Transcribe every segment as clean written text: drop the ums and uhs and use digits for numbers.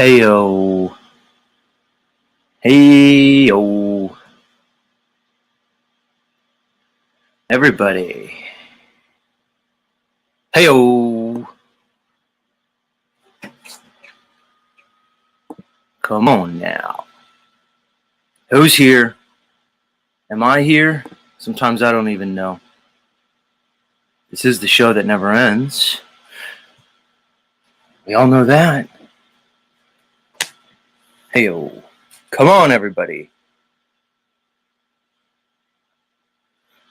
Heyo. Heyo. Everybody. Heyo. Come on now. Who's here? Am I here? Sometimes I don't even know. This is the show that never ends. We all know that. Heyo. Come on, everybody.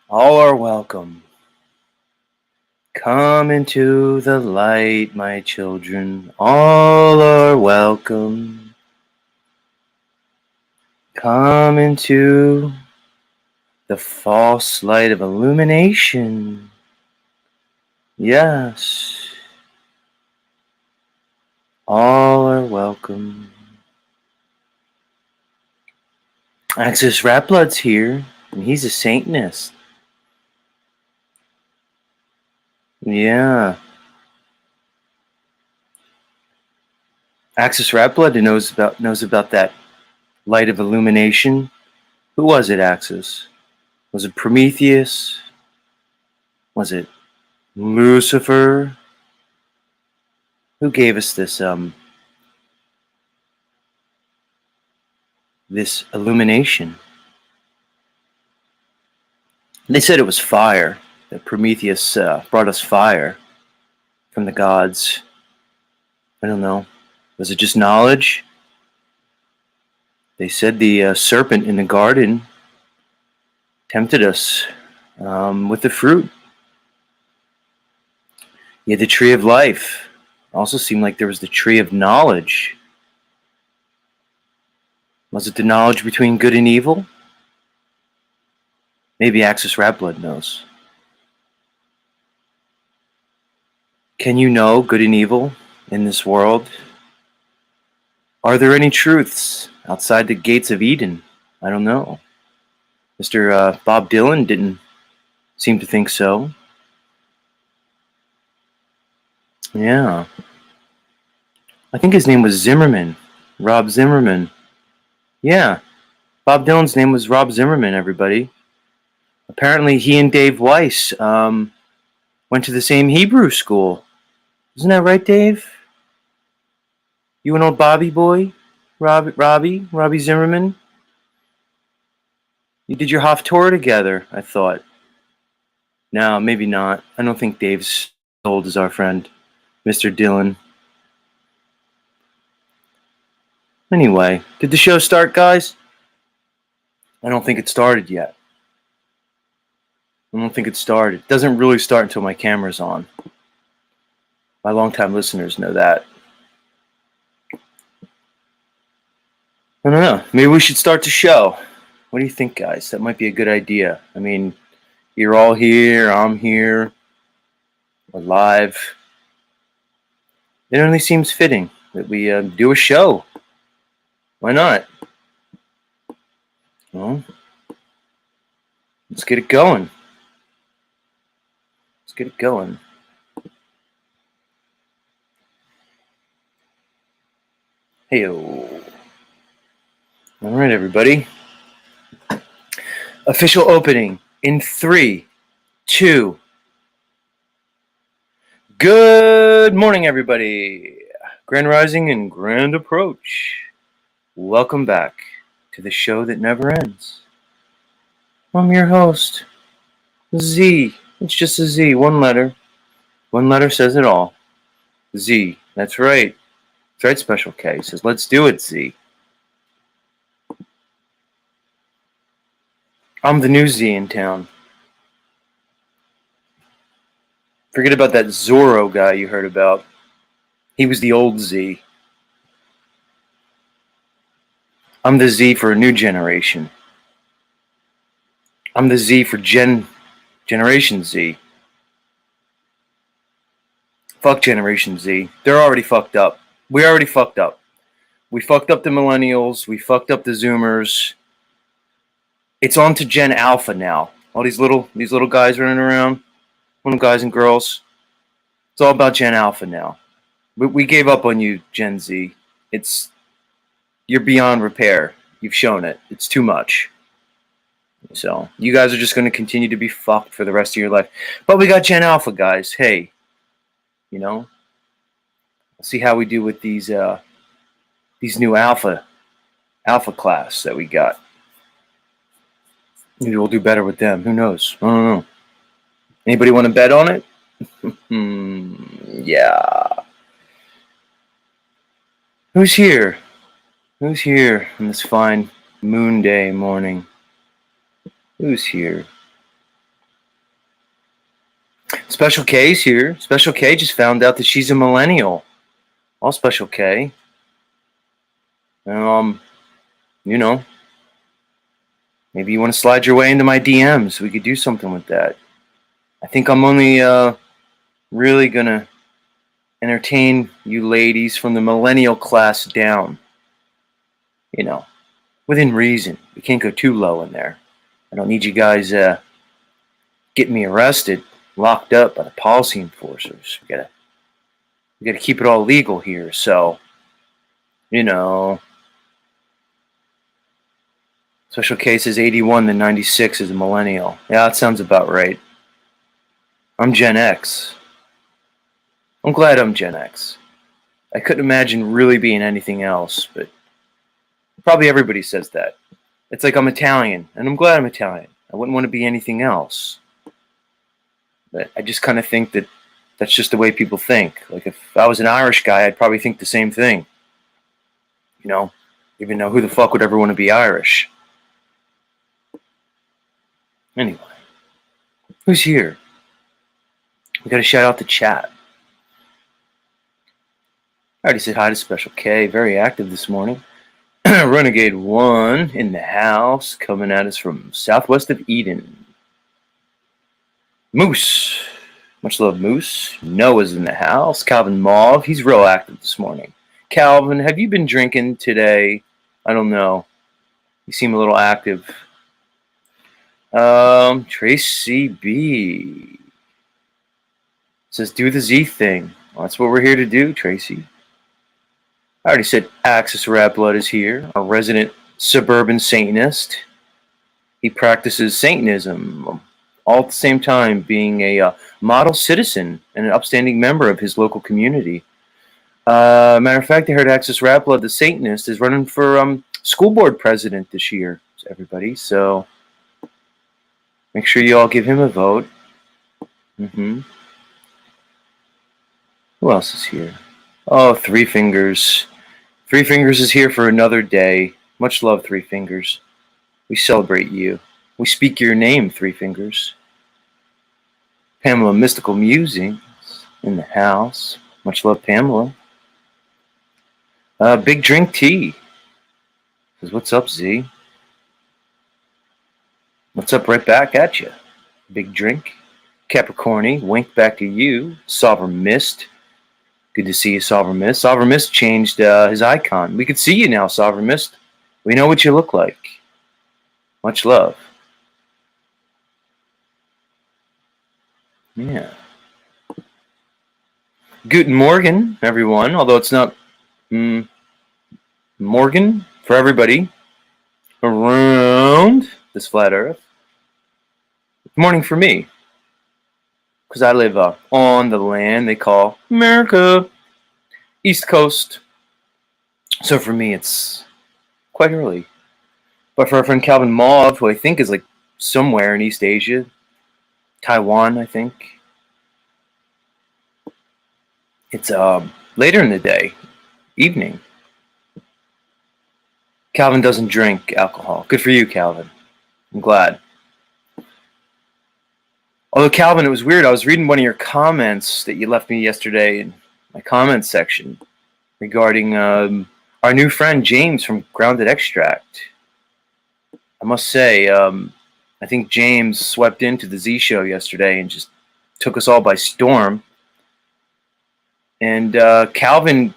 All are welcome. Come into the light, my children. All are welcome. Come into the false light of illumination. Yes. All are welcome. Axis Ratblood's here, and he's a Satanist. Yeah. Axis Ratblood knows about that light of illumination. Who was it, Axis? Was it Prometheus? Was it Lucifer? Who gave us this illumination? They said it was fire. That Prometheus brought us fire from the gods. I don't know. Was it just knowledge? They said the serpent in the garden tempted us with the fruit. Yeah, the tree of life. Also seemed like there was the tree of knowledge. Was it the knowledge between good and evil? Maybe Axis Ratblood knows. Can you know good and evil in this world? Are there any truths outside the gates of Eden? I don't know. Mr. Bob Dylan didn't seem to think so. Yeah. I think his name was Zimmerman. Rob Zimmerman. Yeah. Bob Dylan's name was Rob Zimmerman, everybody. Apparently he and Dave Weiss went to the same Hebrew school. Isn't that right, Dave? You an old Bobby boy? Robbie Zimmerman? You did your Haftorah together, I thought. No, maybe not. I don't think Dave's as old as our friend, Mr. Dylan. Anyway, did the show start, guys? I don't think it started yet. I don't think it started. It doesn't really start until my camera's on. My longtime listeners know that. I don't know. Maybe we should start the show. What do you think, guys? That might be a good idea. I mean, you're all here. I'm here. We're live. It only seems fitting that we do a show. Why not? Well, let's get it going. Let's get it going. Heyo. All right, everybody. Official opening in 3, 2. Good morning, everybody. Grand Rising and Grand Approach. Welcome back to the show that never ends. I'm your host, Z. It's just a Z, one letter. One letter says it all. Z. That's right. That's right, Special K. He says, let's do it, Z. I'm the new Z in town. Forget about that Zorro guy you heard about. He was the old Z. I'm the Z for a new generation. I'm the Z for Generation Z. Fuck Generation Z. They're already fucked up. We already fucked up. We fucked up the millennials. We fucked up the Zoomers. It's on to Gen Alpha now. All these little guys running around, little guys and girls. It's all about Gen Alpha now. We gave up on you, Gen Z. You're beyond repair. You've shown it. It's too much. So you guys are just going to continue to be fucked for the rest of your life. But we got Gen Alpha guys. Hey, we'll see how we do with these new alpha class that we got. Maybe we'll do better with them. Who knows? I don't know. Anybody want to bet on it? Yeah. Who's here? Who's here on this fine moon day morning? Who's here? Special K's here. Special K just found out that she's a millennial. All Special K. Maybe you want to slide your way into my DMs. We could do something with that. I think I'm only really gonna entertain you ladies from the millennial class down. Within reason. We can't go too low in there. I don't need you guys getting me arrested, locked up by the policy enforcers. We gotta keep it all legal here. So, Special Cases 81 to 96 is a millennial. Yeah, that sounds about right. I'm Gen X. I'm glad I'm Gen X. I couldn't imagine really being anything else, but probably everybody says that. It's like I'm Italian, and I'm glad I'm Italian. I wouldn't want to be anything else. But I just kind of think that that's just the way people think. Like if I was an Irish guy, I'd probably think the same thing. Even though who the fuck would ever want to be Irish? Anyway, who's here? We got to shout out the chat. I already said hi to Special K. Very active this morning. Renegade 1 in the house, coming at us from southwest of Eden. Moose. Much love, Moose. Noah's in the house. Calvin Mauve. He's real active this morning. Calvin, have you been drinking today? I don't know. You seem a little active. Tracy B. Says, do the Z thing. Well, that's what we're here to do, Tracy. I already said Axis Rat Blood is here, a resident suburban Satanist. He practices Satanism, all at the same time being a model citizen and an upstanding member of his local community. Matter of fact, I heard Axis Rat Blood, the Satanist, is running for school board president this year, everybody. So make sure you all give him a vote. Who else is here? Oh, Three Fingers. Three Fingers is here for another day. Much love, Three Fingers. We celebrate you. We speak your name, Three Fingers. Pamela Mystical Musings in the house. Much love, Pamela. Big Drink Tea says, what's up, Z? What's up right back at you? Big Drink. Capricorny, wink back to you. Sovereign Mist. Good to see you, Sovereign Mist. Sovereign Mist changed his icon. We can see you now, Sovereign Mist. We know what you look like. Much love. Yeah. Guten Morgen, everyone. Although it's not Morgan for everybody around this flat earth. Good morning for me, because I live on the land they call America, East Coast. So for me, it's quite early. But for our friend Calvin Mauve, who I think is like somewhere in East Asia, Taiwan, I think, it's later in the day, evening. Calvin doesn't drink alcohol. Good for you, Calvin. I'm glad. Although, Calvin, it was weird. I was reading one of your comments that you left me yesterday in my comments section regarding our new friend James from Grounded Extract. I must say, I think James swept into the Z Show yesterday and just took us all by storm. And Calvin,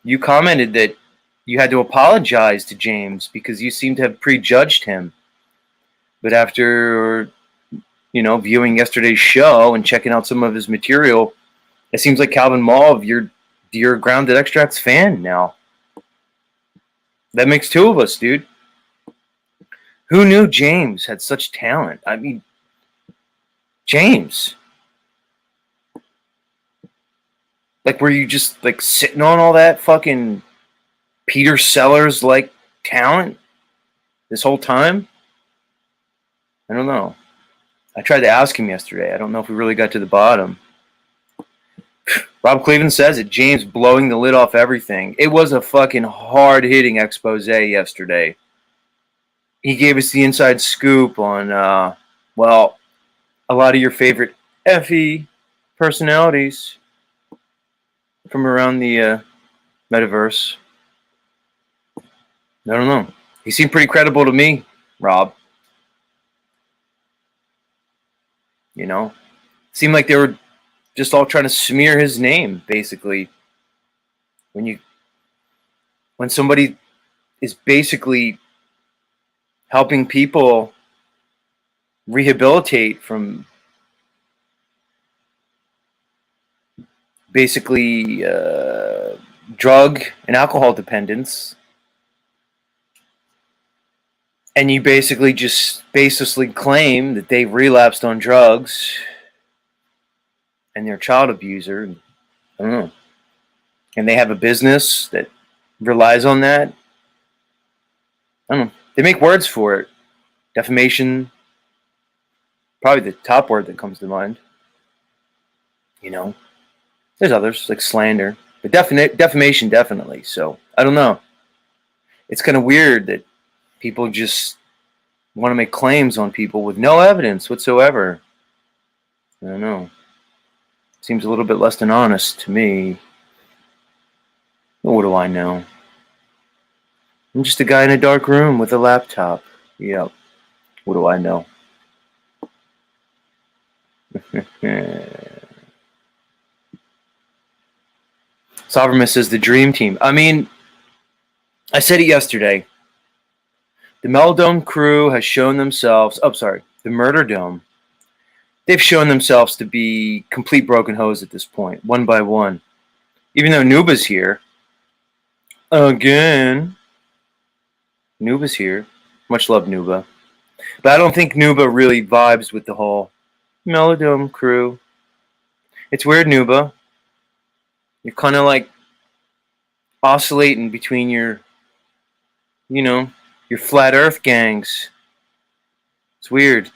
you commented that you had to apologize to James because you seemed to have prejudged him. But after, viewing yesterday's show and checking out some of his material, it seems like Calvin Mauve, you're a Grounded Extracts fan now. That makes two of us, dude. Who knew James had such talent? I mean, James. Like, were you just, like, sitting on all that fucking Peter Sellers-like talent this whole time? I don't know. I tried to ask him yesterday. I don't know if we really got to the bottom. Rob Cleveland says it. James blowing the lid off everything. It was a fucking hard-hitting expose yesterday. He gave us the inside scoop on, a lot of your favorite Effie personalities from around the metaverse. I don't know. He seemed pretty credible to me, Rob. Seemed like they were just all trying to smear his name, basically. When somebody is basically helping people rehabilitate from basically drug and alcohol dependence, and you basically just baselessly claim that they relapsed on drugs and they're a child abuser, I don't know, and they have a business that relies on that. I don't know. They make words for it. Defamation, probably the top word that comes to mind. There's others, like slander. But defamation, definitely. So, I don't know. It's kind of weird that people just want to make claims on people with no evidence whatsoever. I don't know. Seems a little bit less than honest to me. But what do I know? I'm just a guy in a dark room with a laptop. Yep. What do I know? Sovereign says the dream team. I mean, I said it yesterday. The Melodome crew has shown themselves, the Murder Dome. They've shown themselves to be complete broken hoes at this point, one by one. Even though Nuba's here. Again. Nuba's here. Much love, Nuba. But I don't think Nuba really vibes with the whole Melodome crew. It's weird, Nuba. You're kind of like oscillating between your flat earth gangs. It's weird.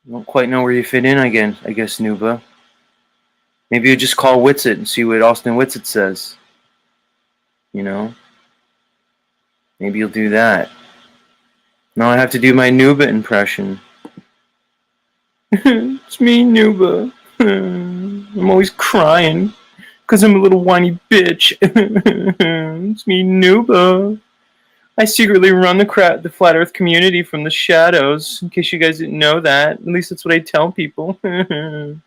I don't quite know where you fit in again, I guess, Nuba. Maybe you just call Witsit and see what Austin Witsit says. Maybe you'll do that. Now I have to do my Nuba impression. It's me, Nuba. I'm always crying because I'm a little whiny bitch. It's me, Nuba. I secretly run the Flat Earth community from the shadows, in case you guys didn't know that. At least that's what I tell people. I'm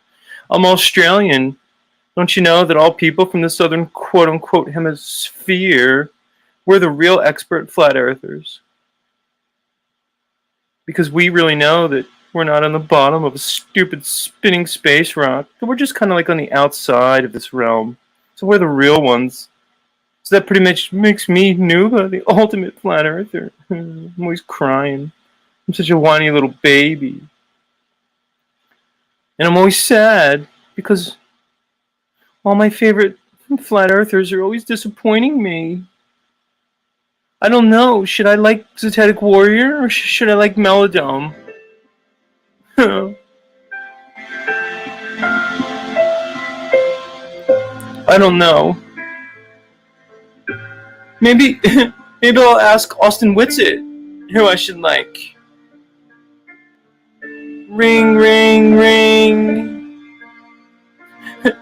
Australian. Don't you know that all people from the southern quote-unquote hemisphere, we're the real expert Flat Earthers. Because we really know that we're not on the bottom of a stupid spinning space rock. We're just kind of like on the outside of this realm. So we're the real ones. So that pretty much makes me Nuba, the ultimate flat earther. I'm always crying. I'm such a whiny little baby. And I'm always sad because all my favorite flat earthers are always disappointing me. I don't know. Should I like Zetetic Warrior or should I like Melodome? I don't know. Maybe maybe I'll ask Austin Whitsitt who I should like. Ring, ring, ring.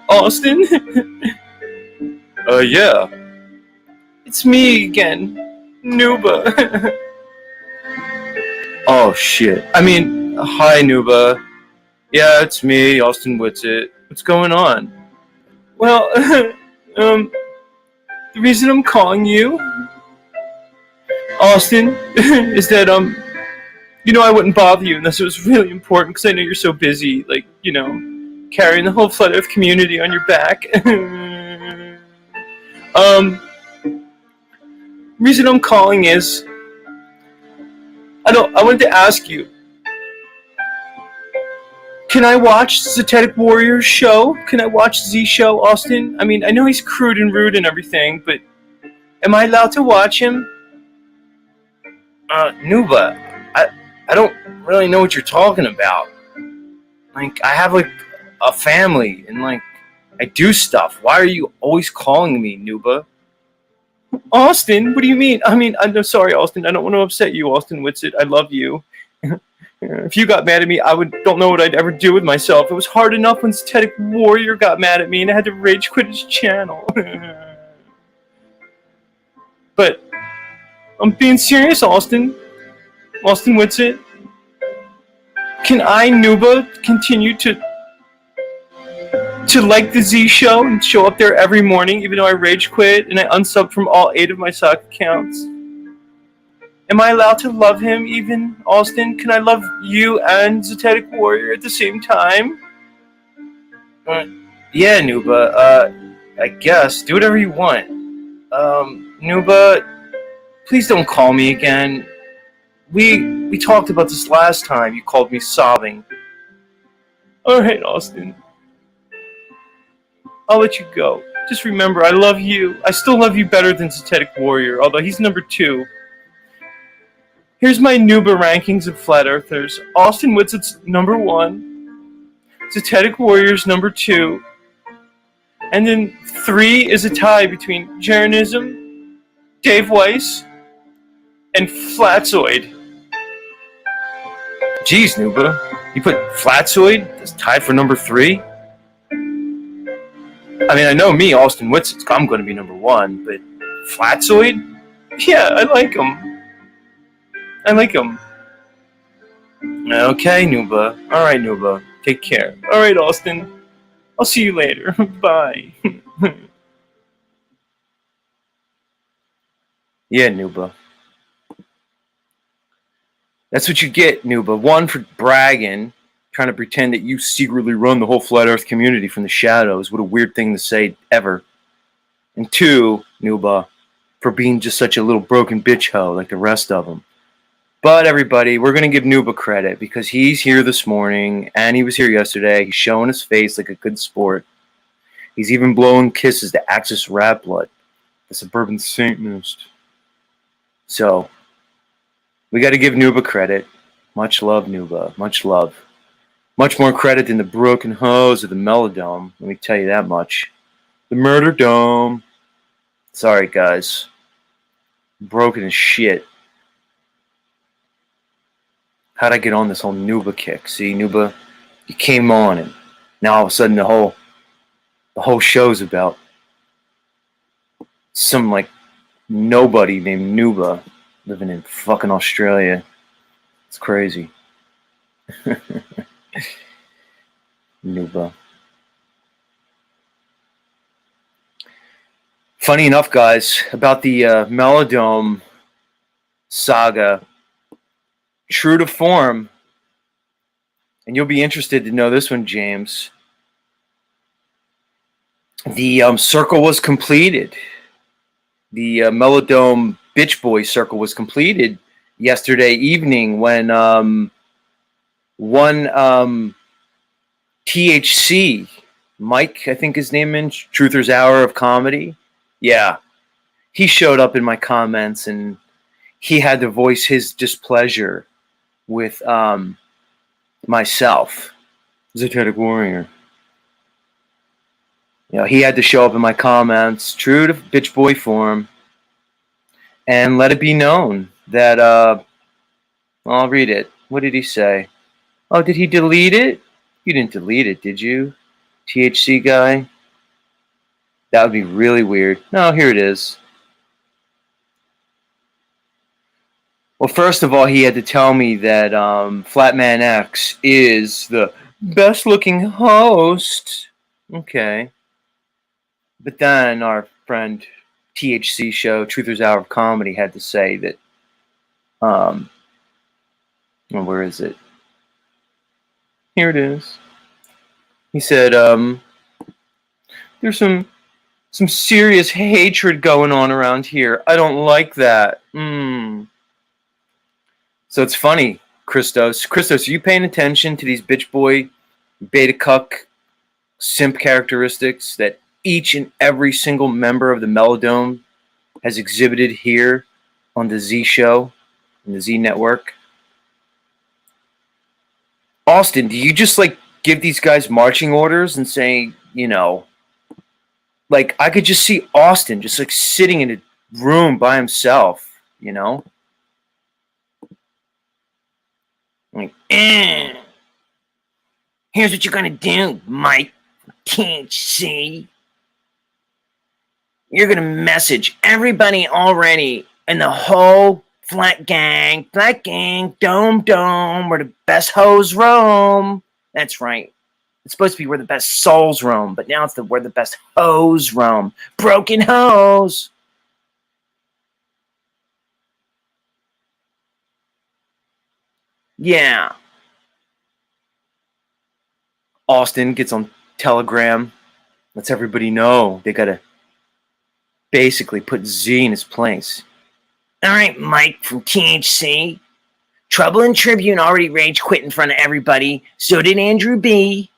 Austin? Yeah. It's me again. Nuba. Oh, shit. I mean, hi, Nuba. Yeah, it's me, Austin Whitsitt. What's going on? Well, the reason I'm calling you, Austin, is that, I wouldn't bother you unless it was really important, because I know you're so busy, like, carrying the whole Flat Earth community on your back. Reason I'm calling is, I wanted to ask you, can I watch Zetetic Warrior's show? Can I watch Z Show, Austin? I mean, I know he's crude and rude and everything, but am I allowed to watch him? Nuba, I don't really know what you're talking about. Like, I have, like, a family, and, like, I do stuff. Why are you always calling me, Nuba? Austin, what do you mean? I mean, I'm sorry, Austin. I don't want to upset you, Austin Whitsitt. I love you. If you got mad at me, I don't know what I'd ever do with myself. It was hard enough when Zetetic Warrior got mad at me and I had to rage quit his channel. But I'm being serious, Austin. Austin Whitsitt. Can I, Nuba, continue to like the Z Show and show up there every morning, even though I rage quit and I unsubbed from all 8 of my sock accounts? Am I allowed to love him even, Austin? Can I love you and Zetetic Warrior at the same time? Yeah, Nuba, I guess. Do whatever you want. Nuba, please don't call me again. We talked about this last time. You called me sobbing. Alright, Austin. I'll let you go. Just remember, I love you. I still love you better than Zetetic Warrior, although he's number 2. Here's my Nuba rankings of Flat Earthers. Austin Whitsitt's number 1. Zetetic Warrior's number 2. And then 3 is a tie between Jeranism, Dave Weiss, and Flatzoid. Jeez, Nuba. You put Flatzoid as tied for number 3? I mean, I know me, Austin Whitsitt, I'm going to be number 1, but Flatzoid? Yeah, I like him. Okay, Nuba. Alright, Nuba. Take care. Alright, Austin. I'll see you later. Bye. Yeah, Nuba. That's what you get, Nuba. 1, for bragging, trying to pretend that you secretly run the whole Flat Earth community from the shadows. What a weird thing to say ever. And 2, Nuba, for being just such a little broken bitch hoe like the rest of them. But everybody, we're going to give Nuba credit because he's here this morning and he was here yesterday. He's showing his face like a good sport. He's even blowing kisses to Axis Rat Blood, the suburban Satanist. So, we got to give Nuba credit. Much love, Nuba. Much love. Much more credit than the broken hose of the Melodome. Let me tell you that much. The Murder Dome. Sorry, guys. Broken as shit. How'd I get on this whole Nuba kick? See, Nuba, you came on, and now all of a sudden the whole show's about some, like, nobody named Nuba living in fucking Australia. It's crazy. Nuba. Funny enough, guys, about the Melodome saga, true to form, and you'll be interested to know this one, James. The circle was completed. the Melodome Bitch Boy circle was completed yesterday evening when one THC, Mike, I think his name is, Truther's Hour of Comedy. Yeah, he showed up in my comments and he had to voice his displeasure with myself, Zetetic Warrior. You know, he had to show up in my comments, true to bitch boy form, and let it be known that I'll read it. What did he say? Oh, did he delete it? You didn't delete it, did you? THC guy? That would be really weird. No, here it is. Well, first of all, he had to tell me that Flatman X is the best looking host. Okay. But then our friend THC show, Truther's Hour of Comedy, had to say that, well, where is it? Here it is. He said, there's some serious hatred going on around here. I don't like that. So it's funny, Christos. Christos, are you paying attention to these bitch boy, beta cuck, simp characteristics that each and every single member of the Melodome has exhibited here on the Z show, and the Z network? Austin, do you just like give these guys marching orders and say, you know, like I could just see Austin just like sitting in a room by himself, you know? Like, here's what you're gonna do, Mike. Can't see. You're gonna message everybody already in the whole Flat Gang, Dome, where the best hoes roam. That's right. It's supposed to be where the best souls roam, but now it's where the best hoes roam. Broken hoes. Yeah. Austin gets on Telegram, lets everybody know they gotta basically put Z in his place. All right, Mike from THC. Trouble and Tribune already rage quit in front of everybody. So did Andrew B.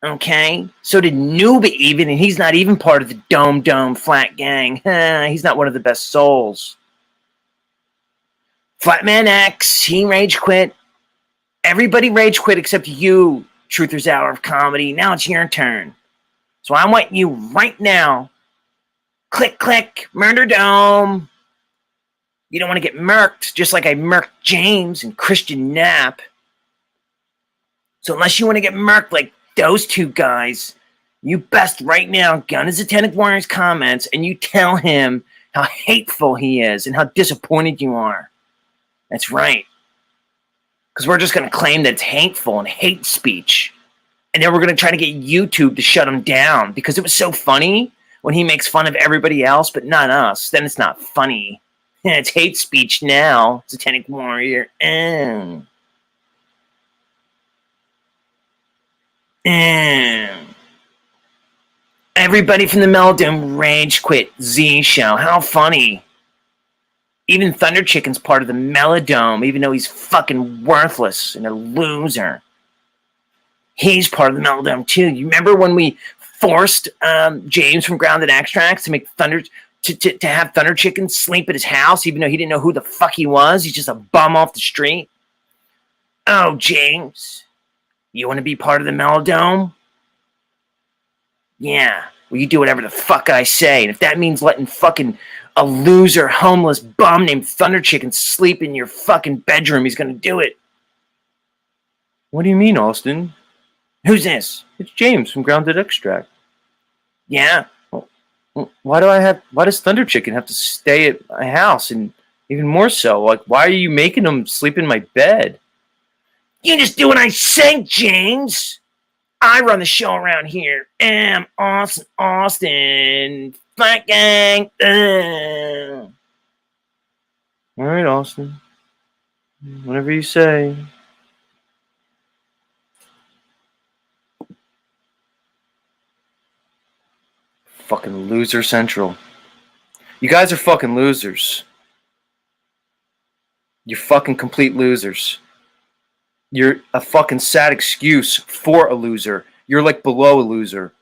Okay? So did Nuba even, and he's not even part of the Dome Flat Gang. He's not one of the best souls. Flatman X, he rage quit. Everybody rage quit except you, Truther's Hour of Comedy. Now it's your turn. So I want you right now. Click, click, Murder Dome. You don't want to get murked, just like I murked James and Christian Knapp. So unless you want to get murked like those two guys, you best right now go to Zetetic Warrior's comments and you tell him how hateful he is and how disappointed you are. That's right. Because we're just going to claim that it's hateful and hate speech. And then we're going to try to get YouTube to shut him down because it was so funny when he makes fun of everybody else, but not us. Then it's not funny. It's hate speech now, Zetetic Warrior. Everybody from the Melodome rage quit Z show. How funny. Even Thunder Chicken's part of the Melodome, even though he's fucking worthless and a loser. He's part of the Melodome too. You remember when we forced James from Grounded Extracts to make Thunder to have Thunder Chicken sleep at his house, even though he didn't know who the fuck he was? He's just a bum off the street. Oh, James, you want to be part of the Melodome? Yeah. Well, you do whatever the fuck I say, and if that means letting fucking a loser, homeless bum named Thunder Chicken sleep in your fucking bedroom, he's gonna do it. What do you mean, Austin? Who's this? It's James from Grounded Extract. Yeah. Well, why does Thunder Chicken have to stay at my house? And even more so, like, why are you making him sleep in my bed? You just do what I say, James. I run the show around here. I'm Austin. Flat Gang. All right, Austin. Whatever you say. Fucking loser central. You guys are fucking losers. You're fucking complete losers. You're a fucking sad excuse for a loser. You're like below a loser.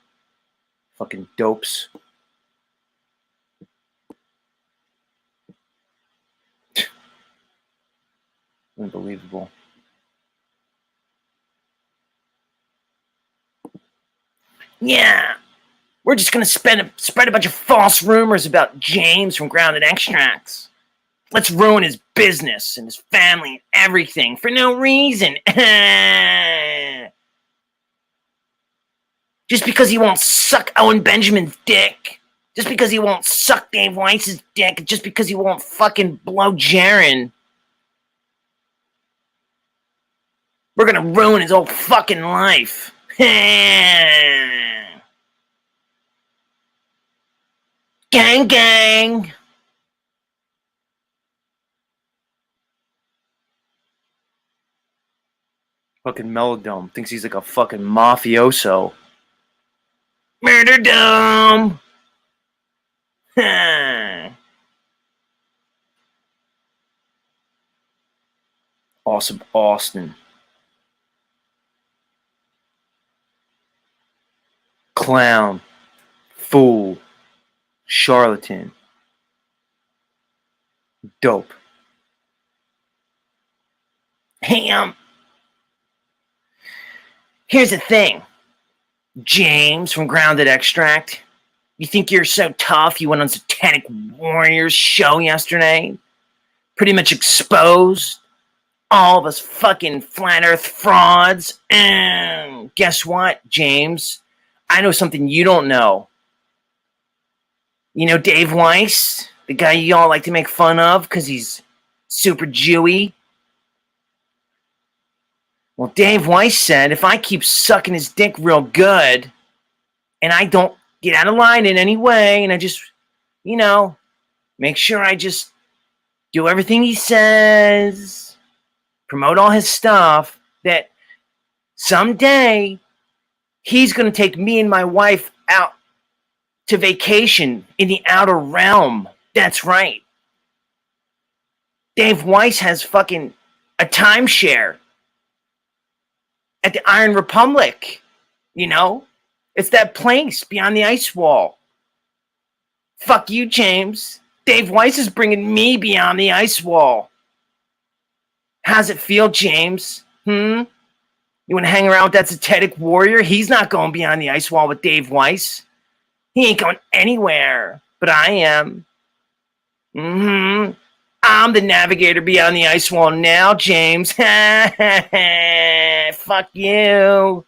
Fucking dopes. Unbelievable. Yeah, we're just gonna spread a bunch of false rumors about James from Grounded Extracts. Let's ruin his business and his family and everything for no reason. Just because he won't suck Owen Benjamin's dick. Just because he won't suck Dave Weiss's dick. Just because he won't fucking blow Jaren. We're gonna ruin his whole fucking life. Gang, gang. Fucking Melodome thinks he's like a fucking mafioso. Murder Dome. Awesome Austin. Clown. Fool. Charlatan. Dope. Hey, here's the thing. James from Grounded Extract. You think you're so tough you went on Satanic Warriors show yesterday? Pretty much exposed all of us fucking flat earth frauds. And guess what, James? I know something you don't know. You know Dave Weiss? The guy you all like to make fun of because he's super Jewy? Well, Dave Weiss said if I keep sucking his dick real good and I don't get out of line in any way and I just, make sure I just do everything he says, promote all his stuff, that someday he's going to take me and my wife out to vacation in the outer realm. That's right. Dave Weiss has fucking a timeshare at the Iron Republic, It's that place beyond the ice wall. Fuck you, James. Dave Weiss is bringing me beyond the ice wall. How's it feel, James? You want to hang around with that Satanic Warrior? He's not going beyond the ice wall with Dave Weiss. He ain't going anywhere, but I am. I'm the navigator beyond the ice wall now, James. Fuck you.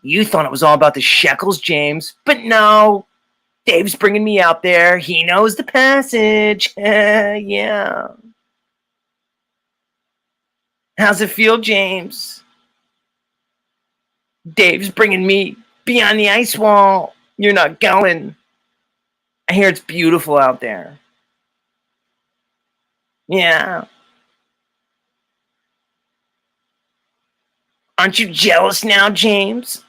You thought it was all about the shekels, James, but no. Dave's bringing me out there. He knows the passage. Yeah. How's it feel, James? Dave's bringing me beyond the ice wall. You're not going. I hear it's beautiful out there. Yeah. Aren't you jealous now, James?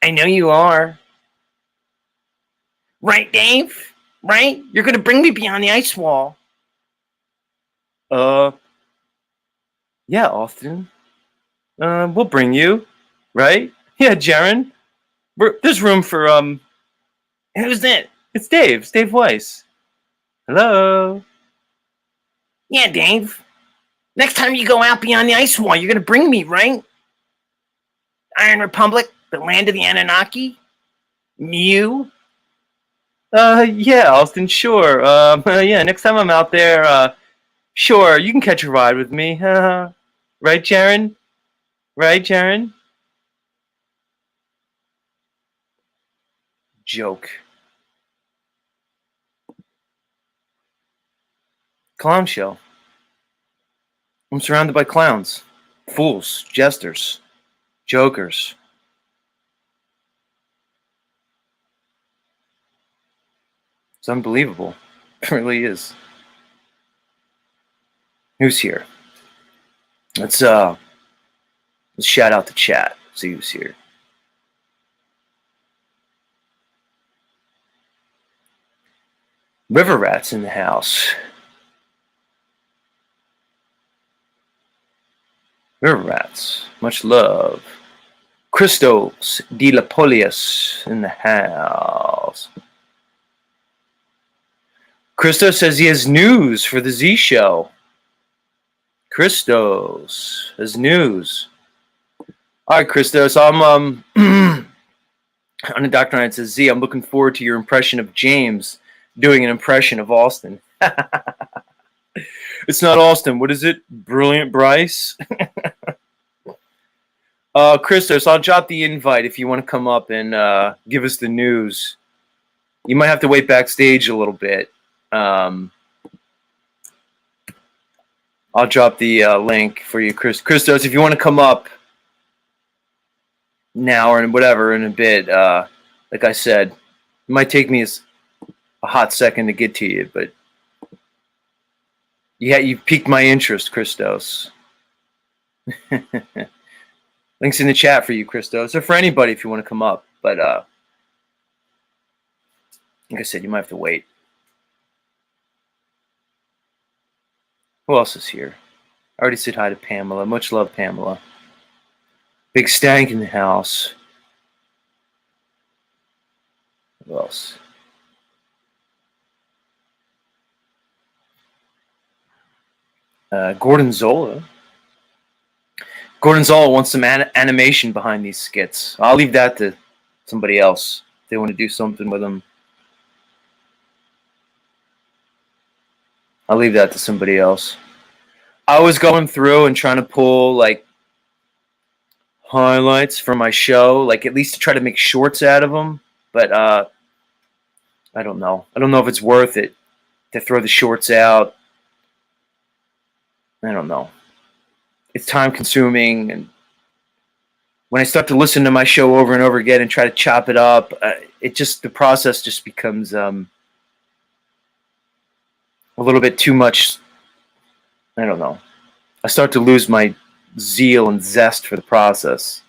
I know you are. Right, Dave? Right? You're going to bring me beyond the ice wall. Yeah, Austin. We'll bring you. Right? Yeah, Jaren. There's room for, Who's that? It's Dave. It's Dave Weiss. Hello? Yeah, Dave. Next time you go out beyond the ice wall, you're going to bring me, right? Iron Republic, the land of the Anunnaki? Mew? Yeah, Austin, sure. Yeah, next time I'm out there, sure, you can catch a ride with me. Right, Jaren? Right, Jaren? Joke. Clown show. I'm surrounded by clowns. Fools. Jesters. Jokers. It's unbelievable. It really is. Who's here? Let's shout out the chat. See who's here. River Rats in the house. River Rats. Much love. Christos de la Polius in the house. Christos says he has news for the Z Show. Christos has news. All right, Christos. I'm on the Dr. Knight says, Z, I'm looking forward to your impression of James doing an impression of Austin. It's not Austin. What is it? Brilliant Bryce? Christos, I'll drop the invite if you want to come up and give us the news. You might have to wait backstage a little bit. I'll drop the link for you, Christos. If you want to come up now or whatever in a bit, like I said, it might take me a hot second to get to you, but yeah, you piqued my interest, Christos. Links in the chat for you, Christos, or for anybody if you want to come up. But like I said, you might have to wait. Who else is here? I already said hi to Pamela. Much love, Pamela. Big Stank in the house. Who else? Gordon Zola. Gordon Zola wants some animation behind these skits. I'll leave that to somebody else if they want to do something with them. I'll leave that to somebody else. I was going through and trying to pull like highlights for my show, like at least to try to make shorts out of them. But I don't know. I don't know if it's worth it to throw the shorts out. I don't know. It's time consuming, and when I start to listen to my show over and over again and try to chop it up, the process just becomes a little bit too much. I don't know. I start to lose my zeal and zest for the process.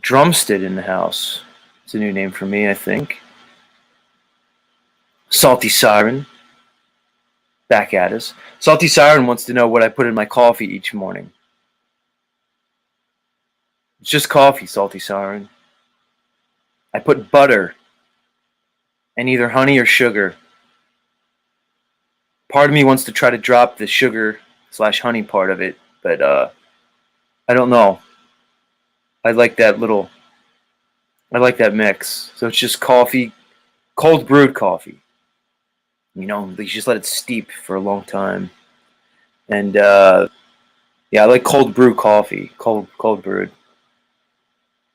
Drumstead in the house. It's a new name for me, I think. Salty Siren. Back at us. Salty Siren wants to know what I put in my coffee each morning. It's just coffee, Salty Siren. I put butter and either honey or sugar. Part of me wants to try to drop the sugar/honey part of it, but I don't know. I like that mix. So it's just coffee, cold brewed coffee. You know, you just let it steep for a long time. And yeah, I like cold brew coffee, cold brewed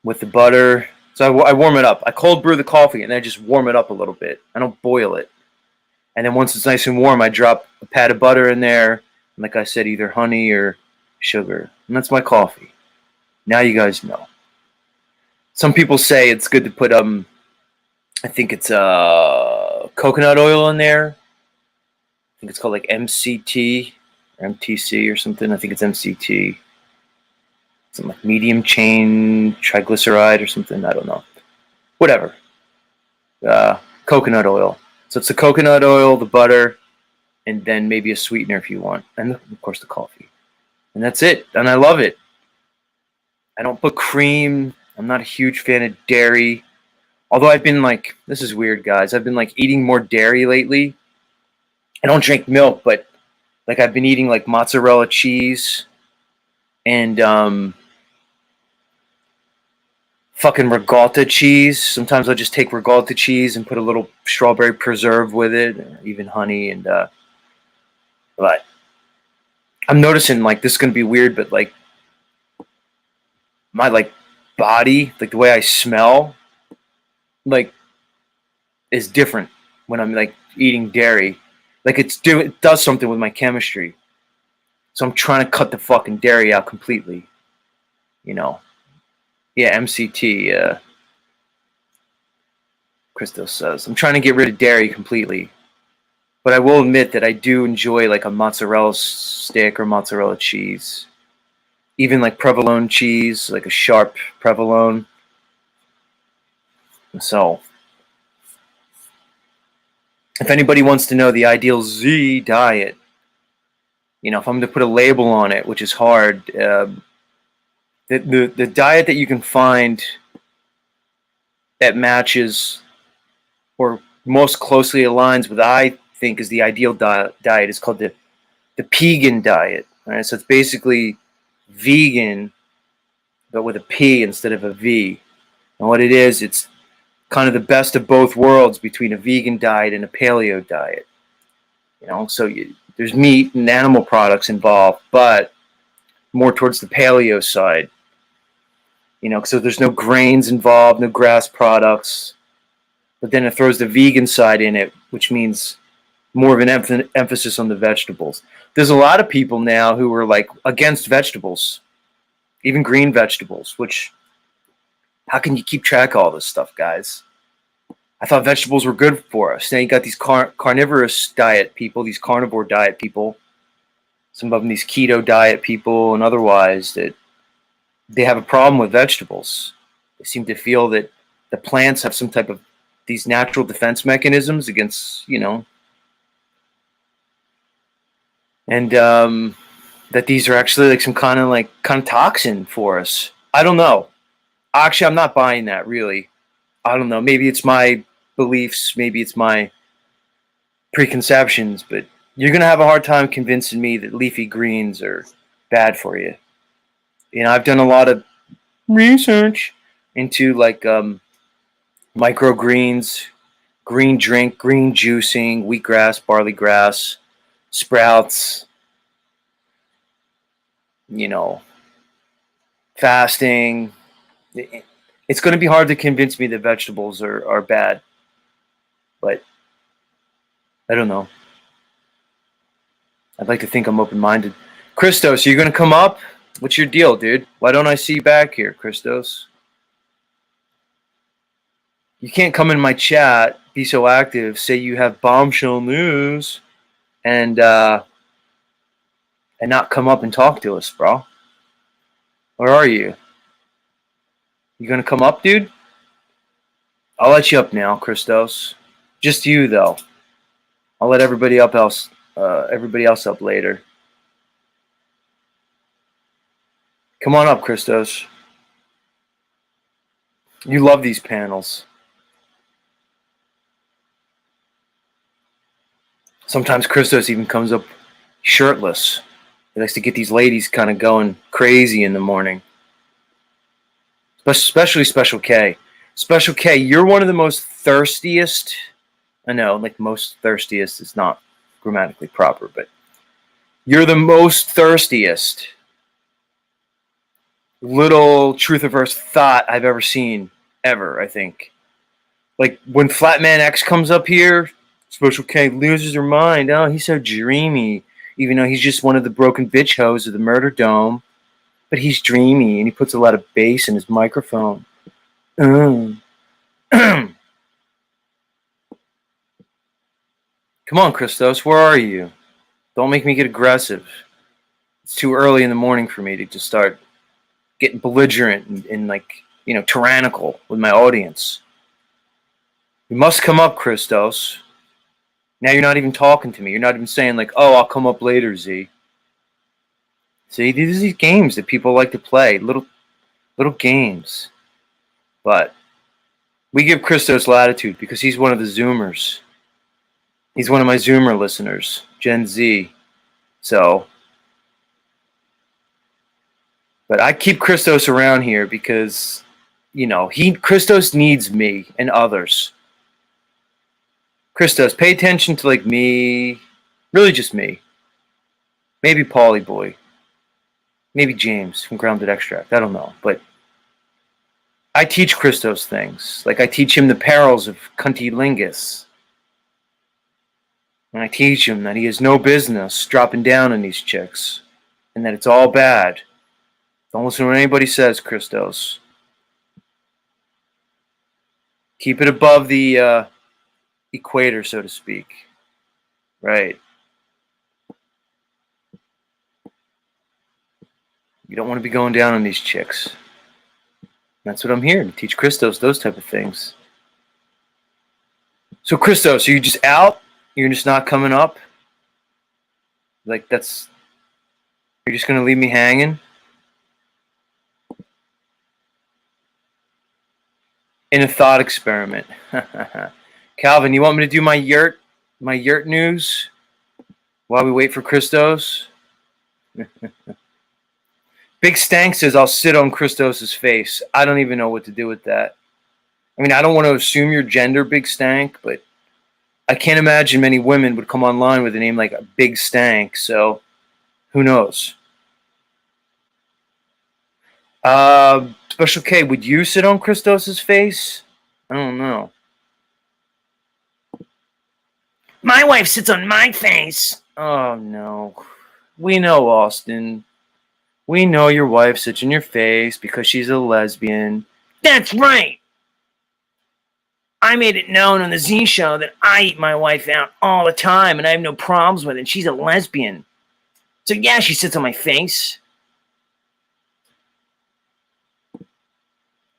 with the butter. So I warm it up. I cold brew the coffee and then I just warm it up a little bit. I don't boil it. And then once it's nice and warm, I drop a pat of butter in there. And like I said, either honey or sugar. And that's my coffee. Now you guys know. Some people say it's good to put I think it's coconut oil in there. I think it's called like MCT or MTC or something. I think it's MCT. Something like medium chain triglyceride or something. I don't know. Whatever. Coconut oil. So it's the coconut oil, the butter, and then maybe a sweetener if you want. And of course the coffee. And that's it. And I love it. I don't put cream. I'm not a huge fan of dairy. Although I've been like, this is weird, guys. I've been like eating more dairy lately. I don't drink milk, but like I've been eating like mozzarella cheese and fucking regalta cheese. Sometimes I'll just take regalta cheese and put a little strawberry preserve with it, even honey. And but I'm noticing like this is gonna be weird, but like my like body, like the way I smell, like is different when I'm like eating dairy. Like it does something with my chemistry. So I'm trying to cut the fucking dairy out completely. You know. Yeah, MCT, Christos says. I'm trying to get rid of dairy completely. But I will admit that I do enjoy like a mozzarella stick or mozzarella cheese. Even like provolone cheese, like a sharp provolone. So, if anybody wants to know the ideal Z diet, if I'm going to put a label on it, which is hard, the diet that you can find that matches or most closely aligns with I think is the ideal diet is called the Pegan diet. Right? So it's basically vegan, but with a P instead of a V. And what it is, it's kind of the best of both worlds between a vegan diet and a paleo diet. So there's meat and animal products involved, but more towards the paleo side. So there's no grains involved, no grass products. But then it throws the vegan side in it, which means more of an emphasis on the vegetables. There's a lot of people now who are like against vegetables, even green vegetables, which how can you keep track of all this stuff, guys? I thought vegetables were good for us. Now you got these carnivorous diet people, these carnivore diet people, some of them these keto diet people and otherwise, that they have a problem with vegetables. They seem to feel that the plants have some type of these natural defense mechanisms against, and that these are actually like some kind of toxin for us. I don't know. Actually, I'm not buying that really. I don't know. Maybe it's my beliefs. Maybe it's my preconceptions. But you're gonna have a hard time convincing me that leafy greens are bad for you. I've done a lot of research into like microgreens, green drink, green juicing, wheatgrass, barley grass, sprouts. Fasting. It's going to be hard to convince me that vegetables are bad, but I don't know. I'd like to think I'm open-minded. Christos, are you going to come up? What's your deal, dude? Why don't I see you back here, Christos? You can't come in my chat, be so active, say you have bombshell news, and not come up and talk to us, bro. Where are you? You going to come up, dude? I'll let you up now, Christos. Just you, though. I'll let everybody else up later. Come on up, Christos. You love these panels. Sometimes Christos even comes up shirtless. He likes to get these ladies kind of going crazy in the morning. Especially Special K. Special K, you're one of the most thirstiest. I know, like most thirstiest is not grammatically proper, but you're the most thirstiest little truth averse thought I've ever seen, ever, I think. Like when Flatman X comes up here, Special K loses her mind. Oh, he's so dreamy, even though he's just one of the broken bitch hoes of the Murder Dome. But he's dreamy, and he puts a lot of bass in his microphone. Come on, Christos, where are you? Don't make me get aggressive. It's too early in the morning for me to just start getting belligerent and tyrannical with my audience. You must come up, Christos. Now you're not even talking to me. You're not even saying like, oh, I'll come up later, Z. See, these are these games that people like to play, little games. But we give Christos latitude because he's one of the Zoomers. He's one of my Zoomer listeners, Gen Z. So, but I keep Christos around here because, Christos needs me and others. Christos, pay attention to like me, really just me. Maybe Paulie Boy. Maybe James from Grounded Extract. I don't know. But I teach Christos things. Like I teach him the perils of cuntilingus. And I teach him that he has no business dropping down on these chicks. And that it's all bad. Don't listen to what anybody says, Christos. Keep it above the equator, so to speak. Right. You don't want to be going down on these chicks. That's what I'm here to teach Christos those type of things. So, Christos, are you just out? You're just not coming up? Like, you're just going to leave me hanging? In a thought experiment. Calvin, you want me to do my yurt news while we wait for Christos? Big Stank says, I'll sit on Christos's face. I don't even know what to do with that. I mean, I don't want to assume your gender, Big Stank, but I can't imagine many women would come online with a name like Big Stank, so who knows? Special K, would you sit on Christos's face? I don't know. My wife sits on my face. Oh, no. We know, Austin. We know your wife sits on your face because she's a lesbian. That's right. I made it known on the Z Show that I eat my wife out all the time and I have no problems with it. She's a lesbian. So, yeah, she sits on my face.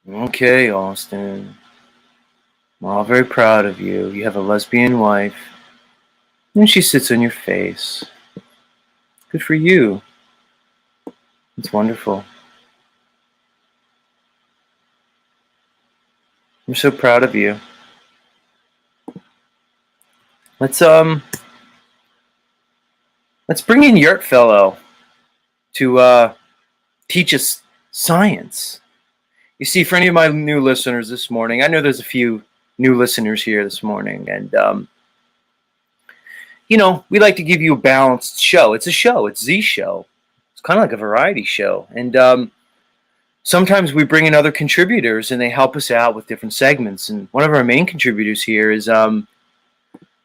Okay, Austin. I'm all very proud of you. You have a lesbian wife. And she sits on your face. Good for you. It's wonderful. I'm so proud of you. Let's bring in Yurt Fellow to teach us science. You see, for any of my new listeners this morning, I know there's a few new listeners here this morning, and you know, we like to give you a balanced show. It's a show. It's Z Show. It's kind of like a variety show, and sometimes we bring in other contributors, and they help us out with different segments. And one of our main contributors here is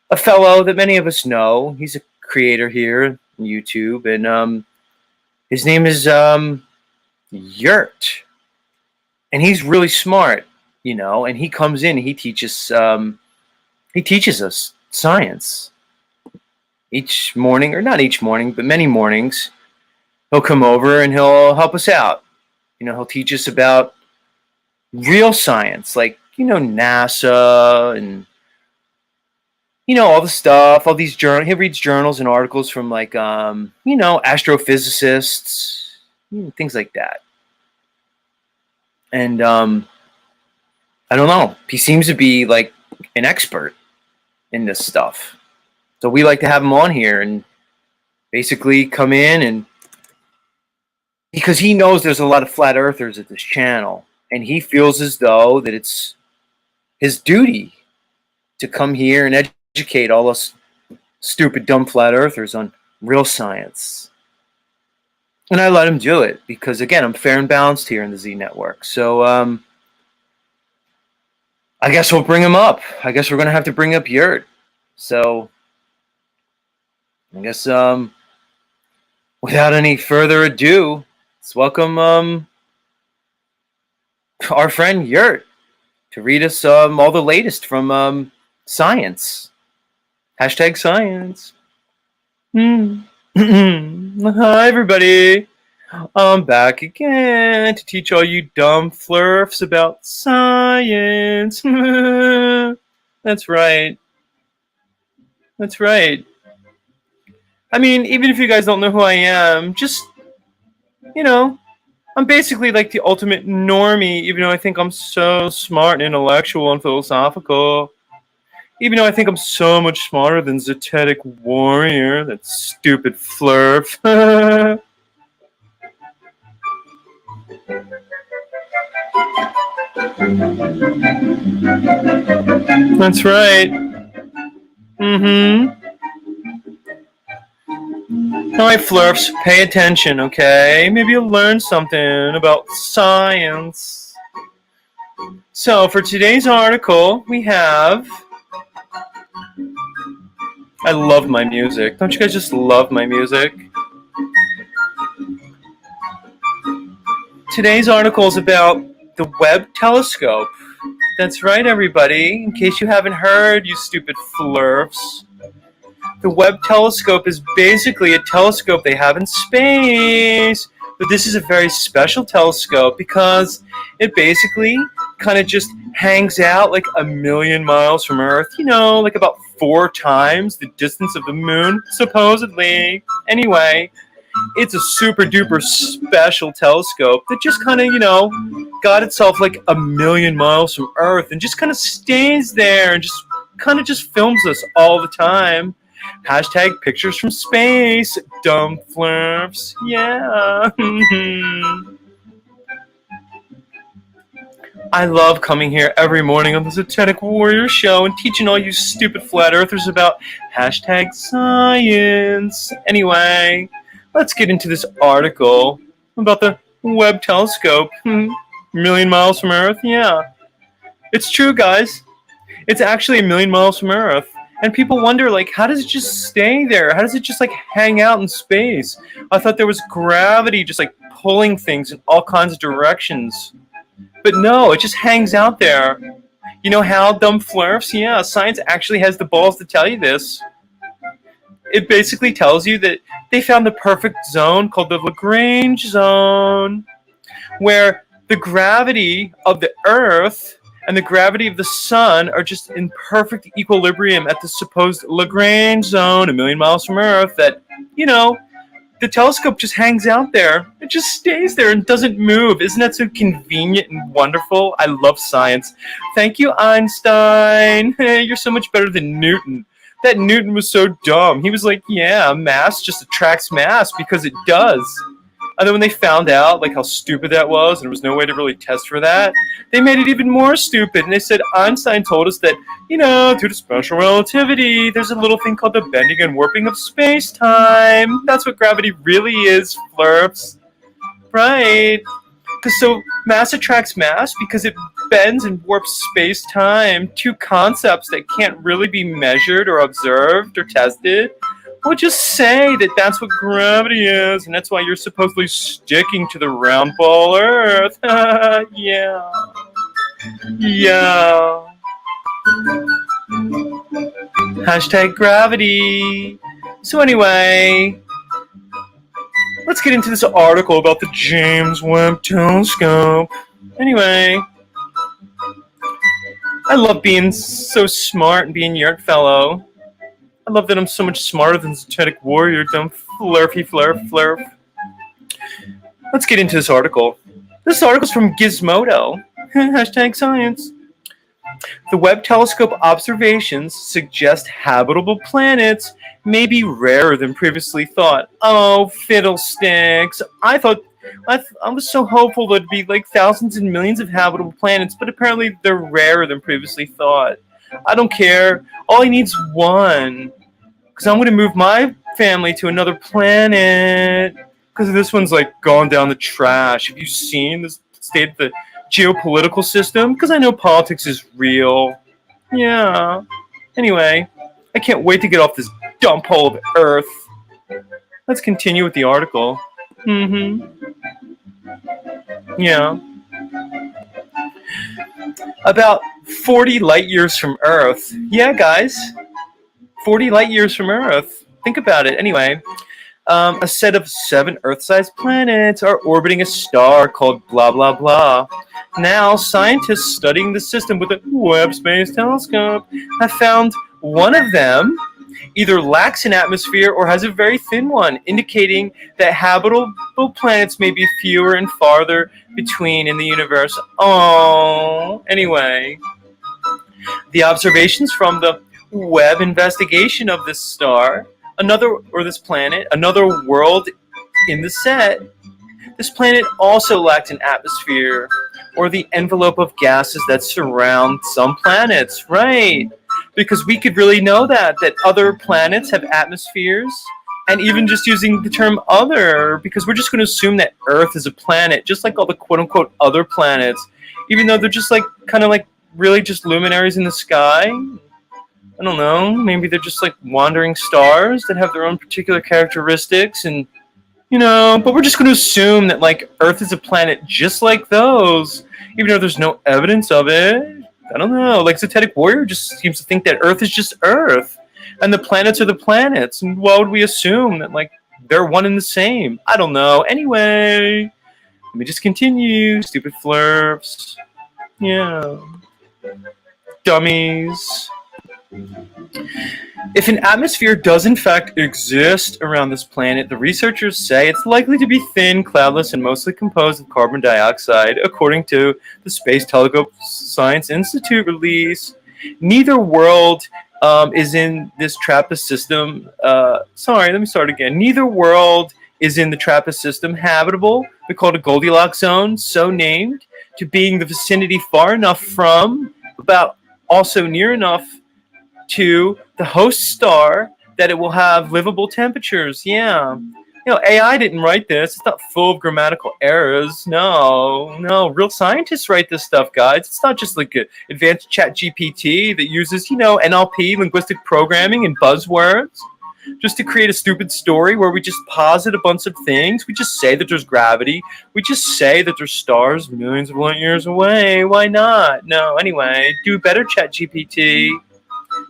a fellow that many of us know. He's a creator here on YouTube, and his name is Yurt, and he's really smart, you know. And he comes in, and he teaches us science each morning, or not each morning, but many mornings. He'll come over and he'll help us out. You know, he'll teach us about real science, like, you know, NASA and, you know, all the stuff, all these journals. He reads journals and articles from, like, you know, astrophysicists, you know, things like that. And I don't know. He seems to be like an expert in this stuff. So we like to have him on here and basically come in, and because he knows there's a lot of flat earthers at this channel, and he feels as though that it's his duty to come here and educate all us stupid, dumb flat earthers on real science. And I let him do it because, again, I'm fair and balanced here in the Z Network. So I guess we'll bring him up. I guess we're going to have to bring up Yurt. So I guess without any further ado, let's welcome our friend Yurt to read us all the latest from science. Hashtag science. Hi, everybody. I'm back again to teach all you dumb flurfs about science. That's right. That's right. I mean, even if you guys don't know who I am, just, you know, I'm basically like the ultimate normie, even though I think I'm so smart and intellectual and philosophical. Even though I think I'm so much smarter than Zetetic Warrior, that stupid flurf. That's right. Alright, flurfs, pay attention, okay? Maybe you'll learn something about science. So, for today's article, we have... I love my music. Don't you guys just love my music? Today's article is about the Webb telescope. That's right, everybody. In case you haven't heard, you stupid flurfs. The Webb telescope is basically a telescope they have in space. But this is a very special telescope because it basically kind of just hangs out like a million miles from Earth, like about 4 times the distance of the moon, supposedly. Anyway, it's a super duper special telescope that just kind of, got itself like a million miles from Earth and just kind of stays there and just kind of just films us all the time. Hashtag pictures from space, dumb flirps. Yeah. I love coming here every morning on the Zetetic Warrior Show and teaching all you stupid flat earthers about hashtag science. Anyway, let's get into this article about the Webb telescope. Million miles from Earth? Yeah. It's true, guys. It's actually a million miles from Earth. And people wonder, like, how does it just stay there? How does it just, like, hang out in space? I thought there was gravity just, like, pulling things in all kinds of directions. But no, it just hangs out there. You know how, dumb flurfs? Yeah, science actually has the balls to tell you this. It basically tells you that they found the perfect zone called the Lagrange zone, where the gravity of the Earth and the gravity of the sun are just in perfect equilibrium at the supposed Lagrange zone, a million miles from Earth, that, the telescope just hangs out there. It just stays there and doesn't move. Isn't that so convenient and wonderful? I love science. Thank you, Einstein. You're so much better than Newton. That Newton was so dumb. He was like, yeah, mass just attracts mass because it does. And then when they found out like how stupid that was and there was no way to really test for that, they made it even more stupid. And they said Einstein told us that, due to special relativity, there's a little thing called the bending and warping of space-time. That's what gravity really is, flirps. Right. So mass attracts mass because it bends and warps space-time, two concepts that can't really be measured or observed or tested. We'll just say that that's what gravity is, and that's why you're supposedly sticking to the round ball Earth. Yeah. Yeah. Hashtag gravity. So anyway, let's get into this article about the James Webb Telescope. Anyway, I love being so smart and being your fellow. I love that I'm so much smarter than Zetetic Warrior, dumb flurfy flurf. Let's get into this article. This article's from Gizmodo. Hashtag science. The Webb telescope observations suggest habitable planets may be rarer than previously thought. Oh, fiddlesticks. I was so hopeful there'd be like thousands and millions of habitable planets, but apparently they're rarer than previously thought. I don't care. All I need's one. Because I'm going to move my family to another planet. Because this one's like gone down the trash. Have you seen the state of the geopolitical system? Because I know politics is real. Yeah. Anyway, I can't wait to get off this dump hole of Earth. Let's continue with the article. Yeah. About 40 light years from Earth. Yeah, guys. 40 light years from Earth. Think about it. Anyway, a set of 7 Earth-sized planets are orbiting a star called blah, blah, blah. Now, scientists studying the system with the Webb Space Telescope have found one of them either lacks an atmosphere or has a very thin one, indicating that habitable planets may be fewer and farther between in the universe. Oh, anyway. The observations from the Webb investigation of this star, this planet, another world in the set. This planet also lacked an atmosphere, or the envelope of gases that surround some planets, right? Because we could really know that other planets have atmospheres, and even just using the term other, because we're just going to assume that Earth is a planet, just like all the quote-unquote other planets, even though they're just like, kind of like really just luminaries in the sky. I don't know, maybe they're just like wandering stars that have their own particular characteristics and, but we're just going to assume that like Earth is a planet just like those, even though there's no evidence of it. I don't know, like Zetetic Warrior just seems to think that Earth is just Earth and the planets are the planets, and why would we assume that like they're one and the same? I don't know. Anyway, let me just continue, stupid flirps. Yeah. Dummies. If an atmosphere does in fact exist around this planet, the researchers say it's likely to be thin, cloudless, and mostly composed of carbon dioxide, according to the Space Telescope Science Institute release. Neither world is in this TRAPPIST system. Sorry, let me start again. Neither world is in the TRAPPIST system habitable. We call it a Goldilocks zone, so named, to being the vicinity far enough from, about also near enough to the host star that it will have livable temperatures. Yeah. AI didn't write this. It's not full of grammatical errors. No. Real scientists write this stuff, guys. It's not just like an advanced chat GPT that uses, NLP, linguistic programming, and buzzwords just to create a stupid story where we just posit a bunch of things. We just say that there's gravity. We just say that there's stars millions of light years away. Why not? No, anyway, do better, chat GPT.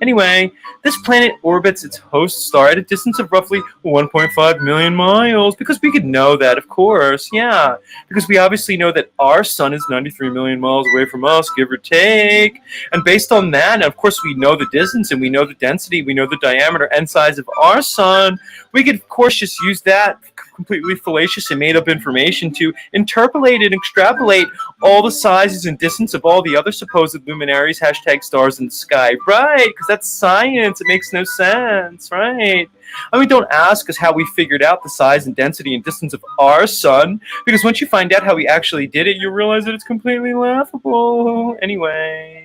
Anyway, this planet orbits its host star at a distance of roughly 1.5 million miles, because we could know that, of course, yeah. Because we obviously know that our sun is 93 million miles away from us, give or take. And based on that, of course, we know the distance, and we know the density, we know the diameter and size of our sun. We could, of course, just use that completely fallacious and made-up information to interpolate and extrapolate all the sizes and distance of all the other supposed luminaries, hashtag stars in the sky, right? Because that's science. It makes no sense, right? I mean, don't ask us how we figured out the size and density and distance of our sun, because once you find out how we actually did it, you realize that it's completely laughable. Anyway.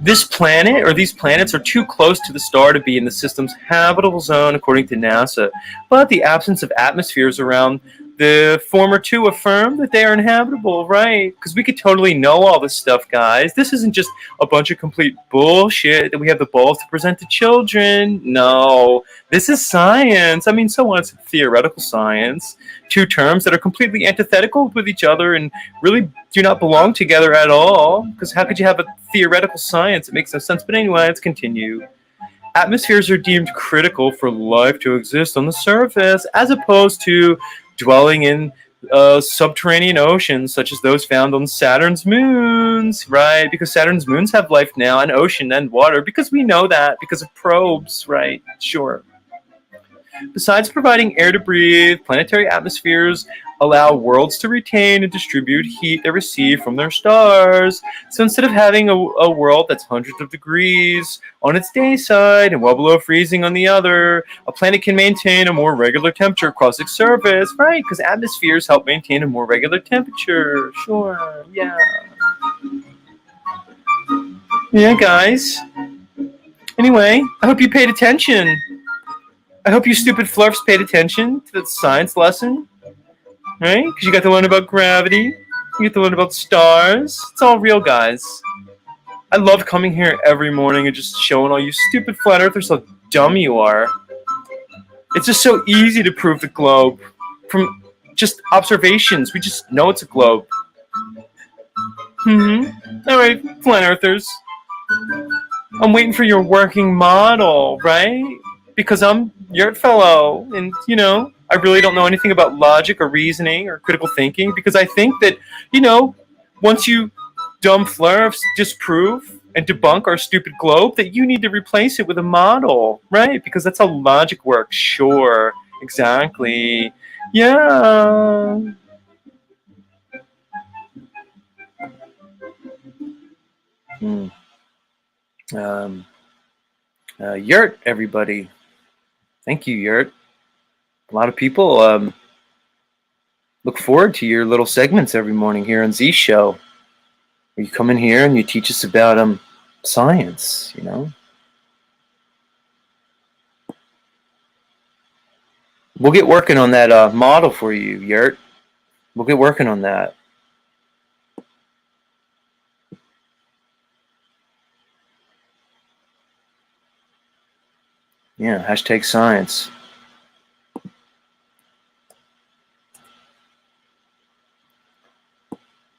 This planet, or these planets, are too close to the star to be in the system's habitable zone, according to NASA. But the absence of atmospheres around the former two affirm that they are inhabitable, right? Because we could totally know all this stuff, guys. This isn't just a bunch of complete bullshit that we have the balls to present to children. No, this is science. I mean, so what? It's theoretical science. Two terms that are completely antithetical with each other and really do not belong together at all. Because how could you have a theoretical science? It makes no sense. But anyway, let's continue. Atmospheres are deemed critical for life to exist on the surface, as opposed to dwelling in subterranean oceans, such as those found on Saturn's moons, right? Because Saturn's moons have life now, and ocean and water, because we know that, because of probes, right? Sure. Besides providing air to breathe, planetary atmospheres allow worlds to retain and distribute heat they receive from their stars. So instead of having a world that's hundreds of degrees on its day side and well below freezing on the other, a planet can maintain a more regular temperature across its surface, right? Because atmospheres help maintain a more regular temperature. Sure, yeah. Yeah, guys. Anyway, I hope you paid attention. I hope you stupid fluffs paid attention to that science lesson, right? Because you got to learn about gravity, you get to learn about stars. It's all real, guys. I love coming here every morning and just showing all you stupid flat earthers how dumb you are. It's just so easy to prove the globe from just observations. We just know it's a globe. All right, flat earthers. I'm waiting for your working model, right? Because I'm your fellow, and I really don't know anything about logic or reasoning or critical thinking, because I think that, once you dumb flurfs disprove and debunk our stupid globe, that you need to replace it with a model, right? Because that's how logic works. Sure, exactly. Yeah. Yurt, everybody. Thank you, Yurt. A lot of people look forward to your little segments every morning here on Z Show. Where you come in here and you teach us about science, We'll get working on that model for you, Yurt. We'll get working on that. Yeah, hashtag science.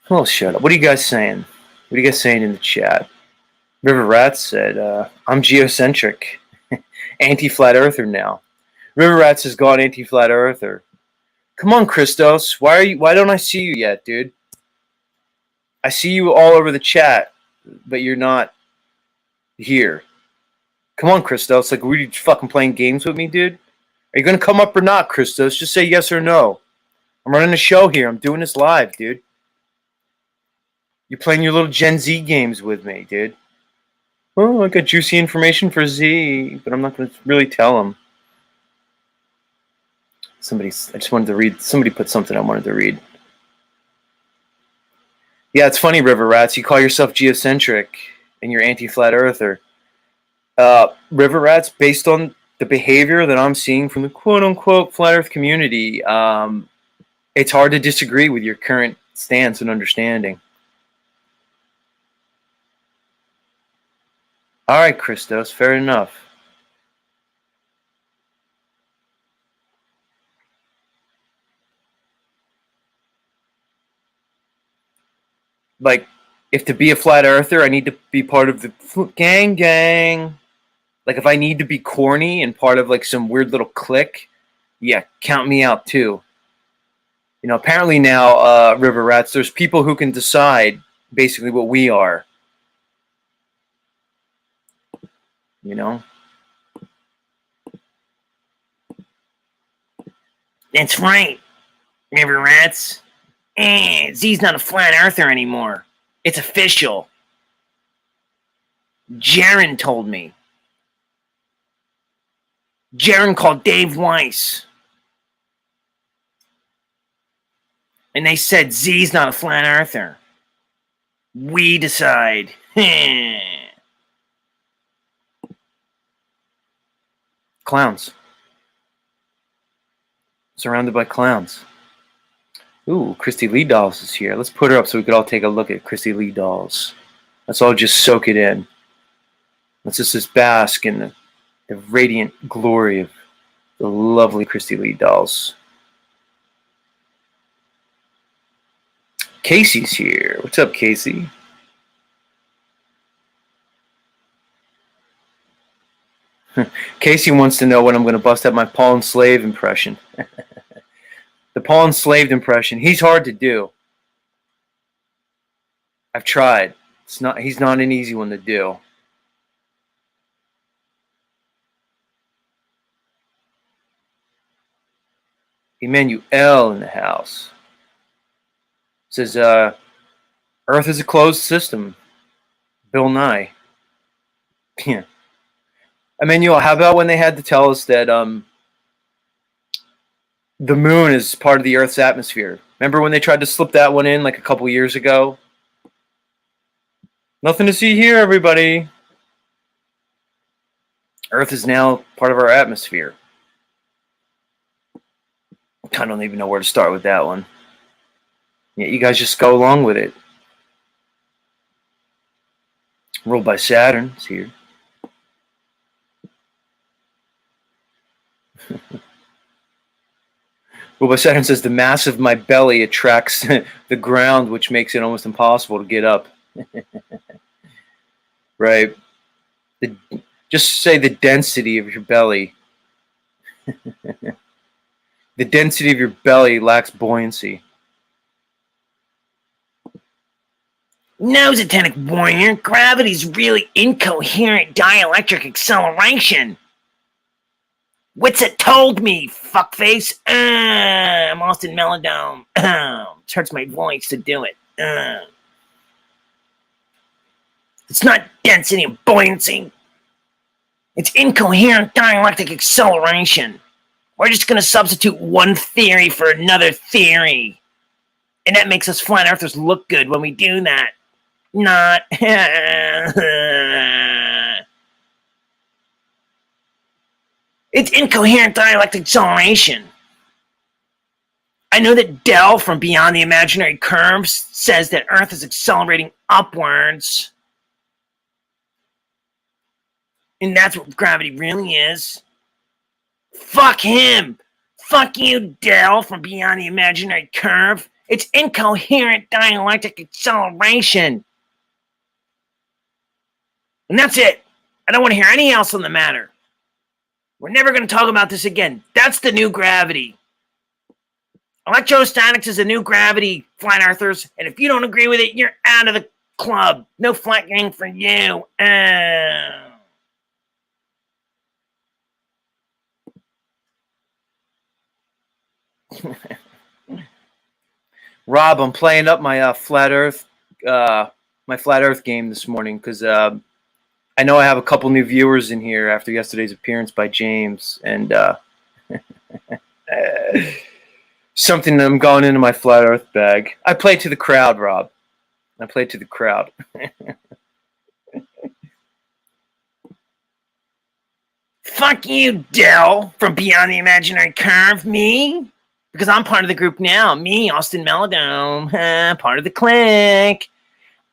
Oh, shut up. What are you guys saying? What are you guys saying in the chat? River Rat said, I'm geocentric. Anti-flat earther now. River Rats has gone anti-flat earther. Come on, Christos. Why don't I see you yet, dude? I see you all over the chat, but you're not here. Come on, Christos. Like, were you fucking playing games with me, dude? Are you gonna come up or not, Christos? Just say yes or no. I'm running a show here. I'm doing this live, dude. You're playing your little Gen Z games with me, dude. Oh, I got juicy information for Z, but I'm not gonna really tell him. I just wanted to read. Somebody put something I wanted to read. Yeah, it's funny, River Rats. You call yourself geocentric and you're anti-flat earther. River Rats, based on the behavior that I'm seeing from the quote-unquote flat earth community, it's hard to disagree with your current stance and understanding. All right, Christos, fair enough. Like, if to be a flat earther, I need to be part of the gang. Like, if I need to be corny and part of like some weird little clique, yeah, count me out too. You know, apparently now, River Rats, there's people who can decide basically what we are. You know? That's right, River Rats. Z's not a flat earther anymore. It's official. Jaren told me. Jaren called Dave Weiss. And they said Z's not a flat earther. We decide. Clowns. Surrounded by clowns. Ooh, Christy Lee Dolls is here. Let's put her up so we could all take a look at Christy Lee Dolls. Let's all just soak it in. Let's just bask in the radiant glory of the lovely Christy Lee Dolls. Casey's here. What's up, Casey? Casey wants to know when I'm going to bust out my Paul Enslaved impression. The Paul Enslaved impression. He's hard to do. I've tried. He's not an easy one to do. Emmanuel in the house. Says, Earth is a closed system. Bill Nye. Yeah. Emmanuel, how about when they had to tell us that the moon is part of the Earth's atmosphere? Remember when they tried to slip that one in like a couple years ago? Nothing to see here, everybody. Earth is now part of our atmosphere. I don't even know where to start with that one. Yeah, you guys just go along with it. Ruled by Saturn is here. Ruled by Saturn says the mass of my belly attracts the ground, which makes it almost impossible to get up. Right. Just say the density of your belly. The density of your belly lacks buoyancy. No, Satanic Warrior, gravity's really incoherent dielectric acceleration. What's it told me, fuckface? I'm Austin Melodome. It hurts my voice to do it. It's not density and buoyancy. It's incoherent dielectric acceleration. We're just going to substitute one theory for another theory. And that makes us flat earthers look good when we do that. Not. It's incoherent dielectric acceleration. I know that Dell from Beyond the Imaginary Curves says that Earth is accelerating upwards. And that's what gravity really is. Fuck him. Fuck you, Dell from Beyond the Imaginary Curve. It's incoherent dielectric acceleration. And that's it. I don't want to hear anything else on the matter. We're never going to talk about this again. That's the new gravity. Electrostatics is a new gravity, flat earthers, and if you don't agree with it, you're out of the club. No flat gang for you. Rob, I'm playing up my flat Earth game this morning because I know I have a couple new viewers in here after yesterday's appearance by James, and something I'm going into my flat Earth bag. I play to the crowd, Rob. I play to the crowd. Fuck you, Dell, from Beyond the Imaginary Curve. Me? Because I'm part of the group now. Me, Austin Melodome, part of the clique.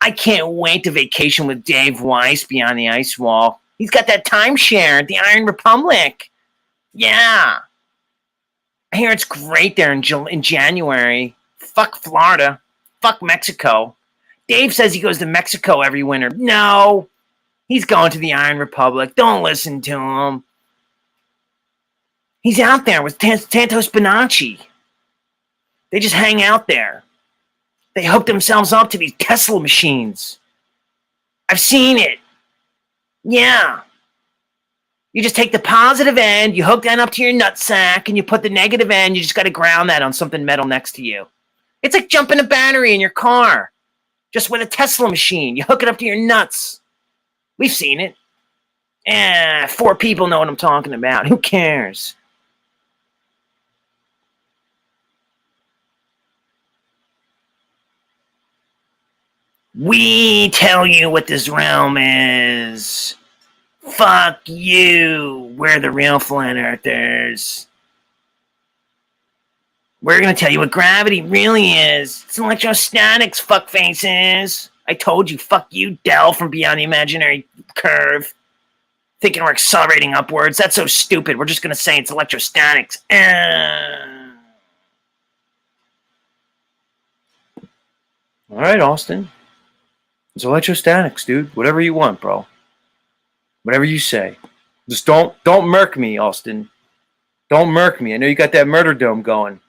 I can't wait to vacation with Dave Weiss beyond the ice wall. He's got that timeshare at the Iron Republic. Yeah. I hear it's great there in January. Fuck Florida. Fuck Mexico. Dave says he goes to Mexico every winter. No. He's going to the Iron Republic. Don't listen to him. He's out there with Tanto Spinacci. They just hang out there. They hook themselves up to these Tesla machines. I've seen it. Yeah. You just take the positive end, you hook that up to your nutsack, and you put the negative end, you just got to ground that on something metal next to you. It's like jumping a battery in your car, just with a Tesla machine. You hook it up to your nuts. We've seen it. 4 people know what I'm talking about. Who cares? We tell you what this realm is. Fuck you. We're the real flat earthers. We're gonna tell you what gravity really is. It's electrostatics, fuckfaces. I told you, fuck you, Dell from Beyond the Imaginary Curve. Thinking we're accelerating upwards. That's so stupid. We're just gonna say it's electrostatics. All right, Austin. It's electrostatics, dude. Whatever you want, bro. Whatever you say. Just don't murk me, Austin. Don't murk me. I know you got that murder dome going.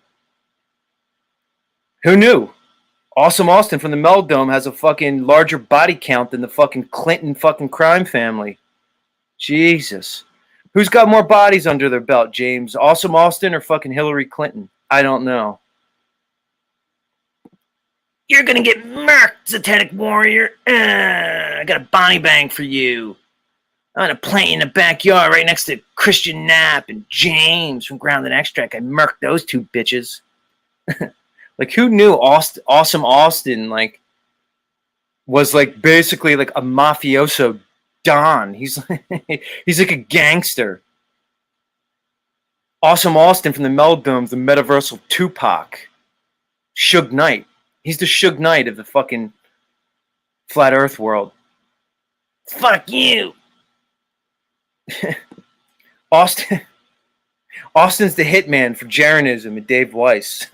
Who knew? Awesome Austin from the Meldome has a fucking larger body count than the fucking Clinton fucking crime family. Jesus. Who's got more bodies under their belt, James? Awesome Austin or fucking Hillary Clinton? I don't know. You're gonna get murked, Satanic Warrior. I got a Bonnie Bang for you. I'm gonna plant you in the backyard right next to Christian Knapp and James from Grounded Extract. I murked those 2 bitches. Like, who knew Awesome Austin, like, was, like, basically, like, a mafioso Don. He's like a gangster. Awesome Austin from the Meldome, the metaversal Tupac. Suge Knight. He's the Suge Knight of the fucking flat Earth world. Fuck you. Austin's the hitman for Jeranism and Dave Weiss.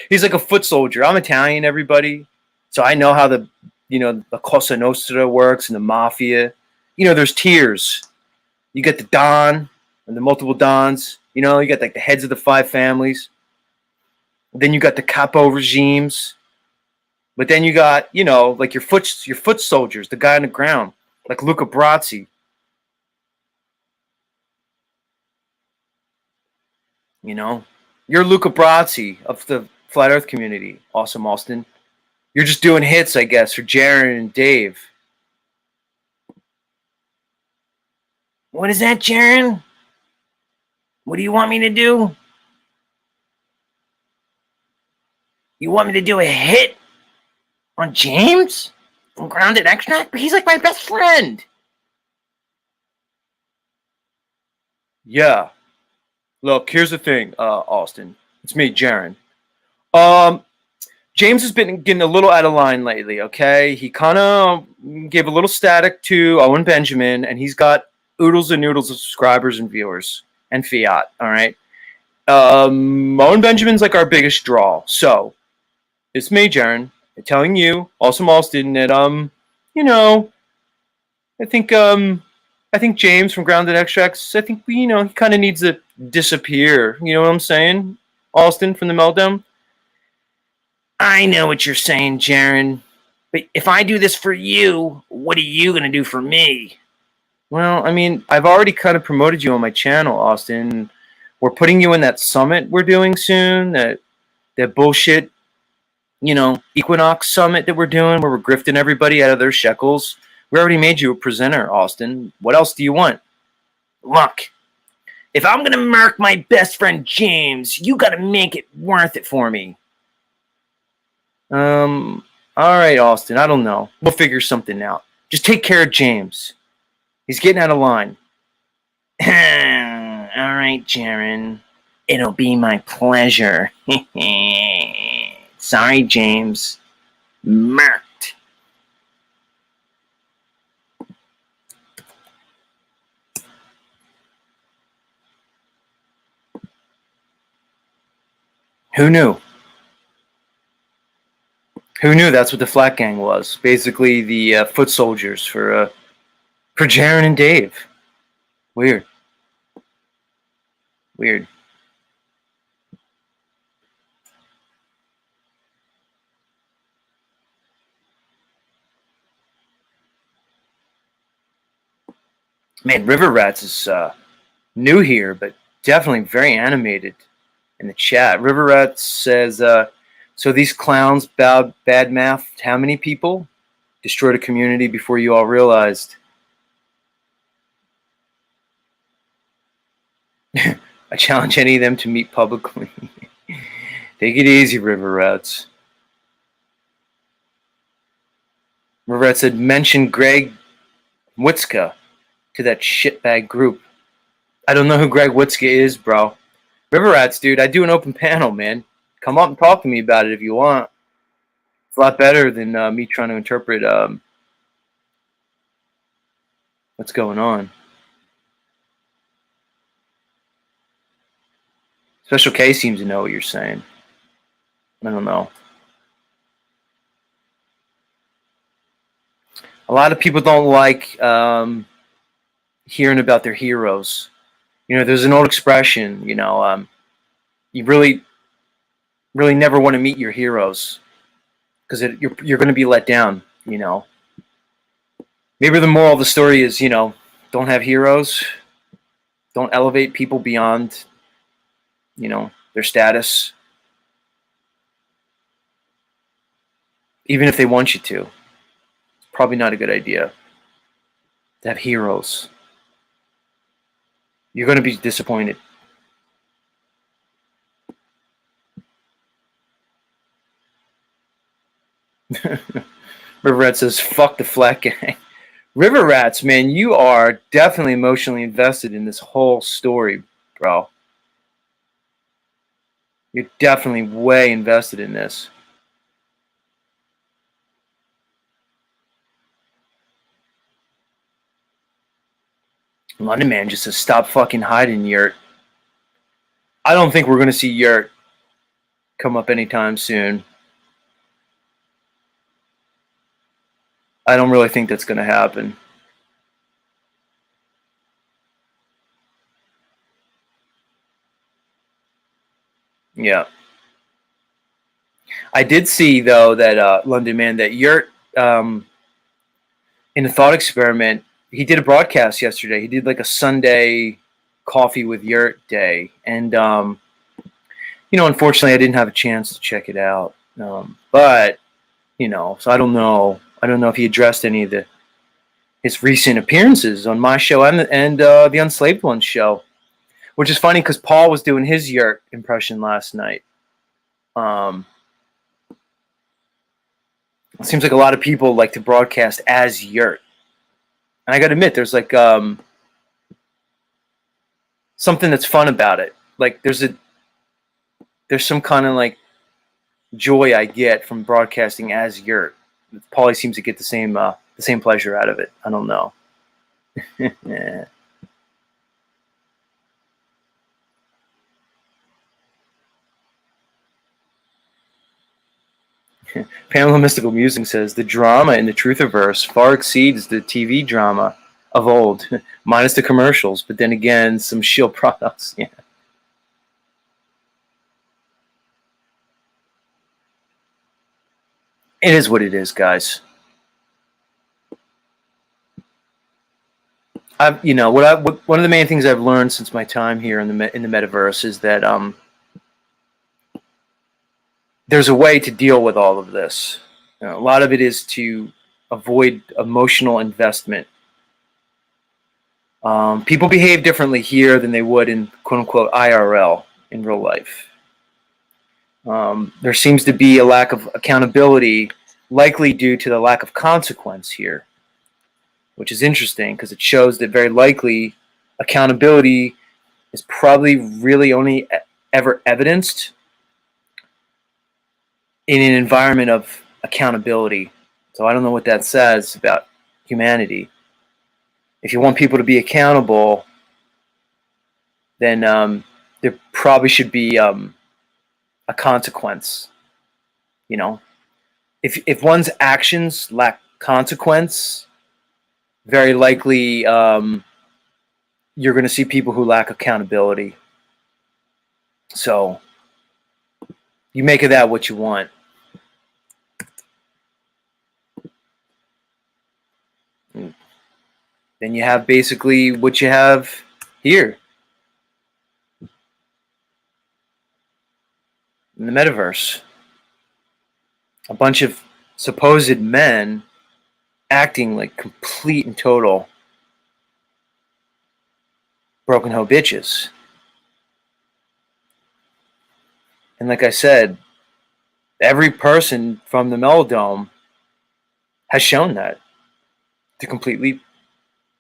He's like a foot soldier. I'm Italian, everybody. So I know how the Cosa Nostra works and the mafia. There's tiers. You get the Don and the multiple Dons. You got like the heads of the 5 families. Then you got the capo regimes. But then you got, like your foot soldiers, the guy on the ground, like Luca Brasi. You're Luca Brasi of the Flat Earth community, Awesome Austin. You're just doing hits, I guess, for Jaron and Dave. What is that, Jaron? What do you want me to do? You want me to do a hit on James from Grounded Extract? But he's like my best friend. Yeah. Look, here's the thing, Austin. It's me, Jaron. James has been getting a little out of line lately, okay? He kind of gave a little static to Owen Benjamin, and he's got oodles and noodles of subscribers and viewers and fiat, all right? Owen Benjamin's like our biggest draw. So, it's me, Jaron, telling you, Awesome Austin, that, I think James from Grounded Extracts, I think, he kind of needs to disappear. You know what I'm saying? Austin from the Meldome. I know what you're saying, Jaren. But if I do this for you, what are you going to do for me? Well, I mean, I've already kind of promoted you on my channel, Austin. We're putting you in that summit we're doing soon, that bullshit, Equinox summit that we're doing where we're grifting everybody out of their shekels. We already made you a presenter, Austin. What else do you want? Look, if I'm going to murk my best friend James, you got to make it worth it for me. All right, Austin. I don't know. We'll figure something out. Just take care of James. He's getting out of line. All right, Jaren. It'll be my pleasure. Sorry, James. Murked. Who knew? Who knew that's what the Flat Gang was? Basically, the foot soldiers for Jaren and Dave. Weird. Weird. Man, River Rats is new here, but definitely very animated in the chat. River Rats says, so these clowns bad math how many people? Destroyed a community before you all realized. I challenge any of them to meet publicly. Take it easy, River Rats. River Rats said, mention Greg Witzka to that shitbag group. I don't know who Greg Witzka is, bro. River Rats, dude, I do an open panel, man. Come up and talk to me about it if you want. It's a lot better than me trying to interpret what's going on. Special K seems to know what you're saying. I don't know. A lot of people don't like hearing about their heroes. There's an old expression, you really never want to meet your heroes because you're going to be let down, Maybe the moral of the story is, don't have heroes. Don't elevate people beyond, their status. Even if they want you to. It's probably not a good idea to have heroes. You're going to be disappointed. River Rat says, fuck the Flat Gang. River Rats, man, you are definitely emotionally invested in this whole story, bro. You're definitely way invested in this. London Man just says, stop fucking hiding, Yurt. I don't think we're going to see Yurt come up anytime soon. I don't really think that's going to happen. Yeah. I did see, though, that London Man, that Yurt, in a thought experiment, he did a broadcast yesterday. He did like a Sunday coffee with Yurt day. And, unfortunately, I didn't have a chance to check it out. But, so I don't know. I don't know if he addressed any of his recent appearances on my show and the Unslaved Ones show, which is funny because Paul was doing his Yurt impression last night. It seems like a lot of people like to broadcast as Yurt. And I got to admit, there's like something that's fun about it. Like there's some kind of like joy I get from broadcasting as Yurt. Paulie seems to get the same pleasure out of it. I don't know. Yeah. Pamela Mystical Musing says the drama in the Truthiverse far exceeds the TV drama of old, minus the commercials. But then again, some shield products. Yeah. It is what it is, guys. One of the main things I've learned since my time here in the metaverse is that there's a way to deal with all of this. A lot of it is to avoid emotional investment. People behave differently here than they would in quote unquote IRL, in real life. There seems to be a lack of accountability, likely due to the lack of consequence here, which is interesting because it shows that very likely accountability is probably really only ever evidenced in an environment of accountability. So I don't know what that says about humanity. If you want people to be accountable, then there probably should be a consequence. You know, if one's actions lack consequence, very likely you're going to see people who lack accountability. So you make of that what you want. Then you have basically what you have here in the metaverse. A bunch of supposed men acting like complete and total broken hoe bitches. And like I said, every person from the Melodome has shown that they're completely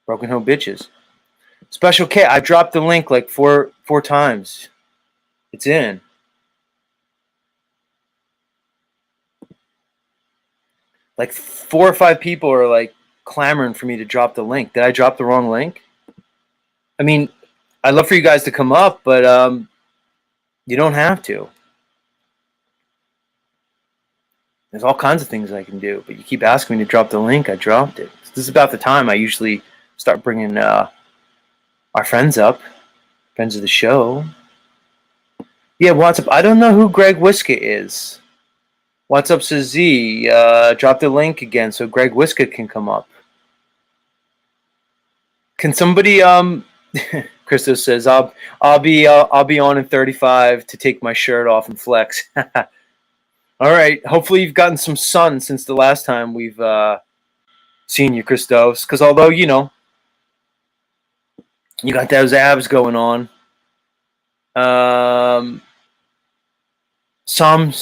broken hoe bitches. Special K, I dropped the link like four times. It's in. Like 4 or 5 people are like clamoring for me to drop the link. Did I drop the wrong link? I mean, I'd love for you guys to come up, but you don't have to. There's all kinds of things I can do, but you keep asking me to drop the link. I dropped it. This is about the time I usually start bringing our friends up, friends of the show. Yeah, what's up? I don't know who Greg Wiska is. What's up, says Z? Drop the link again so Greg Wiska can come up. Can somebody Christo says I'll be on in 35 to take my shirt off and flex. All right. Hopefully you've gotten some sun since the last time we've seen you, Christos. Because although you got those abs going on, some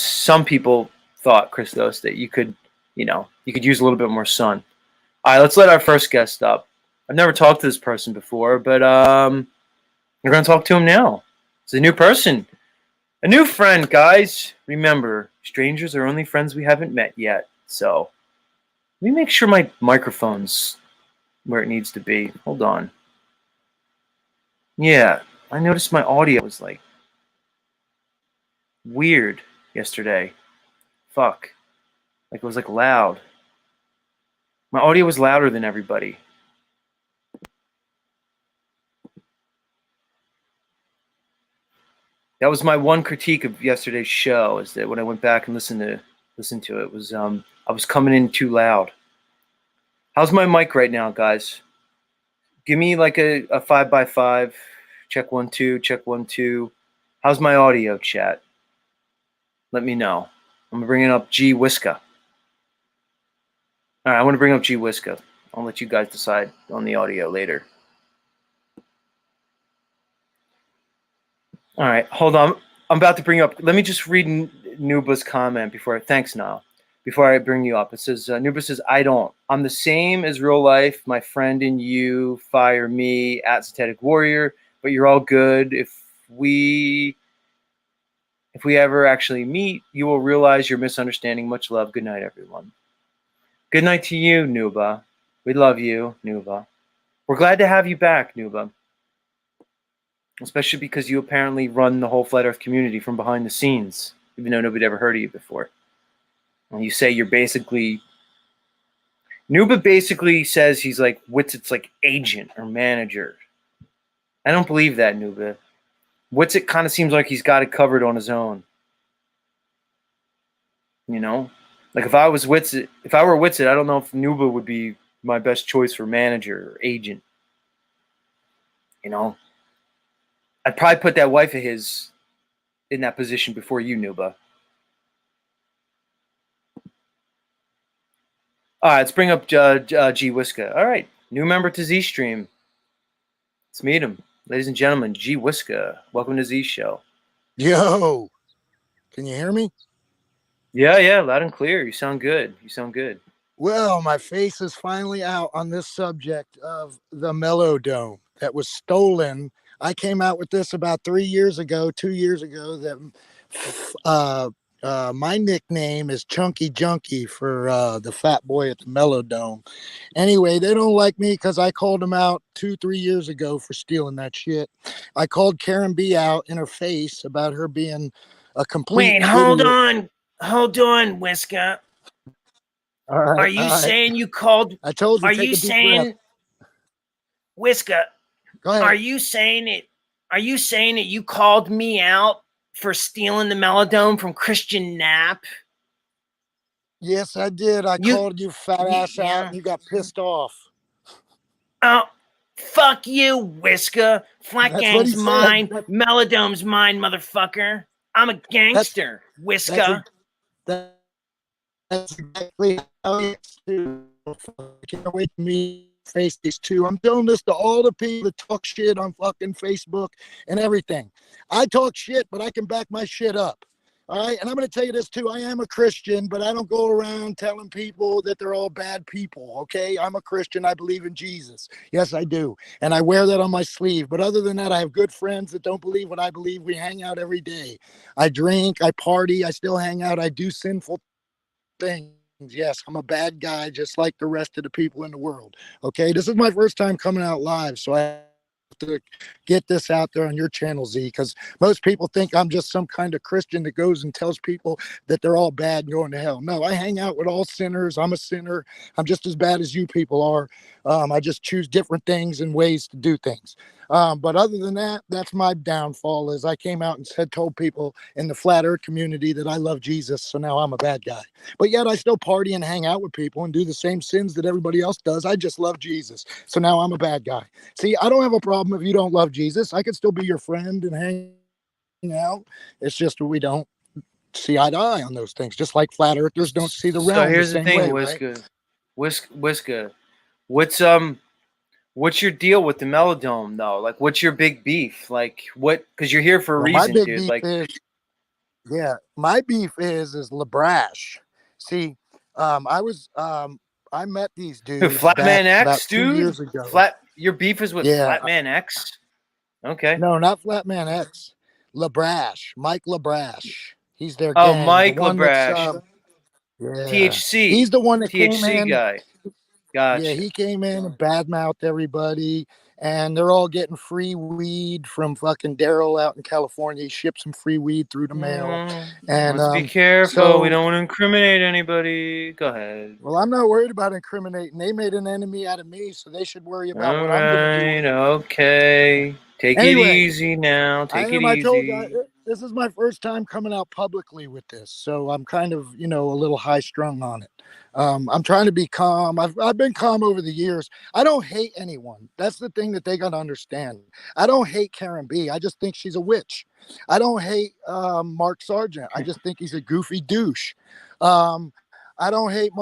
people thought, Christos, that you could use a little bit more sun. All right, let's let our first guest up. I've never talked to this person before, but we're going to talk to him now. It's a new person. A new friend, guys. Remember, strangers are only friends we haven't met yet. So, let me make sure my microphone's where it needs to be. Hold on. Yeah, I noticed my audio was like weird yesterday. Fuck. Like it was like loud. My audio was louder than everybody. That was my one critique of yesterday's show, is that when I went back and listened to it, was I was coming in too loud. How's my mic right now, guys? Give me like a 5x5. Check 1 2, check 1 2. How's my audio, chat? Let me know. I'm bringing up G Wiska. All right, I want to bring up G Wiska. I'll let you guys decide on the audio later. All right, hold on. I'm about to bring you up. Let me just read Nuba's comment before. Thanks, Niall. Before I bring you up, it says Nuba says, "I don't. I'm the same as real life. My friend and you fire me at Synthetic Warrior, but you're all good. If we ever actually meet, you will realize your misunderstanding. Much love. Good night, everyone." Good night to you, Nuba. We love you, Nuba. We're glad to have you back, Nuba. Especially because you apparently run the whole Flat Earth community from behind the scenes, even though nobody ever heard of you before. And you say you're basically... Nuba basically says he's like Witset's like agent or manager. I don't believe that, Nuba. Witset kind of seems like he's got it covered on his own. You know? Like if I were Witsit, I don't know if Nuba would be my best choice for manager or agent. You know, I'd probably put that wife of his in that position before you, Nuba. All right, let's bring up G Whiska. All right, new member to Z Stream. Let's meet him, ladies and gentlemen. G Whiska, welcome to Z Show. Yo, can you hear me? Yeah, loud and clear. You sound good. Well, my face is finally out on this subject of the Melodome that was stolen. I came out with this about 2 years ago, that my nickname is Chunky Junkie for the fat boy at the Melodome. Anyway, they don't like me because I called them out 2-3 years ago for stealing that shit. I called Karen B out in her face about her being a complete Wait, hold idiot. on, Whisker. All right, Are you saying you called? I told you. Are take you a deep breath. saying, Whisker? Go ahead. Are you saying it? Are you saying that you called me out for stealing the Melodome from Christian Knapp? Yes, I did. I called you fat ass out and you got pissed off. Oh, fuck you, Whisker. Flat Gang's mine. Melodome's mine, motherfucker. I'm a gangster, Whisker. That's exactly how it's too. I can't wait to me face these two. I'm doing this to all the people that talk shit on fucking Facebook and everything. I talk shit, but I can back my shit up. All right. And I'm going to tell you this too. I am a Christian, but I don't go around telling people that they're all bad people. Okay. I'm a Christian. I believe in Jesus. Yes, I do. And I wear that on my sleeve. But other than that, I have good friends that don't believe what I believe. We hang out every day. I drink, I party, I still hang out. I do sinful things. Yes, I'm a bad guy, just like the rest of the people in the world. Okay. This is my first time coming out live. So I have to get this out there on your channel, Z, because most people think I'm just some kind of Christian that goes and tells people that they're all bad and going to hell. No, I hang out with all sinners. I'm a sinner. I'm just as bad as you people are. I just choose different things and ways to do things. But other than that, that's my downfall. Is I came out and told people in the flat earth community that I love Jesus. So now I'm a bad guy. But yet I still party and hang out with people and do the same sins that everybody else does. I just love Jesus. So now I'm a bad guy. See, I don't have a problem if you don't love Jesus. I could still be your friend and hang out. It's just we don't see eye to eye on those things. Just like flat earthers don't see the realm. So here's the thing, Whisker. Right? Whisker. What's your deal with the Melodome though? Like, what's your big beef? Like, what? Because you're here for a reason, dude. Like, my beef is LaBrash. See, I met these dudes. Flatman X, about dude. 2 years ago. Your beef is with Flatman X. Okay. No, not Flatman X. LaBrash, Mike LaBrash. He's their gang. Oh, Mike LaBrash. THC. He's the one that THC came in. Guy. Gotcha. Yeah, he came in and badmouthed everybody, and they're all getting free weed from fucking Daryl out in California. He ships some free weed through the mail. And let's be careful. We don't want to incriminate anybody. Go ahead. Well, I'm not worried about incriminating. They made an enemy out of me, so they should worry about what I'm going to do. Okay. Take it easy now. Take it easy. This is my first time coming out publicly with this, so I'm kind of, a little high strung on it. I'm trying to be calm. I've been calm over the years. I don't hate anyone. That's the thing that they got to understand. I don't hate Karen B. I just think she's a witch. I don't hate Mark Sargent. I just think he's a goofy douche. I don't hate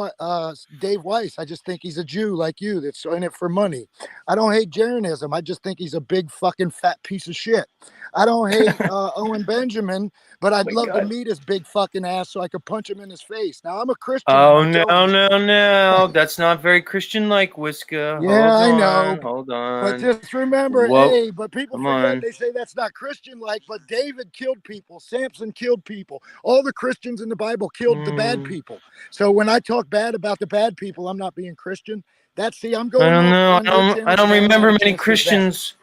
Dave Weiss. I just think he's a Jew like you that's in it for money. I don't hate Jeranism. I just think he's a big fucking fat piece of shit. I don't hate Owen Benjamin, but I'd love to meet his big fucking ass so I could punch him in his face. Now, I'm a Christian. Oh, no. That's not very Christian-like, Whisker. Yeah, I know. Hold on. But just remember, but people forget. They say that's not Christian-like, but David killed people. Samson killed people. All the Christians in the Bible killed the bad people. So when I talk bad about the bad people, I'm not being Christian. I'm going. I don't know. I don't remember many Christians.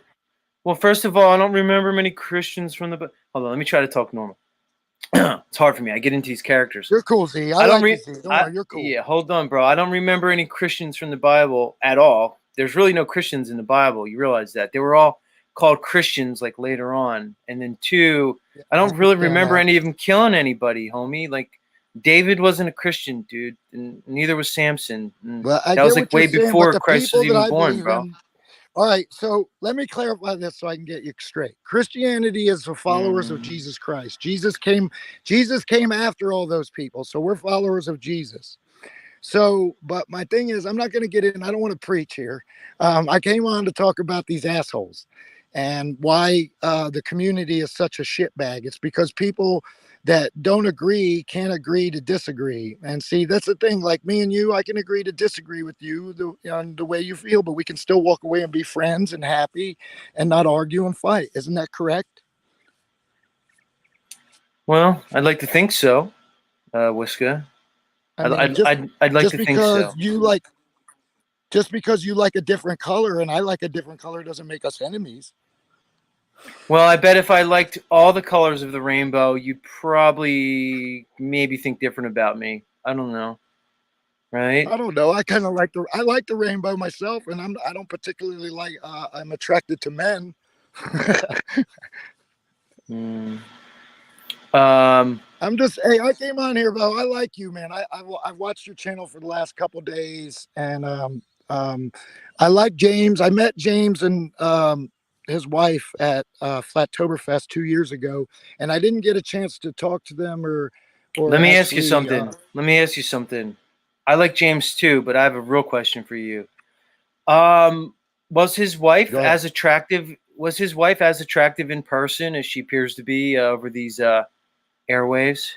Well, first of all, I don't remember many Christians from the. Hold on, let me try to talk normal. It's hard for me. I get into these characters. You're cool, Z. You're cool. Yeah, hold on, bro. I don't remember any Christians from the Bible at all. There's really no Christians in the Bible. You realize that. They were all called Christians like later on. And then two, I don't really remember any of them killing anybody, homie. Like David wasn't a Christian, dude, and neither was Samson. And Well, I that get was like what you're way saying, before but the Christ people was that even I born, believe bro. in. All right, so let me clarify this so I can get you straight. Christianity is the followers of Jesus Christ. Jesus came after all those people. So we're followers of Jesus. So, but my thing is, I'm not going to get in. I don't want to preach here. I came on to talk about these assholes and why the community is such a shitbag. It's because people that don't agree can't agree to disagree. And see, that's the thing. Like me and you, I can agree to disagree with you on the way you feel, but we can still walk away and be friends and happy and not argue and fight. Isn't that correct? Well, I'd like to think so, Whisker. I mean, I'd like just to think because so. you like just because you like a different color and I like a different color doesn't make us enemies. Well, I bet if I liked all the colors of the rainbow, you'd probably maybe think different about me. I don't know, right? I don't know. I like the rainbow myself, and I don't particularly like. I'm attracted to men. Mm. I'm just. Hey, I came on here, Bo. I like you, man. I've watched your channel for the last couple days, and I like James. I met James and his wife at Flattoberfest 2 years ago, and I didn't get a chance to talk to them or Let me ask you actually. something. Let me ask you something. I like James too, but I have a real question for you. Was his wife Go ahead. as attractive? Was his wife as attractive in person as she appears to be over these airwaves?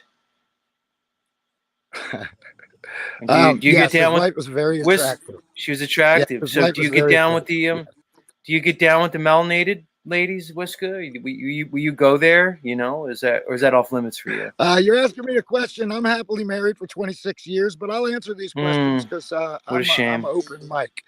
Do you Yes, get down his with? wife was very attractive. She was Yeah, attractive. his So wife do was you get very down with attractive. the Do you get down with the melanated ladies, Whisker? Will you go there? You know, is that off limits for you? You're asking me a question. I'm happily married for 26 years, but I'll answer these questions because What a I'm shame. an open mic.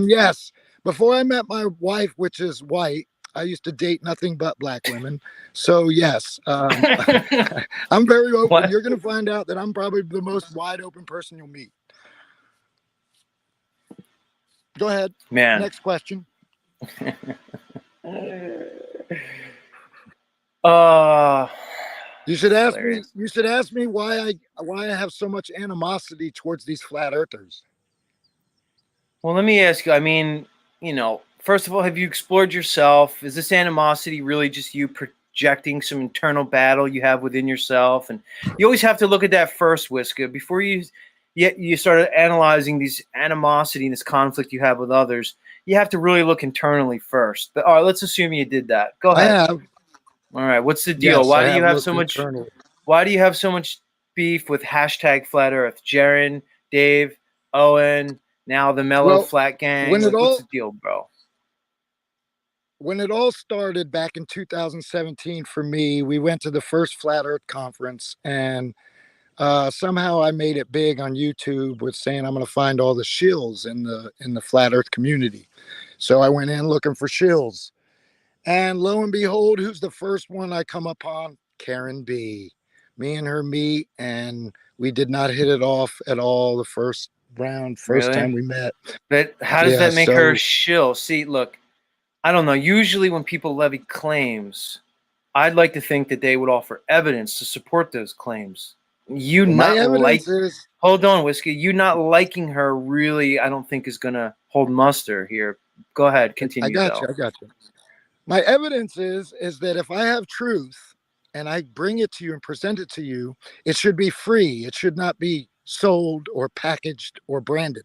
Yes, before I met my wife, which is white, I used to date nothing but black women. So yes, I'm very open. What? You're going to find out that I'm probably the most wide open person you'll meet. Go ahead. Man. Next question. You should ask me. Hilarious. You should ask me why I have so much animosity towards these flat earthers. Well, let me ask you. I mean, you know, first of all, have you explored yourself? Is this animosity really just you projecting some internal battle you have within yourself? And you always have to look at that first, Whisker, before you start analyzing these animosity and this conflict you have with others. You have to really look internally first. But all right, let's assume you did that. Go I ahead. have. All right, what's the deal? Yes, Why I do you have have looked so much? internally. Why do you have so much beef with hashtag Flat Earth? Jaron, Dave, Owen, now the Mellow Well, Flat Gang. when it Like, what's all the deal, bro? when it all started back in 2017 for me, we went to the first Flat Earth conference, and somehow I made it big on YouTube with saying I'm going to find all the shills in the Flat Earth community. So I went in looking for shills, and lo and behold, who's the first one I come upon? Karen B. Me and her meet, and we did not hit it off at all the first round, first time Really? we met. But how does Yeah, that make her so shill? See, look, I don't know. Usually, when people levy claims, I'd like to think that they would offer evidence to support those claims. You well, my not like, evidence is hold on, Whiskey. You not liking her really, I don't think is gonna hold muster here. Go ahead, I continue got you. though. I got you. My evidence is that if I have truth and I bring it to you and present it to you, it should be free. It should not be sold or packaged or branded.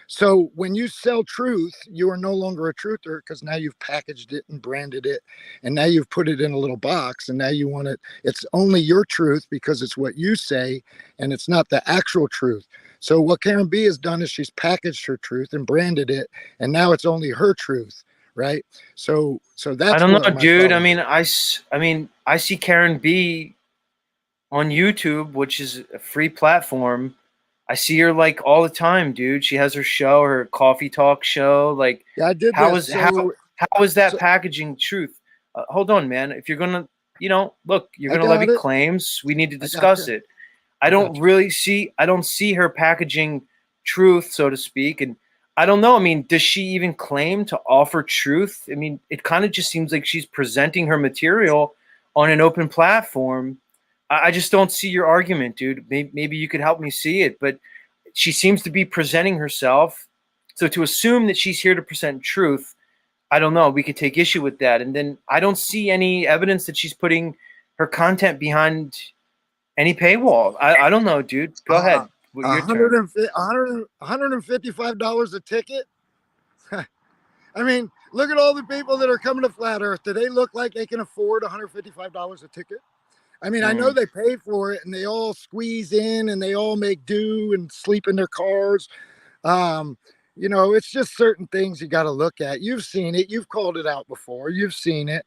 So when you sell truth, you are no longer a truther because now you've packaged it and branded it, and now you've put it in a little box, and now you want it. It's only your truth because it's what you say, and it's not the actual truth. So what Karen B has done is she's packaged her truth and branded it, and now it's only her truth, right? So I that's don't know, what my dude. problem is. I mean, I see Karen B on YouTube, which is a free platform. I see her like all the time, dude. She has her show, her coffee talk show. Like, Yeah, I did how this. is how is that So packaging truth? Hold on, man. If you're gonna, look, you're I gonna levy got it. claims. We need to I got discuss you. it. I I got don't you. really see. I don't see her packaging truth, so to speak. And I don't know. I mean, does she even claim to offer truth? I mean, it kind of just seems like she's presenting her material on an open platform, I just don't see your argument, dude. Maybe you could help me see it, but she seems to be presenting herself. So to assume that she's here to present truth, I don't know. We could take issue with that. And then I don't see any evidence that she's putting her content behind any paywall. I don't know, dude. Go ahead. Your turn. $155 a ticket. I mean, look at all the people that are coming to Flat Earth. Do they look like they can afford $155 a ticket? I mean, I know they pay for it and they all squeeze in and they all make do and sleep in their cars. You know, it's just certain things you got to look at. You've seen it. You've called it out before. You've seen it.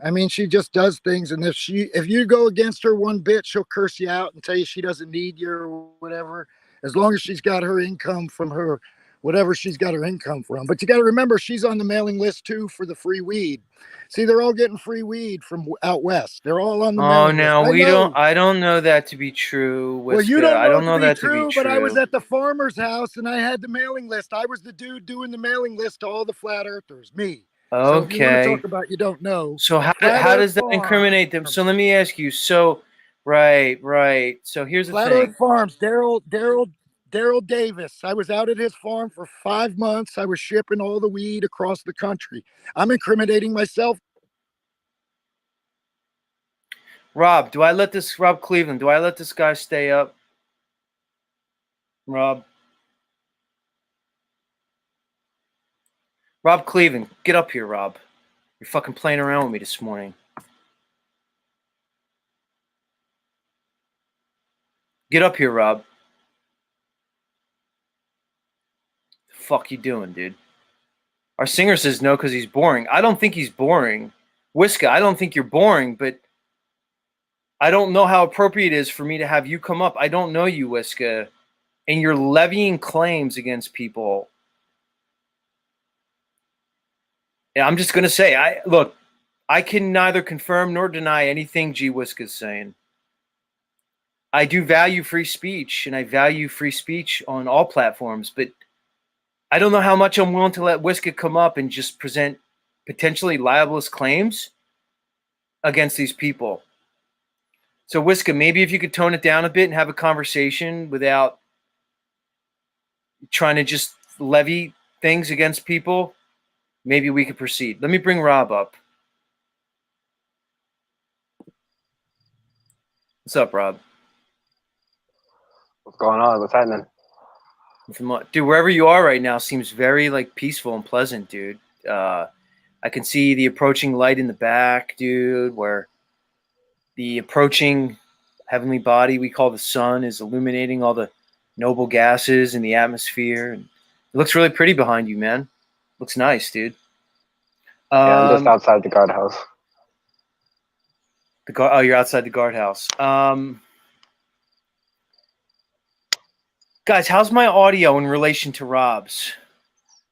I mean, she just does things. And if you go against her one bit, she'll curse you out and tell you she doesn't need you or whatever, as long as she's got her income from her, whatever she's got her income from. But you got to remember, she's on the mailing list too for the free weed. See, they're all getting free weed from out west. They're all on the mailing list. I don't know that to be true. Well, you don't know I don't know that to be true. But I was at the farmer's house and I had the mailing list. I was the dude doing the mailing list to all the flat earthers, me. So if you want to talk about you don't know. So how does that incriminate them? So let me ask you. So right. So here's the thing. Flat Earth Farms, Daryl Davis. I was out at his farm for 5 months. I was shipping all the weed across the country. I'm incriminating myself. Rob Cleveland, do I let this guy stay up? Rob Cleveland, get up here, Rob. You're fucking playing around with me this morning. Get up here, Rob. The fuck you doing, dude? Our singer says no because he's boring. I don't think he's boring. Whiska, I don't think you're boring, but I don't know how appropriate it is for me to have you come up. I don't know you, Whiska, and you're levying claims against people. Yeah, I'm just gonna say, I can neither confirm nor deny anything G Whiska's saying. I do value free speech, and I value free speech on all platforms, but I don't know how much I'm willing to let Whiska come up and just present potentially libelous claims against these people. So Whiska, maybe if you could tone it down a bit and have a conversation without trying to just levy things against people, maybe we could proceed. Let me bring Rob up. What's up, Rob? What's going on? What's happening? Dude, wherever you are right now seems very peaceful and pleasant, dude. I can see the approaching light in the back, dude, where the approaching heavenly body we call the sun is illuminating all the noble gases in the atmosphere. And it looks really pretty behind you, man. Looks nice, dude. Yeah, I'm just outside the guardhouse. You're outside the guardhouse. Guys, how's my audio in relation to Rob's?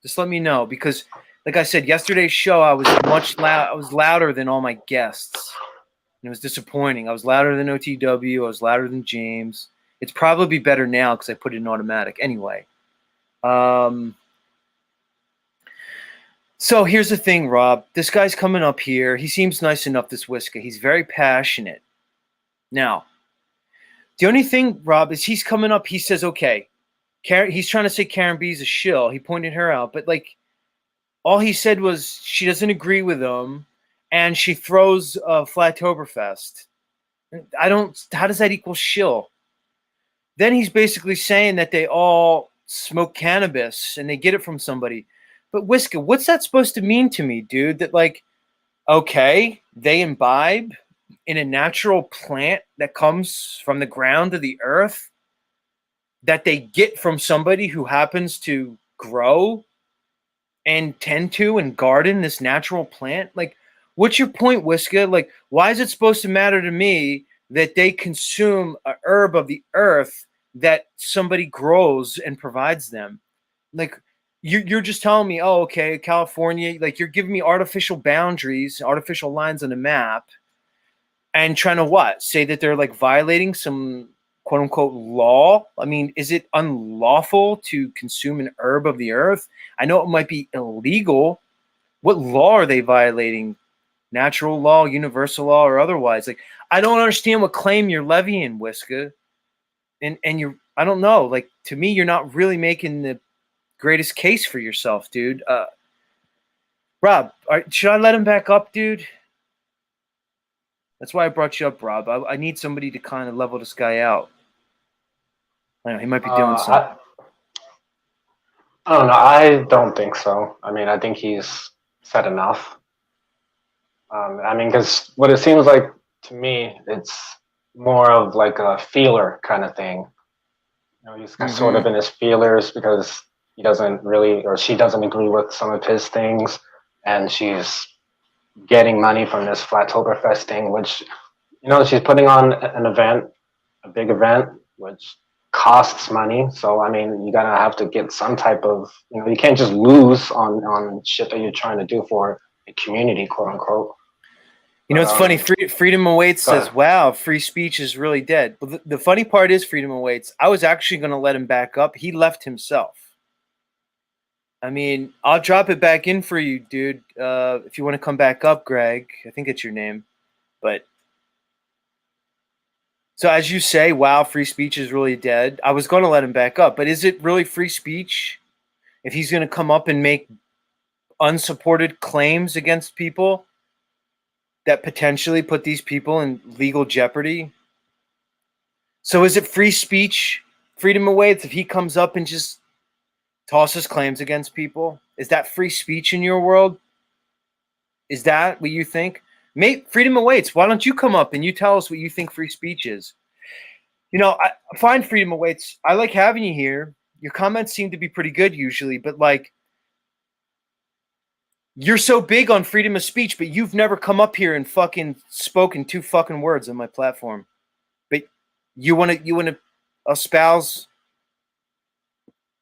Just let me know, because, like I said, yesterday's show I was louder than all my guests. And it was disappointing. I was louder than OTW. I was louder than James. It's probably better now because I put it in automatic. Anyway. So here's the thing, Rob. This guy's coming up here. He seems nice enough, this Whisker. He's very passionate. Now, the only thing, Rob, is he's coming up. He says, okay, he's trying to say Karen B's a shill. He pointed her out. But, all he said was she doesn't agree with him. And she throws Flattoberfest. How does that equal shill? Then he's basically saying that they all smoke cannabis and they get it from somebody. But Whisker, what's that supposed to mean to me, dude? That okay, they imbibe in a natural plant that comes from the ground of the earth that they get from somebody who happens to grow and tend to and garden this natural plant? What's your point, Whisker? Why is it supposed to matter to me that they consume a herb of the earth that somebody grows and provides them? You're just telling me, oh, okay, California, you're giving me artificial boundaries, artificial lines on a map, and trying to what? Say that they're violating some quote unquote law? I mean, is it unlawful to consume an herb of the earth? I know it might be illegal. What law are they violating? natural law, universal law, or otherwise. Like, I don't understand what claim you're levying, Whiska. And you're, I don't know. Like, to me, you're not really making the greatest case for yourself, dude. Rob, should I let him back up, dude? That's why I brought you up, Rob. I need somebody to kind of level this guy out. I know he might be doing something. I don't know. I don't think so. I mean, I think he's said enough. I mean, because what it seems like to me, it's more of like a feeler kind of thing. You know, he's sort of in his feelers because he doesn't really, or she doesn't agree with some of his things, and she's getting money from this Flattoberfest thing, which, you know, she's putting on an event, a big event, which costs money. So I mean, you're gonna have to get some type of, you know, you can't just lose on shit that you're trying to do for a community, quote unquote. You know, it's funny. Freedom Awaits says, wow, free speech is really dead. But the funny part is, Freedom Awaits, I was actually going to let him back up. He left himself. I mean, I'll drop it back in for you, dude. If you want to come back up, Greg, I think it's your name. But so as you say, wow, free speech is really dead. I was going to let him back up. But is it really free speech if he's going to come up and make unsupported claims against people that potentially put these people in legal jeopardy? So is it free speech, Freedom Awaits, if he comes up and just tosses claims against people? Is that free speech in your world? Is that what you think? Freedom Awaits, why don't you come up and you tell us what you think free speech is? You know, I find Freedom Awaits, I like having you here. Your comments seem to be pretty good usually, but like, you're so big on freedom of speech, but you've never come up here and fucking spoken 2 fucking words on my platform. But you want to espouse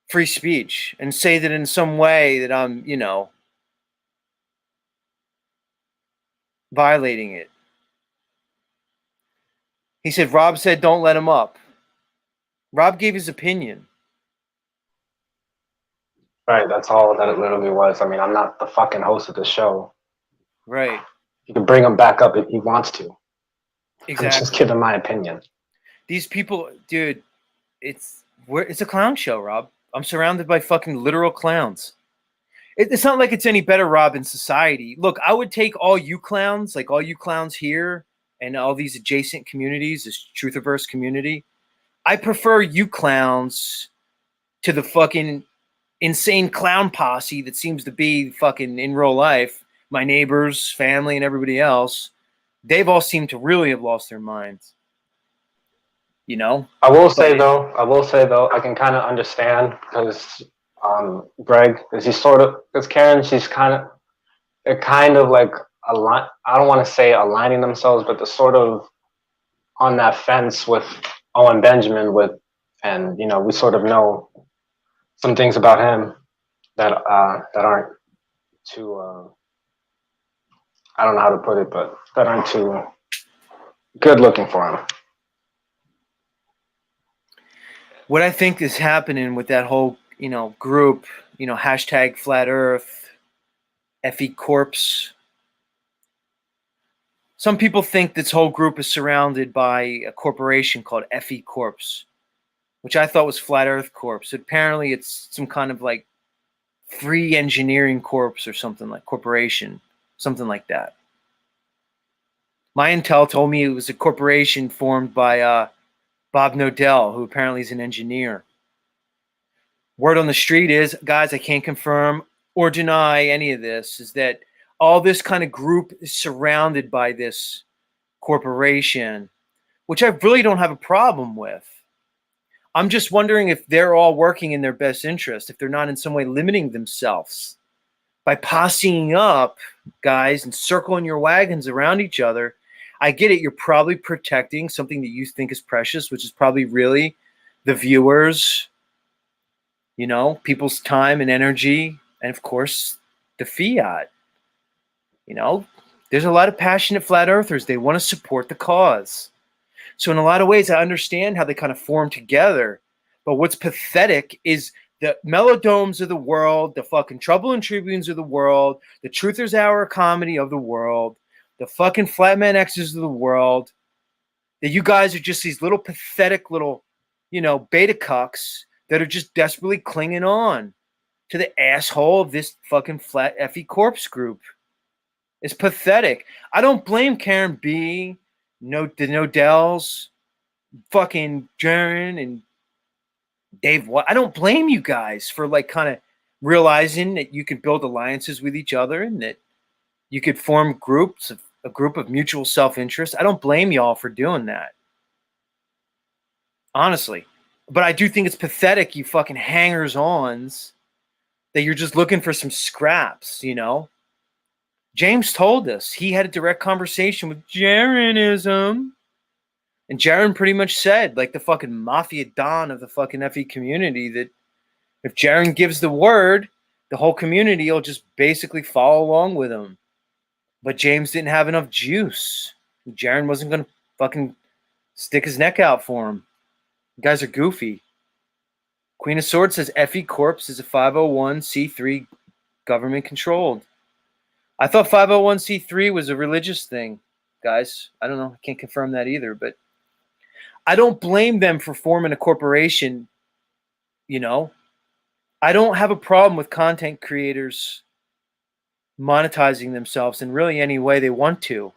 free speech and say that in some way that I'm, you know, violating it. He said, Rob said, don't let him up. Rob gave his opinion. Right, that's all that it literally was. I mean, I'm not the fucking host of the show. Right. You can bring him back up if he wants to. Exactly. I'm just giving my opinion. These people, dude, it's a clown show, Rob. I'm surrounded by fucking literal clowns. It's not like it's any better, Rob, in society. Look, I would take all you clowns, like all you clowns here and all these adjacent communities, this Truthiverse community. I prefer you clowns to the fucking insane clown posse that seems to be fucking in real life. My neighbors, family, and everybody else. They've all seemed to really have lost their minds. You know? I will say though, I can kind of understand because Greg, because Karen, they're kind of like I don't want to say aligning themselves, but they're sort of on that fence with Owen Benjamin and you know, we sort of know some things about him that aren't too I don't know how to put it, but that aren't too good looking for him. What I think is happening with that whole, you know, group, you know, hashtag Flat Earth, FE Corpse. Some people think this whole group is surrounded by a corporation called FE Corpse, which I thought was Flat Earth Corpse. Apparently, it's some kind of like free engineering corpse or something like corporation, something like that. My intel told me it was a corporation formed by Bob Nodell, who apparently is an engineer. Word on the street is, guys, I can't confirm or deny any of this, is that all this kind of group is surrounded by this corporation, which I really don't have a problem with. I'm just wondering if they're all working in their best interest, if they're not in some way limiting themselves by posseing up, guys, and circling your wagons around each other. I get it. You're probably protecting something that you think is precious, which is probably really the viewers, you know, people's time and energy, and of course, the fiat. You know, there's a lot of passionate flat earthers. They want to support the cause. So in a lot of ways, I understand how they kind of form together. But what's pathetic is the Melodomes of the world, the fucking Trouble and Tribunes of the world, the Truthers Hour comedy of the world, the fucking Flatman X's of the world, that you guys are just these little pathetic little, beta cucks that are just desperately clinging on to the asshole of this fucking flat Effie corpse group. It's pathetic. I don't blame Karen B, the Nodells, fucking Jaren and Dave. I don't blame you guys for like kind of realizing that you could build alliances with each other and that you could form groups of a group of mutual self-interest. I don't blame y'all for doing that. Honestly. But I do think it's pathetic, you fucking hangers-ons, that you're just looking for some scraps, James told us he had a direct conversation with Jarenism. And Jaren pretty much said, like the fucking mafia don of the fucking FE community, that if Jaren gives the word, the whole community will just basically follow along with him. But James didn't have enough juice. Jaren wasn't going to fucking stick his neck out for him. You guys are goofy. Queen of Swords says FE Corps is a 501c3 government controlled. I thought 501c3 was a religious thing, guys. I don't know. I can't confirm that either, but I don't blame them for forming a corporation. I don't have a problem with content creators monetizing themselves in really any way they want to.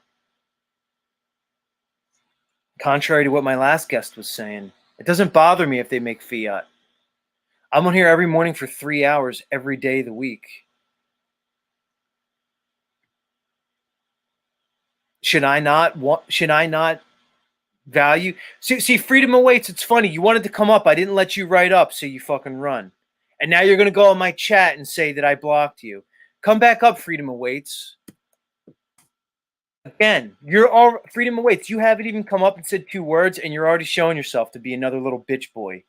Contrary to what my last guest was saying, it doesn't bother me if they make fiat. I'm on here every morning for 3 hours every day of the week. Should I not value? See, freedom awaits. It's funny. You wanted to come up. I didn't let you write up, so you fucking run. And now you're going to go on my chat and say that I blocked you. Come back up, freedom awaits. Again, you're all freedom awaits. You haven't even come up and said 2 words, and you're already showing yourself to be another little bitch boy.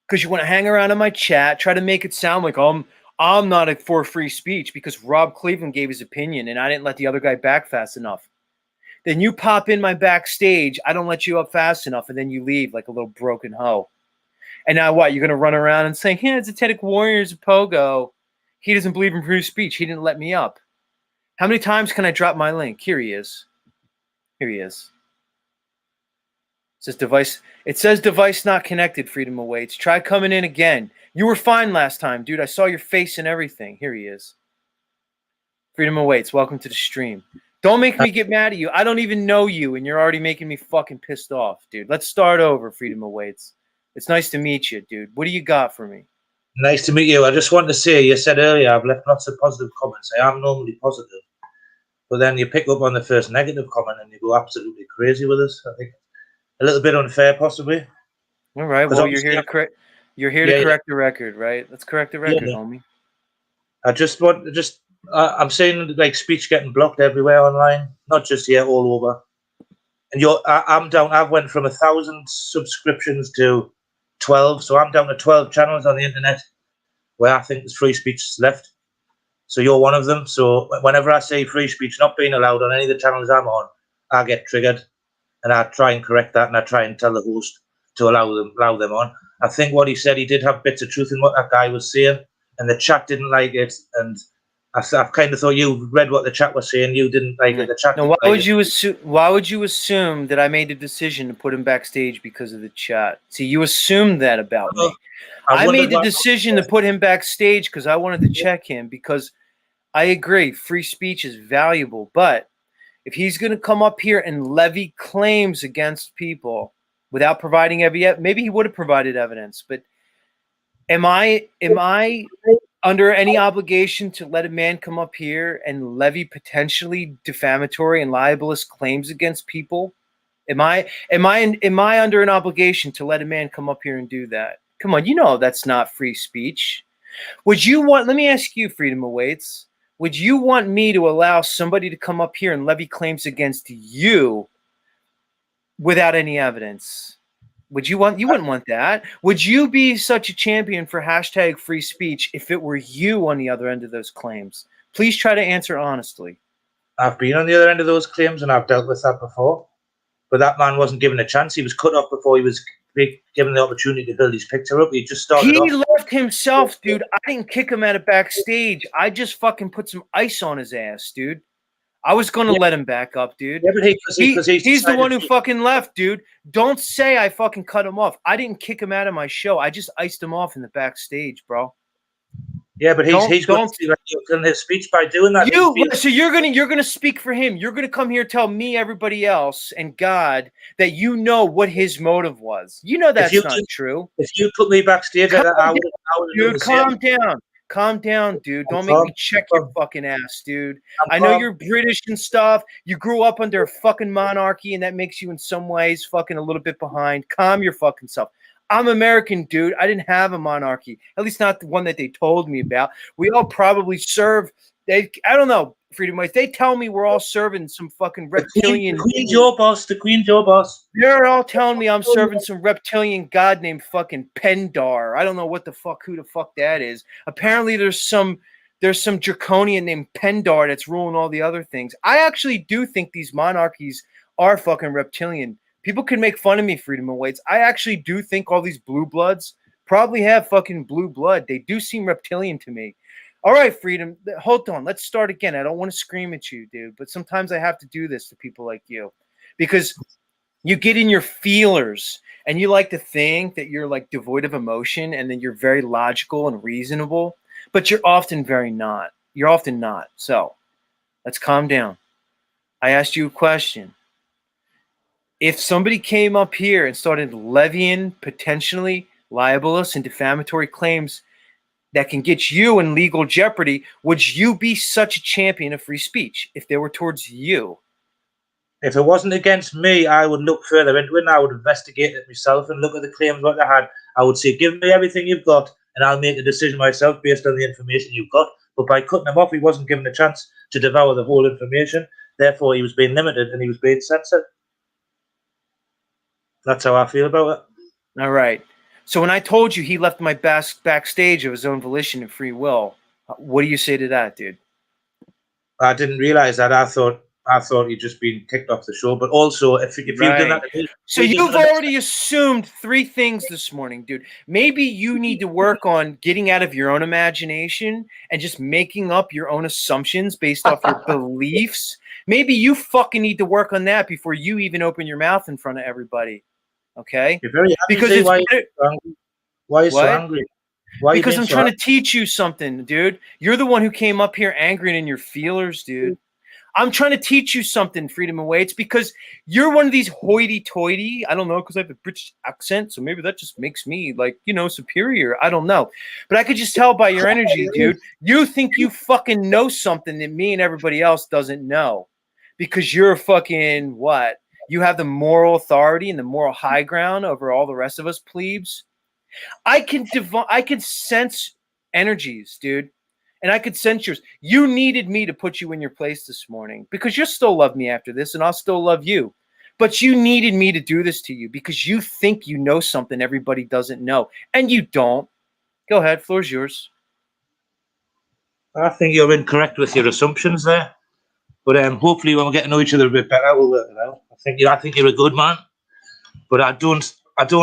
Because you want to hang around in my chat, try to make it sound like I'm not for free speech because Rob Cleveland gave his opinion and I didn't let the other guy back fast enough. Then you pop in my backstage, I don't let you up fast enough, and then you leave like a little broken hoe. And now what? You're going to run around and say, yeah, Zetetic Warrior's a pogo. He doesn't believe in free speech. He didn't let me up. How many times can I drop my link? Here he is. Here he is. It says device not connected, freedom awaits. Try coming in again. You were fine last time, dude. I saw your face and everything. Here he is. Freedom awaits. Welcome to the stream. Don't make me get mad at you. I don't even know you, and you're already making me fucking pissed off, dude. Let's start over, freedom awaits. It's nice to meet you, dude. What do you got for me? Nice to meet you. I just wanted to say, you said earlier, I've left lots of positive comments. I am normally positive. But then you pick up on the first negative comment and you go absolutely crazy with us. I think a little bit unfair, possibly. All right. Well, you're here to correct. You're here to correct the record, right? Let's correct the record, homie. I'm seeing like speech getting blocked everywhere online, not just here, all over. And I'm down. I've went from 1,000 subscriptions to 12, so I'm down to 12 channels on the internet where I think there's free speech left. So you're one of them. So whenever I say free speech not being allowed on any of the channels I'm on, I get triggered, and I try and correct that, and I try and tell the host to allow them on. I think what he said, he did have bits of truth in what that guy was saying, and the chat didn't like it. And I've kind of thought you read what the chat was saying. You didn't like it. The chat. No, why would you assume that I made the decision to put him backstage because of the chat? See, you assumed that about me. I made the decision to put him backstage because I wanted to check him, because I agree, free speech is valuable. But if he's going to come up here and levy claims against people without providing evidence, maybe he would have provided evidence. But am I under any obligation to let a man come up here and levy potentially defamatory and libelous claims against people? Am I under an obligation to let a man come up here and do that? Come on, that's not free speech. Let me ask you, freedom awaits, would you want me to allow somebody to come up here and levy claims against you without any evidence? You wouldn't want that. Would you be such a champion for hashtag free speech if it were you on the other end of those claims? Please try to answer honestly. I've been on the other end of those claims and I've dealt with that before. But that man wasn't given a chance. He was cut off before he was given the opportunity to build his picture up. He just started off. He left himself, dude. I didn't kick him out of backstage. I just fucking put some ice on his ass, dude. I was gonna let him back up, dude. Yeah, but he's He's the one who decided- fucking left, dude. Don't say I fucking cut him off. I didn't kick him out of my show. I just iced him off in the backstage, bro. Yeah, but he's going don't- to like killing his speech by doing that. So you're gonna speak for him. You're gonna come here, tell me, everybody else, and God that you know what his motive was. You know that's not true. If you put me backstage, I would Dude, calm down. Calm down, dude. Don't make me check your fucking ass, dude. I know you're British and stuff. You grew up under a fucking monarchy, and that makes you in some ways fucking a little bit behind. Calm your fucking self. I'm American, dude. I didn't have a monarchy. At least not the one that they told me about. We all probably serve. I don't know, Freedom Ways. They tell me we're all serving some fucking reptilian. The Queen's your boss. The Queen's your boss. They're all telling me I'm serving some reptilian god named fucking Pendar. I don't know what the fuck, who the fuck that is. Apparently there's some draconian named Pendar that's ruling all the other things. I actually do think these monarchies are fucking reptilian. People can make fun of me, Freedom Awaits. I actually do think all these blue bloods probably have fucking blue blood. They do seem reptilian to me. All right, Freedom, hold on. Let's start again. I don't want to scream at you, dude, but sometimes I have to do this to people like you because you get in your feelers and you like to think that you're like devoid of emotion and then you're very logical and reasonable, but you're often very not. You're often not. So let's calm down. I asked you a question. If somebody came up here and started levying potentially libelous and defamatory claims that can get you in legal jeopardy, would you be such a champion of free speech if they were towards you? If it wasn't against me, I would look further into it and I would investigate it myself and look at the claims what they had. I would say, give me everything you've got and I'll make a decision myself based on the information you've got. But by cutting him off, he wasn't given a chance to devour the whole information. Therefore, he was being limited and he was being censored. That's how I feel about it. All right. So when I told you he left my backstage of his own volition and free will, what do you say to that, dude? I didn't realize that. I thought he'd just been kicked off the show. But also, if you've done that to me, so you've already assumed three things this morning, dude. Maybe you need to work on getting out of your own imagination and just making up your own assumptions based off your beliefs. Maybe you fucking need to work on that before you even open your mouth in front of everybody. Okay? You're very angry. Because it's why are you so angry? Because I'm trying to teach you something, dude. You're the one who came up here angry and in your feelers, dude. I'm trying to teach you something, Freedom Awaits, because you're one of these hoity-toity. I don't know, because I have a British accent, so maybe that just makes me, like, you know, superior. I don't know. But I could just tell by your energy, dude. You think you fucking know something that me and everybody else doesn't know. Because you're fucking, what? You have the moral authority and the moral high ground over all the rest of us plebes. I can sense energies, dude. And I could sense yours. You needed me to put you in your place this morning because you'll still love me after this and I'll still love you. But you needed me to do this to you because you think you know something everybody doesn't know. And you don't. Go ahead. Floor's yours. I think you're incorrect with your assumptions there. But hopefully when we get to know each other a bit better, we'll work it out. I think you're a good man. But I don't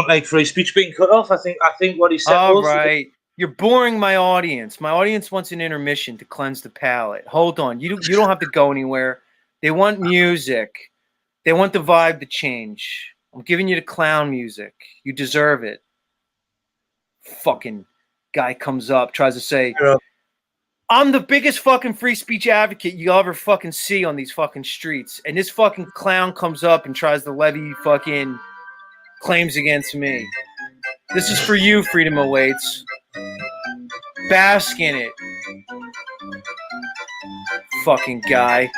like free speech being cut off. I think what he said all right. You're boring my audience. My audience wants an intermission to cleanse the palate. Hold on. You don't have to go anywhere. They want music. They want the vibe to change. I'm giving you the clown music. You deserve it. Fucking guy comes up, tries to say, I'm the biggest fucking free speech advocate you'll ever fucking see on these fucking streets. And this fucking clown comes up and tries to levy fucking claims against me. This is for you, Freedom Awaits. Bask in it. Fucking guy.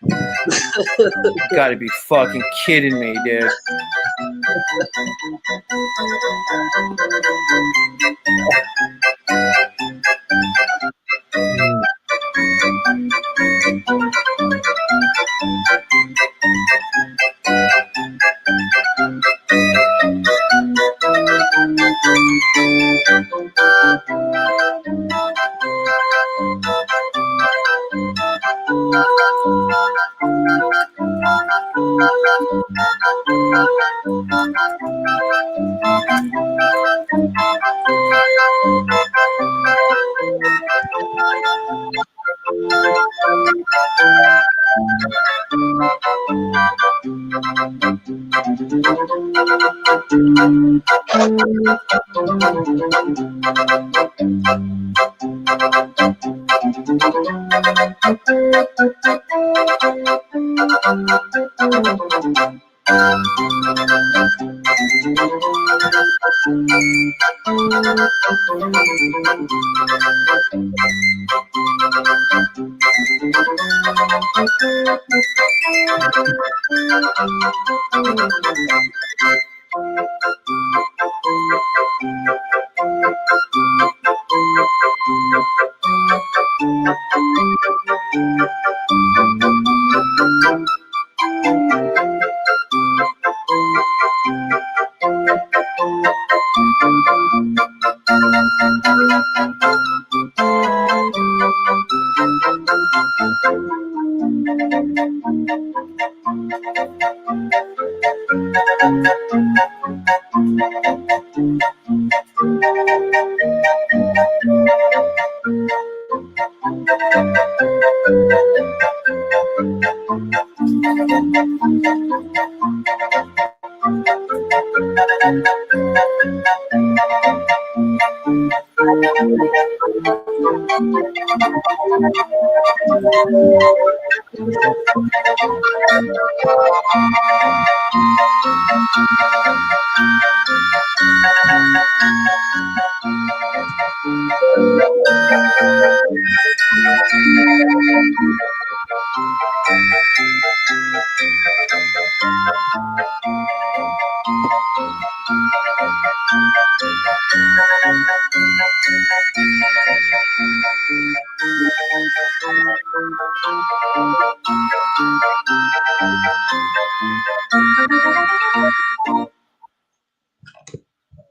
You gotta be fucking kidding me, dude.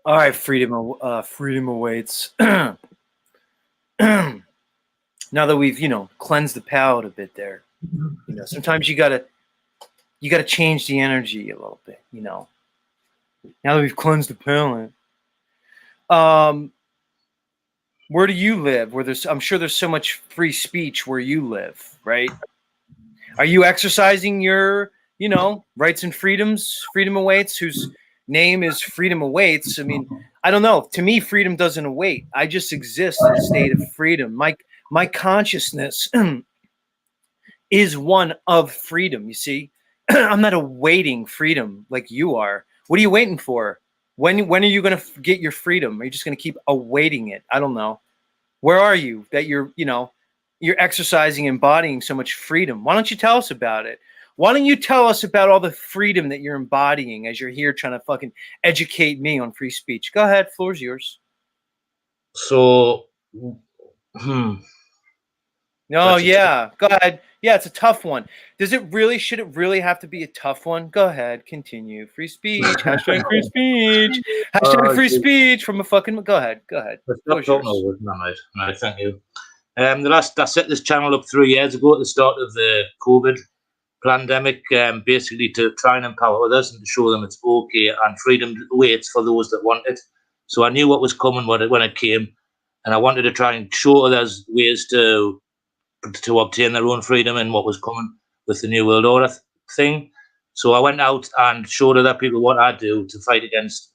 All right, freedom awaits. Now that we've cleansed the palate a bit there, sometimes you gotta change the energy a little bit. Now that we've cleansed the palate, where do you live? I'm sure there's so much free speech where you live, right? Are you exercising your rights and freedoms? Freedom awaits, whose name is Freedom Awaits. I mean, I don't know. To me, freedom doesn't await. I just exist in a state of freedom. My consciousness is one of freedom. You see, I'm not awaiting freedom like you are. What are you waiting for? When are you going to get your freedom? Are you just going to keep awaiting it? I don't know. Where are you that you're exercising, embodying so much freedom? Why don't you tell us about it? Why don't you tell us about all the freedom that you're embodying as you're here trying to fucking educate me on free speech? Go ahead, floor's yours. So, Oh, yeah, go ahead. Yeah, it's a tough one. Should it really have to be a tough one? Go ahead, continue. Free speech, hashtag free speech, hashtag free speech from a fucking, go ahead. Stop talking over it, right, thank you. I set this channel up 3 years ago at the start of the COVID pandemic, basically to try and empower others and to show them it's okay and freedom waits for those that want it. So I knew what was coming when it came, and I wanted to try and show others ways to obtain their own freedom and what was coming with the New World Order thing. So I went out and showed other people what I do to fight against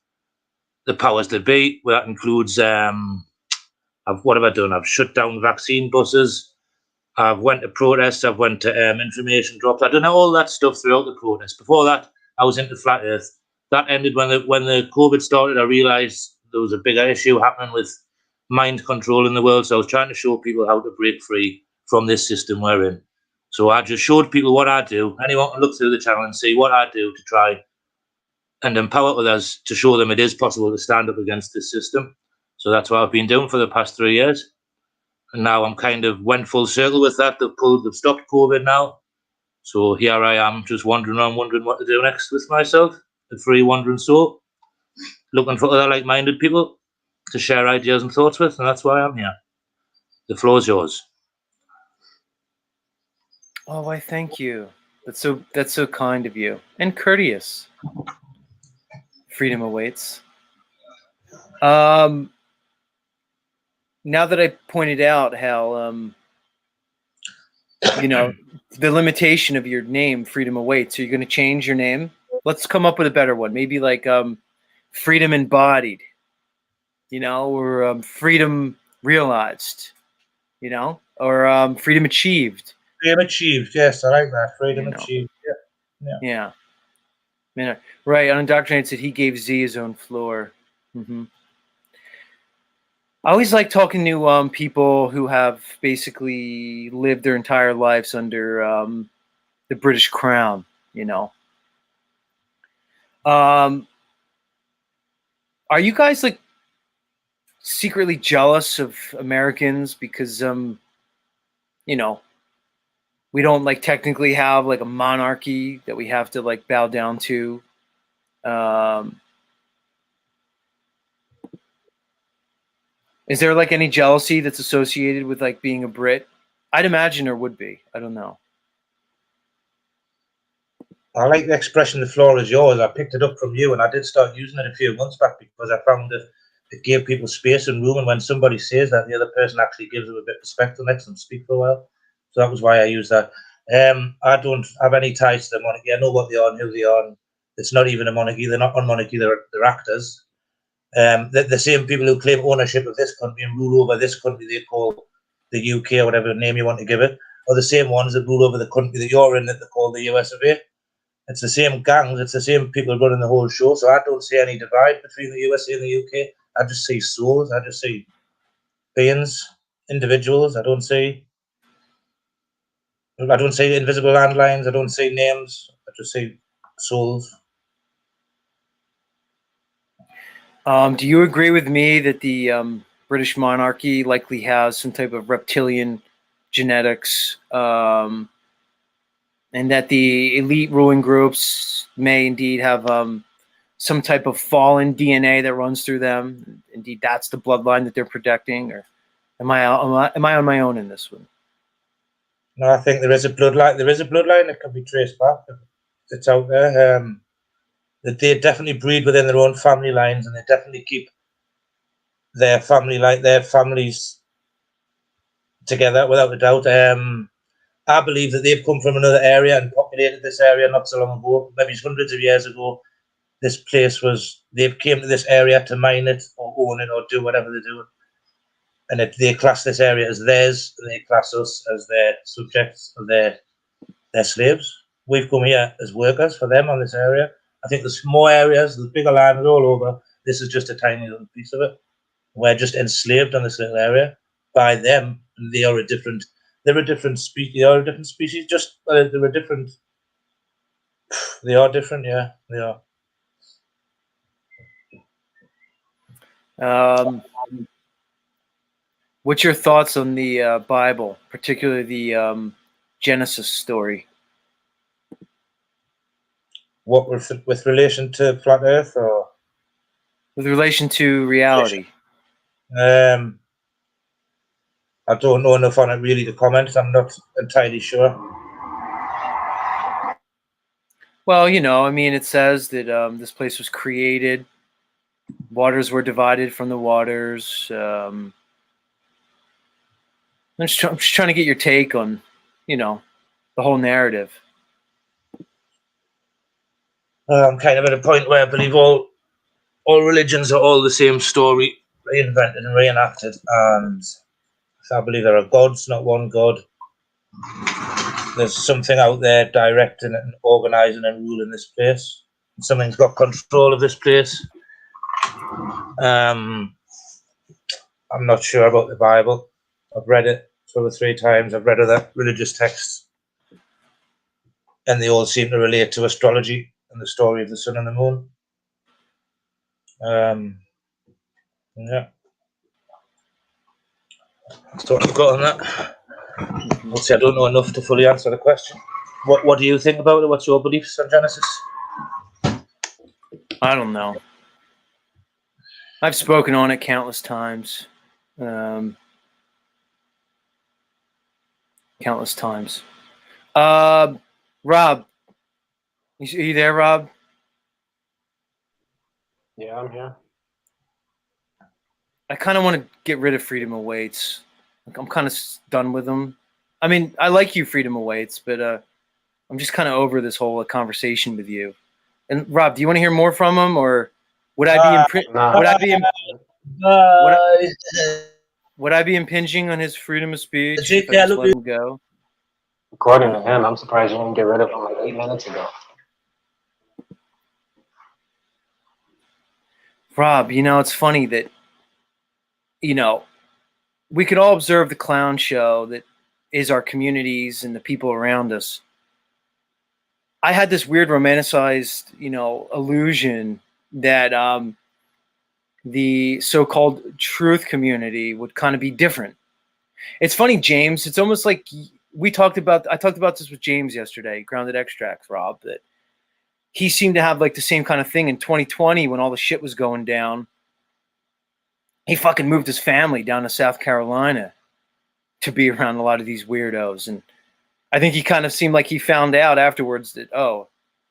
the powers that be. Well, that includes what have I done? I've shut down vaccine buses. I've went to protests. I've went to information drops. I've done all that stuff throughout the protest. Before that, I was into flat Earth. That ended when the COVID started. I realised there was a bigger issue happening with mind control in the world. So I was trying to show people how to break free from this system we're in. So I just showed people what I do. Anyone can look through the channel and see what I do to try and empower others to show them it is possible to stand up against this system. So that's what I've been doing for the past 3 years. And now I'm kind of went full circle with that. They've stopped COVID now. So here I am just wandering around, wondering what to do next with myself. A free wandering soul. Looking for other like-minded people to share ideas and thoughts with. And that's why I'm here. The floor is yours. Oh, I thank you. That's so kind of you and courteous. Freedom awaits. Now that I pointed out how you know, the limitation of your name, Freedom Awaits. So you're going to change your name. Let's come up with a better one. Maybe like Freedom Embodied, you know, or Freedom Realized, you know, or Freedom Achieved. Freedom achieved. Yes, I like that. Freedom You know. achieved. Yeah. Yeah. Right. Unindoctrinated said he gave Z his own floor. I always like talking to people who have basically lived their entire lives under the British Crown, you know. Are you guys like secretly jealous of Americans because you know, we don't like technically have like a monarchy that we have to like bow down to? Is there like any jealousy that's associated with like being a Brit? I'd imagine there would be. I don't know. I like the expression "the floor is yours." I picked it up from you, and I did start using it a few months back because I found that it gave people space and room. And when somebody says that, the other person actually gives them a bit of respect and lets them speak for a while. So that was why I used that. I don't have any ties to the monarchy. I know what they are and who they are. And it's not even a monarchy. They're not on monarchy. They're actors. The same people who claim ownership of this country and rule over this country they call the UK or whatever name you want to give it, are the same ones that rule over the country that you're in that they call the US of A. It's the same gangs, it's the same people running the whole show. So I don't see any divide between the USA and the UK. I just see souls. I just see beings, individuals. I don't see invisible landlines. I don't see names. I just see souls. Do you agree with me that the British monarchy likely has some type of reptilian genetics, and that the elite ruling groups may indeed have some type of fallen DNA that runs through them? Indeed, that's the bloodline that they're protecting, or am I on my own in this one? No, I think there is a bloodline. There is a bloodline that can be traced back. It's out there. That they definitely breed within their own family lines, and they definitely keep their families together without a doubt. I believe that they've come from another area and populated this area not so long ago, maybe hundreds of years ago. This place they came to this area to mine it or own it or do whatever they do. And they class this area as theirs, and they class us as their subjects, or their slaves. We've come here as workers for them on this area. I think there's more areas, there's bigger lands all over. This is just a tiny little piece of it. We're just enslaved on this little area by them, and they're a different species. They are a different species. They're a different. They are different. Yeah, they are. What's your thoughts on the Bible, particularly the Genesis story? What with relation to flat Earth, or with relation to reality? I don't know enough on it really to comment. I'm not entirely sure. Well, you know, I mean, it says that this place was created. Waters were divided from the waters. I'm just trying to get your take on, you know, the whole narrative. I'm kind of at a point where I believe all religions are all the same story, reinvented and reenacted, and I believe there are gods, not one god. There's something out there directing and organising and ruling this place. Something's got control of this place. I'm not sure about the Bible. I've read it 2 or 3 times. I've read other religious texts, and they all seem to relate to astrology and the story of the sun and the moon. Yeah. That's what I've got on that. Obviously, I don't know enough to fully answer the question. What do you think about it? What's your beliefs on Genesis? I don't know. I've spoken on it countless times. Countless times. Rob, are you there, Rob? Yeah, I'm here. I kind of want to get rid of Freedom Awaits. I'm kind of done with them. I mean, I like you, Freedom Awaits, but I'm just kind of over this whole conversation with you. And Rob, do you want to hear more from him, or would I be Nah. would I be Bye. would I be impinging on his freedom of speech Jake, if I yeah, just look, let him go? According to him, I'm surprised you didn't get rid of him like 8 minutes ago. Rob, it's funny that we could all observe the clown show that is our communities and the people around us. I had this weird romanticized, illusion that the so-called truth community would kind of be different. It's funny, James. It's almost like I talked about this with James yesterday, Grounded Extracts, Rob, that he seemed to have like the same kind of thing in 2020 when all the shit was going down. He fucking moved his family down to South Carolina to be around a lot of these weirdos. And I think he kind of seemed like he found out afterwards that,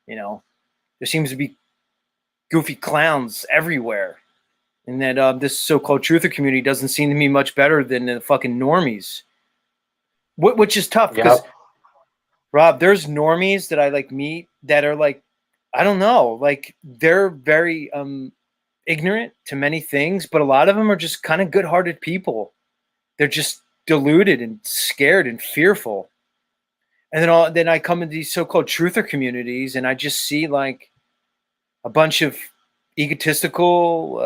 there seems to be goofy clowns everywhere. And that this so-called truther community doesn't seem to be much better than the fucking normies. Which is tough because, Rob, there's normies that I like meet that are like, I don't know, like they're very ignorant to many things, but a lot of them are just kind of good-hearted people. They're just deluded and scared and fearful. And then I come into these so-called truther communities and I just see like a bunch of egotistical,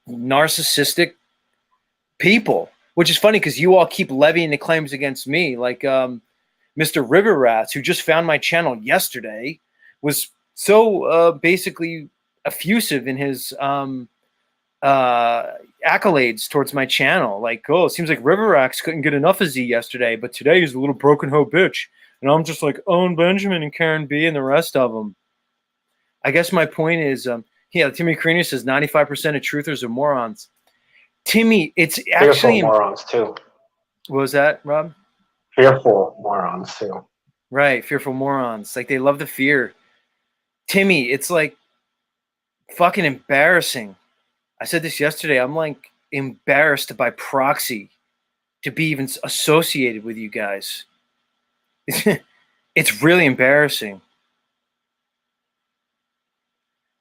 narcissistic people, which is funny because you all keep levying the claims against me. Like Mr. River Rats, who just found my channel yesterday, was so basically effusive in his accolades towards my channel. Like, oh, it seems like River Rats couldn't get enough of Z yesterday, but today he's a little broken hoe bitch. And I'm just like, Owen Benjamin and Karen B and the rest of them. I guess my point is, Timmy Carino says 95% of truthers are morons. Timmy, it's actually fearful morons too. What was that, Rob? Fearful morons too. Right, fearful morons. Like they love the fear. Timmy, it's like fucking embarrassing. I said this yesterday. I'm like embarrassed by proxy to be even associated with you guys. It's really embarrassing.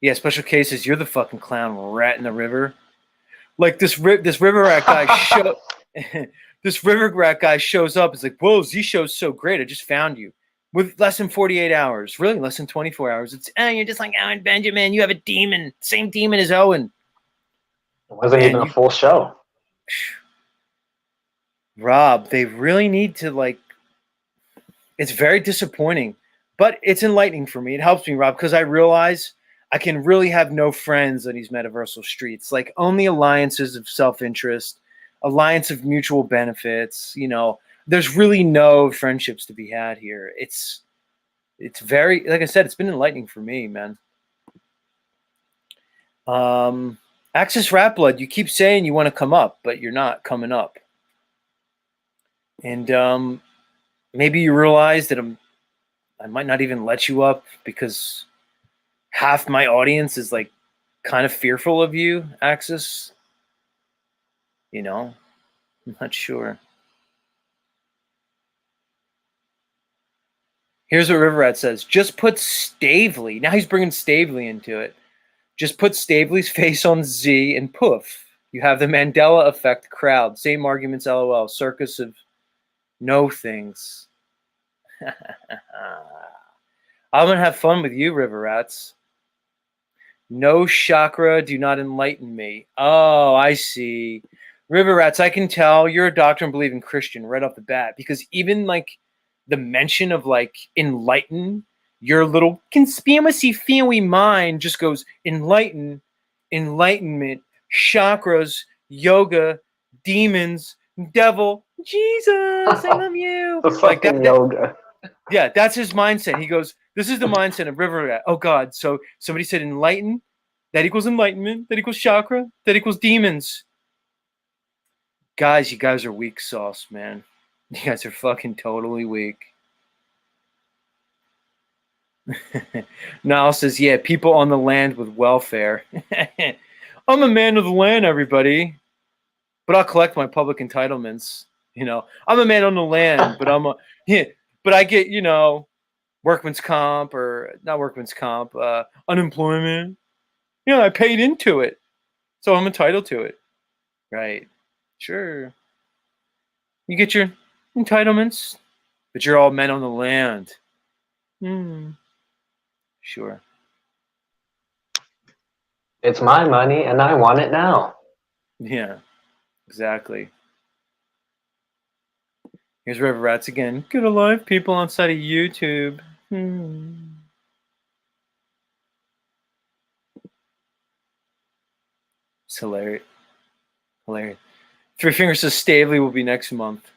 Yeah, special cases. You're the fucking clown rat in the river. Like this river rat guy this river rat guy shows up. It's like, whoa, Z show's so great. I just found you with less than 48 hours. Really, less than 24 hours. It's you're just like Owen Benjamin. You have a demon, same demon as Owen. It wasn't even a full show. Rob, they really need to like. It's very disappointing, but it's enlightening for me. It helps me, Rob, because I realize I can really have no friends on these metaversal streets. Like only alliances of self-interest, alliance of mutual benefits. There's really no friendships to be had here. It's very, like I said, it's been enlightening for me, man. Axis Rat Blood, you keep saying you want to come up, but you're not coming up. And maybe you realize that I might not even let you up because half my audience is like kind of fearful of you, Axis. I'm not sure. Here's what River Rat says. Just put Stavely. Now he's bringing Stavely into it. Just put Stavely's face on Z and poof. You have the Mandela effect crowd. Same arguments, LOL. Circus of no things. I'm going to have fun with you, River Rats. No chakra, do not enlighten me. Oh, I see. River Rats, I can tell you're a doctrine believing Christian right off the bat, because even like the mention of like enlighten, your little conspiracy theory mind just goes enlighten, enlightenment, chakras, yoga, demons, devil, Jesus, I love you. The fucking yoga. Yeah, that's his mindset. He goes, this is the mindset of River Rat. Oh God, so somebody said enlighten, that equals enlightenment, that equals chakra, that equals demons. Guys, you guys are weak sauce, man. You guys are fucking totally weak. Niall says, yeah, people on the land with welfare. I'm a man of the land, everybody. But I'll collect my public entitlements. You know, I'm a man on the land, but but I get, workman's comp or not workman's comp, unemployment. I paid into it, so I'm entitled to it. Right. Sure. You get your entitlements, but you're all men on the land. Sure. It's my money and I want it now. Yeah, exactly. Here's River Rats again. Get alive, people outside of YouTube. It's hilarious. Hilarious. Three Fingers says Stavely will be next month.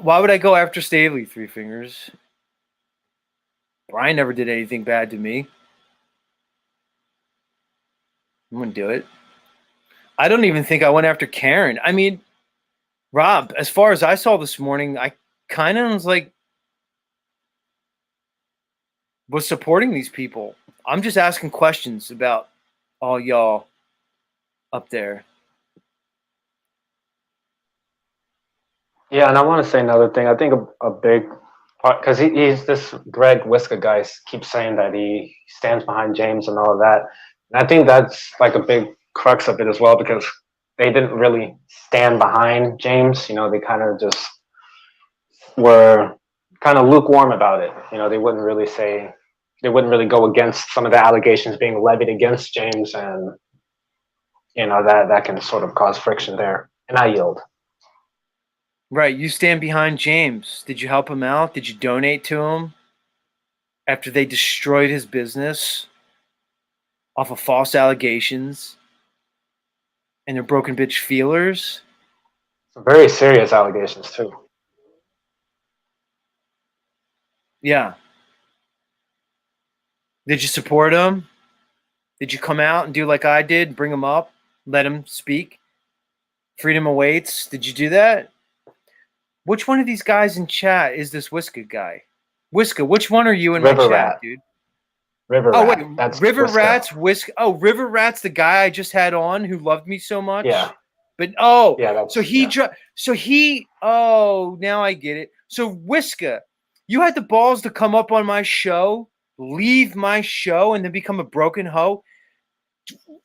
Why would I go after Stavely, Three Fingers? Brian never did anything bad to me. I wouldn't do it. I don't even think I went after Karen. I mean, Rob, as far as I saw this morning, I kind of was supporting these people. I'm just asking questions about all y'all up there. Yeah, and I want to say another thing. I think a big part, because he's this Greg Wiska guy keeps saying that he stands behind James and all of that. And I think that's like a big crux of it as well, because they didn't really stand behind James. They kind of just were kind of lukewarm about it. They wouldn't really go against some of the allegations being levied against James, and that can sort of cause friction there. And I yield. Right, you stand behind James. Did you help him out? Did you donate to him after they destroyed his business off of false allegations and their broken bitch feelers? Some very serious allegations too. Yeah. Did you support him? Did you come out and do like I did, bring him up, let him speak? Freedom awaits. Did you do that? Which one of these guys in chat is this Wiska guy? Wiska, which one are you in River my chat, Rat. dude? River Oh, Rat. wait, That's River Wiska. Rat's Wiska. Oh, River Rat's the guy I just had on who loved me so much. Yeah. But now I get it. So Wiska, you had the balls to come up on my show, leave my show, and then become a broken hoe.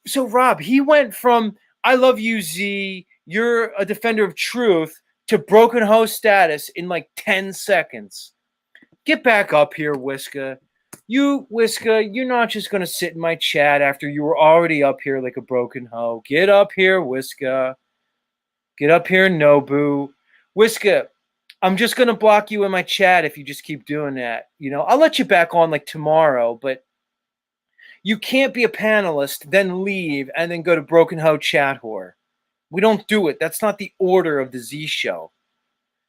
So Rob, he went from I love you, Z, you're a defender of truth, to broken hoe status in like 10 seconds. Get back up here, Wiska. Wiska, you're not just going to sit in my chat after you were already up here like a broken hoe. Get up here, Wiska. Get up here, Nobu. Wiska, I'm just going to block you in my chat if you just keep doing that. I'll let you back on like tomorrow, but you can't be a panelist, then leave, and then go to broken hoe chat whore. We don't do it. That's not the order of the Z show.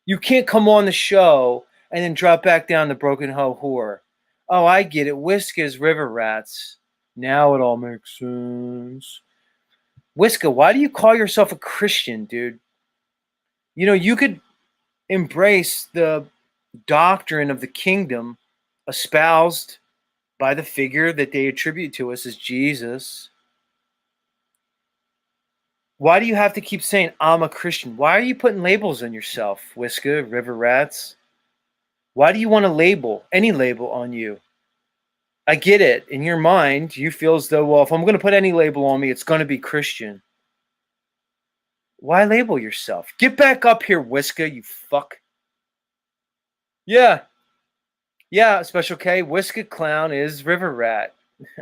You can't come on the show and then drop back down to broken hoe whore. Oh, I get it. Wiska's River Rats. Now it all makes sense. Wiska, why do you call yourself a Christian, dude? You could embrace the doctrine of the kingdom espoused by the figure that they attribute to us as Jesus. Why do you have to keep saying, I'm a Christian? Why are you putting labels on yourself, Wiska, River Rats? Why do you want to any label on you? I get it. In your mind, you feel as though, well, if I'm going to put any label on me, it's going to be Christian. Why label yourself? Get back up here, Wiska, you fuck. Yeah. Yeah, Special K, Wiska Clown is River Rat.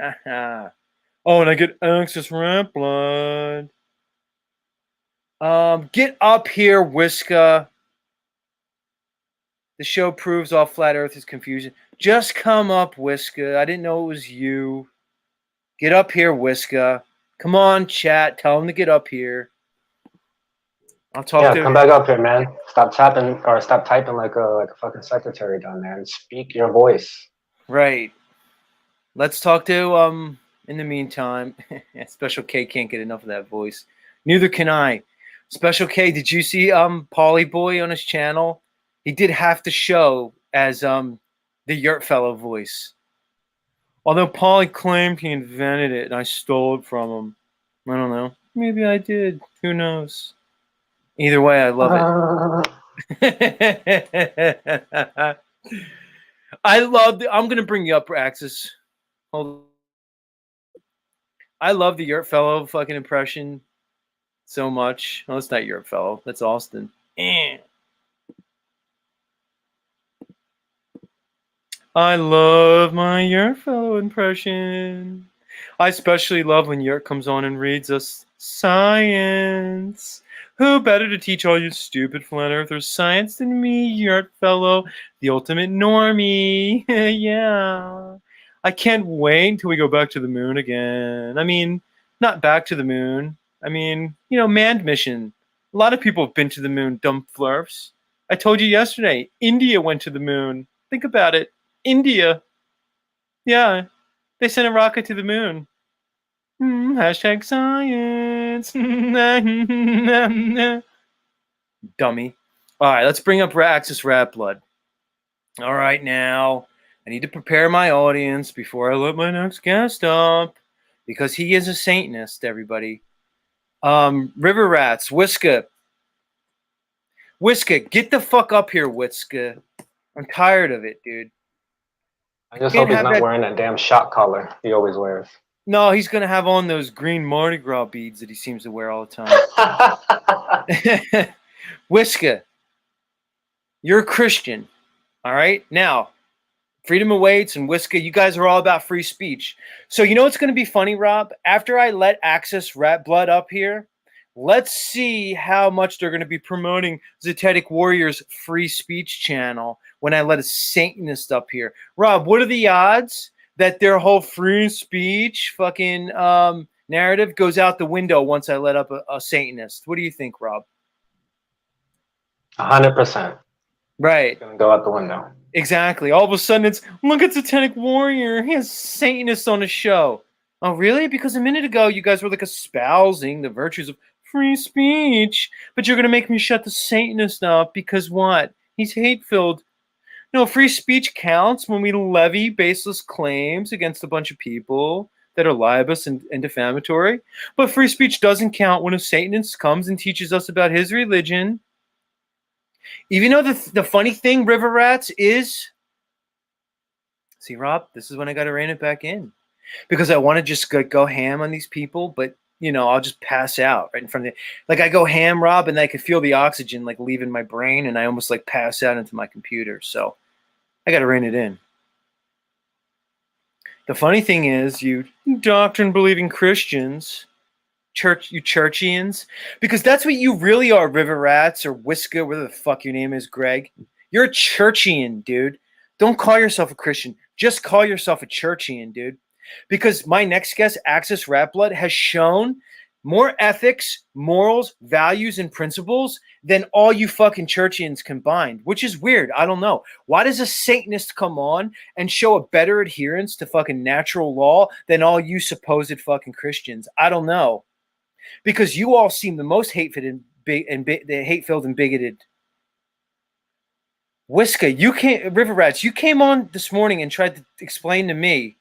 Oh, and I get anxious rat blood. Get up here, Wiska. The show proves all flat earth is confusion. Just come up, Wiska. I didn't know it was you. Get up here, Wiska. Come on, chat. Tell him to get up here. I'll talk to come back up here, man. Stop typing like a fucking secretary down there and speak your voice. Right. Let's talk to in the meantime. Special K can't get enough of that voice. Neither can I. Special K, did you see Pauly Boy on his channel? He did half the show as the Yurt Fellow voice. Although Pauly claimed he invented it and I stole it from him. I don't know. Maybe I did. Who knows? Either way, I love it. I love I'm gonna bring you up, Axis. Hold on. I love the Yurt Fellow fucking impression so much. Oh, it's not Yurt Fellow. That's Austin. I love my Yurt Fellow impression. I especially love when Yurt comes on and reads us science. Who better to teach all you stupid flat earthers science than me, Yurt Fellow, the ultimate normie? Yeah. I can't wait until we go back to the moon again. I mean, not back to the moon. I mean, manned mission. A lot of people have been to the moon, dumb flurfs. I told you yesterday, India went to the moon. Think about it. India. Yeah, they sent a rocket to the moon. Hashtag science. Dummy. All right, let's bring up Axis Rat Blood. All right, now, I need to prepare my audience before I let my next guest up, because he is a Satanist, everybody. River Rats, Whiska. Whiska, get the fuck up here, Whiska. I'm tired of it, dude. I just Can't hope he's have not that- wearing that damn shot collar he always wears. No, he's going to have on those green Mardi Gras beads that he seems to wear all the time. Whiska, you're a Christian, all right? Now, Freedom Awaits and Whiska, you guys are all about free speech. So you know what's going to be funny, Rob? After I let Axis Rat Blood up here, let's see how much they're going to be promoting Zetetic Warrior's free speech channel when I let a Satanist up here. Rob, what are the odds that their whole free speech fucking narrative goes out the window once I let up a Satanist? What do you think, Rob? 100%. Right. Gonna go out the window. Exactly. All of a sudden it's, look at Satanic Warrior. He has Satanists on his show. Oh, really? Because a minute ago you guys were like espousing the virtues of free speech, but you're going to make me shut the Satanist up because what? He's hate-filled. No, free speech counts when we levy baseless claims against a bunch of people that are libelous and defamatory. But free speech doesn't count when a Satanist comes and teaches us about his religion. Even though the funny thing, River Rats, is... See, Rob, this is when I got to rein it back in. Because I want to just go ham on these people, but, I'll just pass out right in front of the... Like, I go ham, Rob, and I could feel the oxygen, like, leaving my brain, and I almost, like, pass out into my computer. So I got to rein it in. The funny thing is, you doctrine-believing Christians... you churchians, because that's what you really are, River Rats or Whiska, whatever the fuck your name is, Greg. You're a churchian, dude. Don't call yourself a Christian. Just call yourself a churchian, dude. Because my next guest, Axis Rat Blood, has shown more ethics, morals, values, and principles than all you fucking churchians combined, which is weird. I don't know. Why does a Satanist come on and show a better adherence to fucking natural law than all you supposed fucking Christians? I don't know. Because you all seem the most hate-filled and bigoted. Whiska, River Rats, you came on this morning and tried to explain to me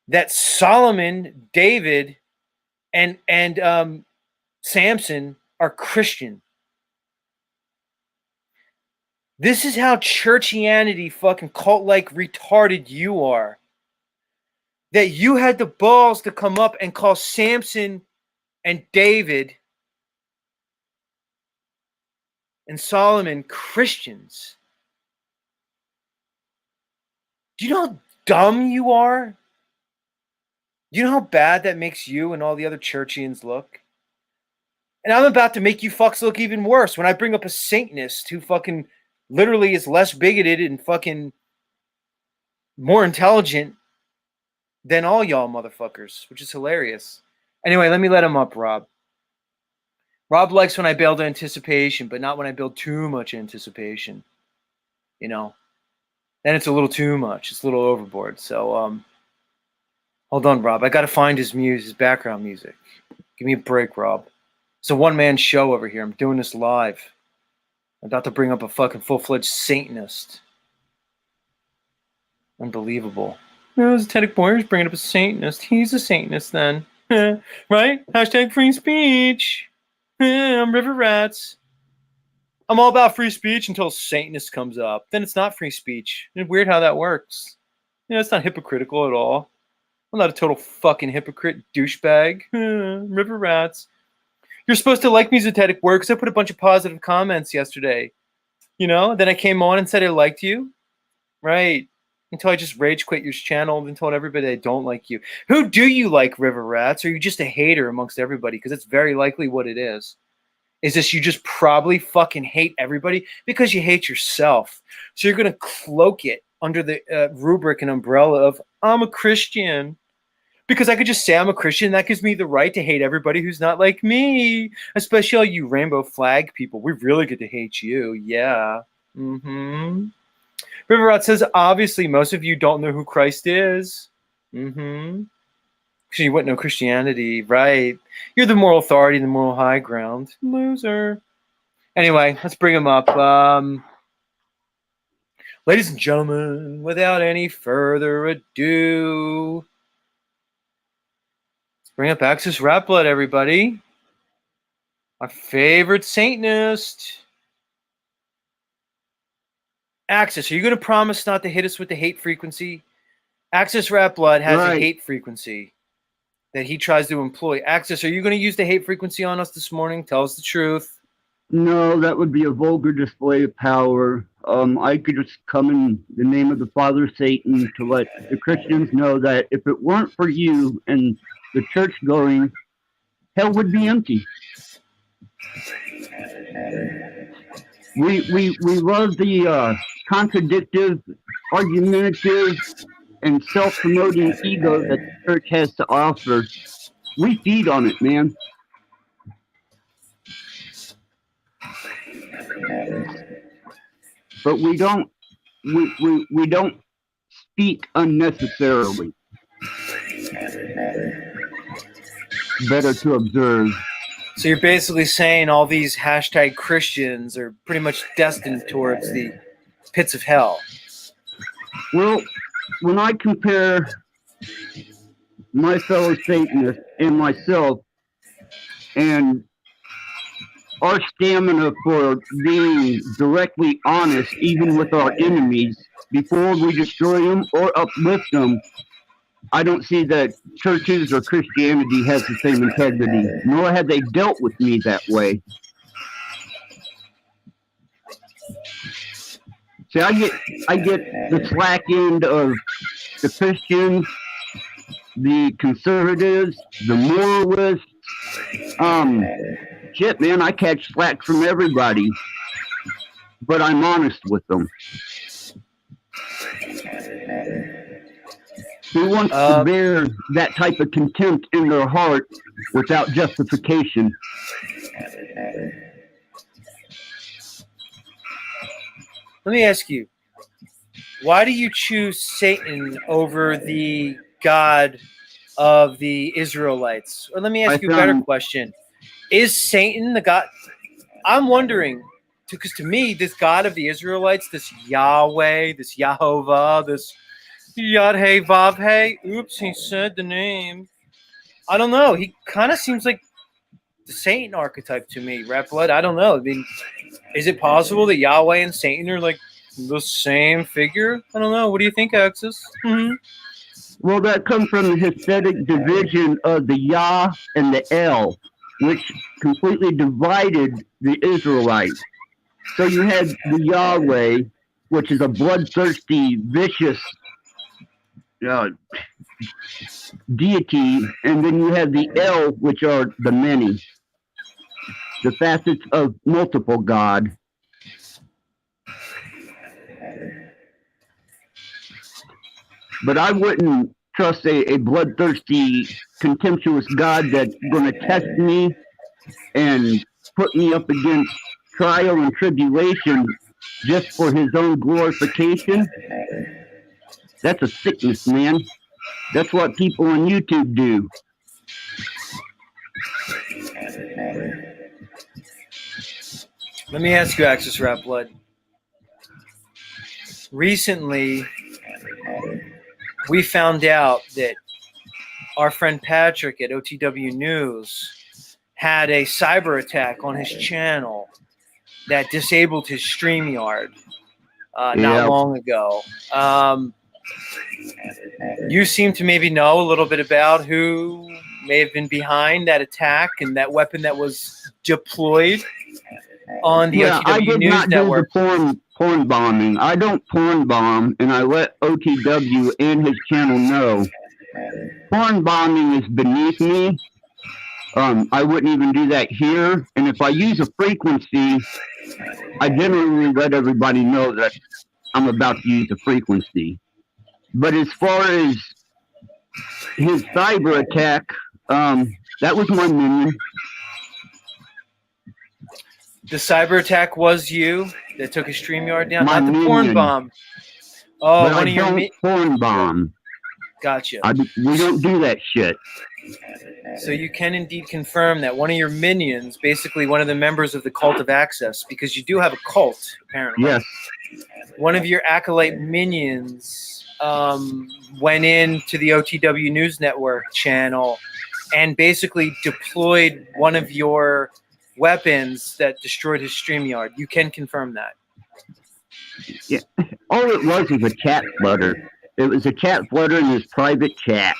that Solomon, David, and Samson are Christian. This is how churchianity fucking cult-like retarded you are. That you had the balls to come up and call Samson and David and Solomon Christians. Do you know how dumb you are? Do you know how bad that makes you and all the other churchians look? And I'm about to make you fucks look even worse when I bring up a Satanist who fucking literally is less bigoted and fucking more intelligent than all y'all motherfuckers, which is hilarious. Anyway, let me let him up, Rob. Rob likes when I build anticipation, but not when I build too much anticipation. Then it's a little too much. It's a little overboard. So, hold on, Rob. I got to find his background music. Give me a break, Rob. It's a one-man show over here. I'm doing this live. I'm about to bring up a fucking full-fledged Satanist. Unbelievable. No, Zetetic Warrior's bringing up a Satanist. He's a Satanist then. Right? Hashtag free speech. I'm River Rats. I'm all about free speech until Satanist comes up. Then it's not free speech. It's weird how that works. It's not hypocritical at all. I'm not a total fucking hypocrite douchebag. River Rats. You're supposed to like Musithetic Word because I put a bunch of positive comments yesterday. Then I came on and said I liked you. Right. Until I just rage quit your channel and told everybody I don't like you. Who do you like, River Rats? Or are you just a hater amongst everybody? Because it's very likely what it is. Is this you just probably fucking hate everybody because you hate yourself. So you're going to cloak it under the rubric and umbrella of I'm a Christian. Because I could just say I'm a Christian. That gives me the right to hate everybody who's not like me. Especially all you rainbow flag people. We really get to hate you. Yeah. Mm-hmm. River Rat says, obviously, most of you don't know who Christ is. Mm-hmm. Because you wouldn't know Christianity. Right. You're the moral authority, the moral high ground. Loser. Anyway, let's bring him up. Ladies and gentlemen, without any further ado, let's bring up Axis Rat Blood, everybody. Our favorite Satanist. Axis, are you going to promise not to hit us with the hate frequency? Axis Rat Blood has a hate frequency that he tries to employ. Axis, are you going to use the hate frequency on us this morning? Tell us the truth. No, that would be a vulgar display of power. I could just come in the name of the Father Satan to let the Christians know that if it weren't for you and the church going, hell would be empty. We love the contradictive, argumentative, and self-promoting ego that the church has to offer. We feed on it, man. But we don't speak unnecessarily. Better to observe. So you're basically saying all these hashtag Christians are pretty much destined towards the pits of hell. Well, when I compare my fellow Satanists and myself and our stamina for being directly honest, even with our enemies, before we destroy them or uplift them, I don't see that churches or Christianity has the same integrity, nor have they dealt with me that way. See, I get the slack end of the Christians, the conservatives, the moralists. Shit, man, I catch slack from everybody, but I'm honest with them. Who wants to bear that type of contempt in their heart without justification? Let me ask you, why do you choose Satan over the God of the Israelites? Or let me ask you a better question. Is Satan the God? I'm wondering, because to me, this God of the Israelites, this Yahweh, this Yahovah, this Yad-Hey-Vav-Hey, oops, he said the name. I don't know. He kind of seems like the Satan archetype to me, Rat Blood. I don't know. I mean, is it possible that Yahweh and Satan are like the same figure? I don't know. What do you think, Axis? Mm-hmm. Well, that comes from the Hasidic division of the Yah and the El, which completely divided the Israelites. So you had the Yahweh, which is a bloodthirsty, vicious deity, and then you have the El, which are the many, the facets of multiple God. But I wouldn't trust a bloodthirsty, contemptuous God that's going to test me and put me up against trial and tribulation just for his own glorification. That's a sickness, man. That's what people on YouTube do. Let me ask you, Axis Rat Blood. Recently, we found out that our friend Patrick at OTW News had a cyber attack on his channel that disabled his StreamYard Yeah. not long ago. You seem to maybe know a little bit about who may have been behind that attack and that weapon that was deployed on the Yeah, I OTW did News not do Network. the porn bombing. I don't porn bomb, and I let OTW and his channel know. Porn bombing is beneath me. I wouldn't even do that here. And if I use a frequency, I generally let everybody know that I'm about to use a frequency. But as far as his cyber attack, that was my minion. The cyber attack was you that took a StreamYard down, My not the porn minion. bomb. Oh, But one I of your don't porn bomb. gotcha. We don't do that shit. So you can indeed confirm that one of your minions, basically one of the members of the Cult of Access, because you do have a cult, apparently. Yes. One of your acolyte minions went into the OTW News Network channel and basically deployed one of your weapons that destroyed his StreamYard. You can confirm that. All it was a chat flutter. It was a chat flutter in his private chat.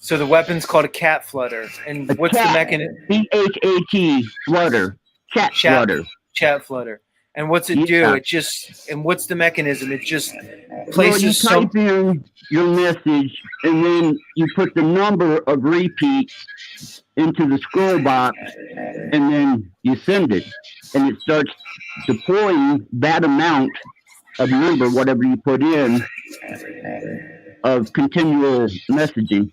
So the weapon's called a cat flutter. And A what's cat. the mechanism? CHAT flutter. Chat Chat. flutter. Chat flutter. And what's it do? Yeah. It just, and what's the mechanism? It just Well, you places some. type in your message, and then you put the number of repeats into the scroll box, and then you send it, and it starts deploying that amount of number, whatever you put in, of continual messaging.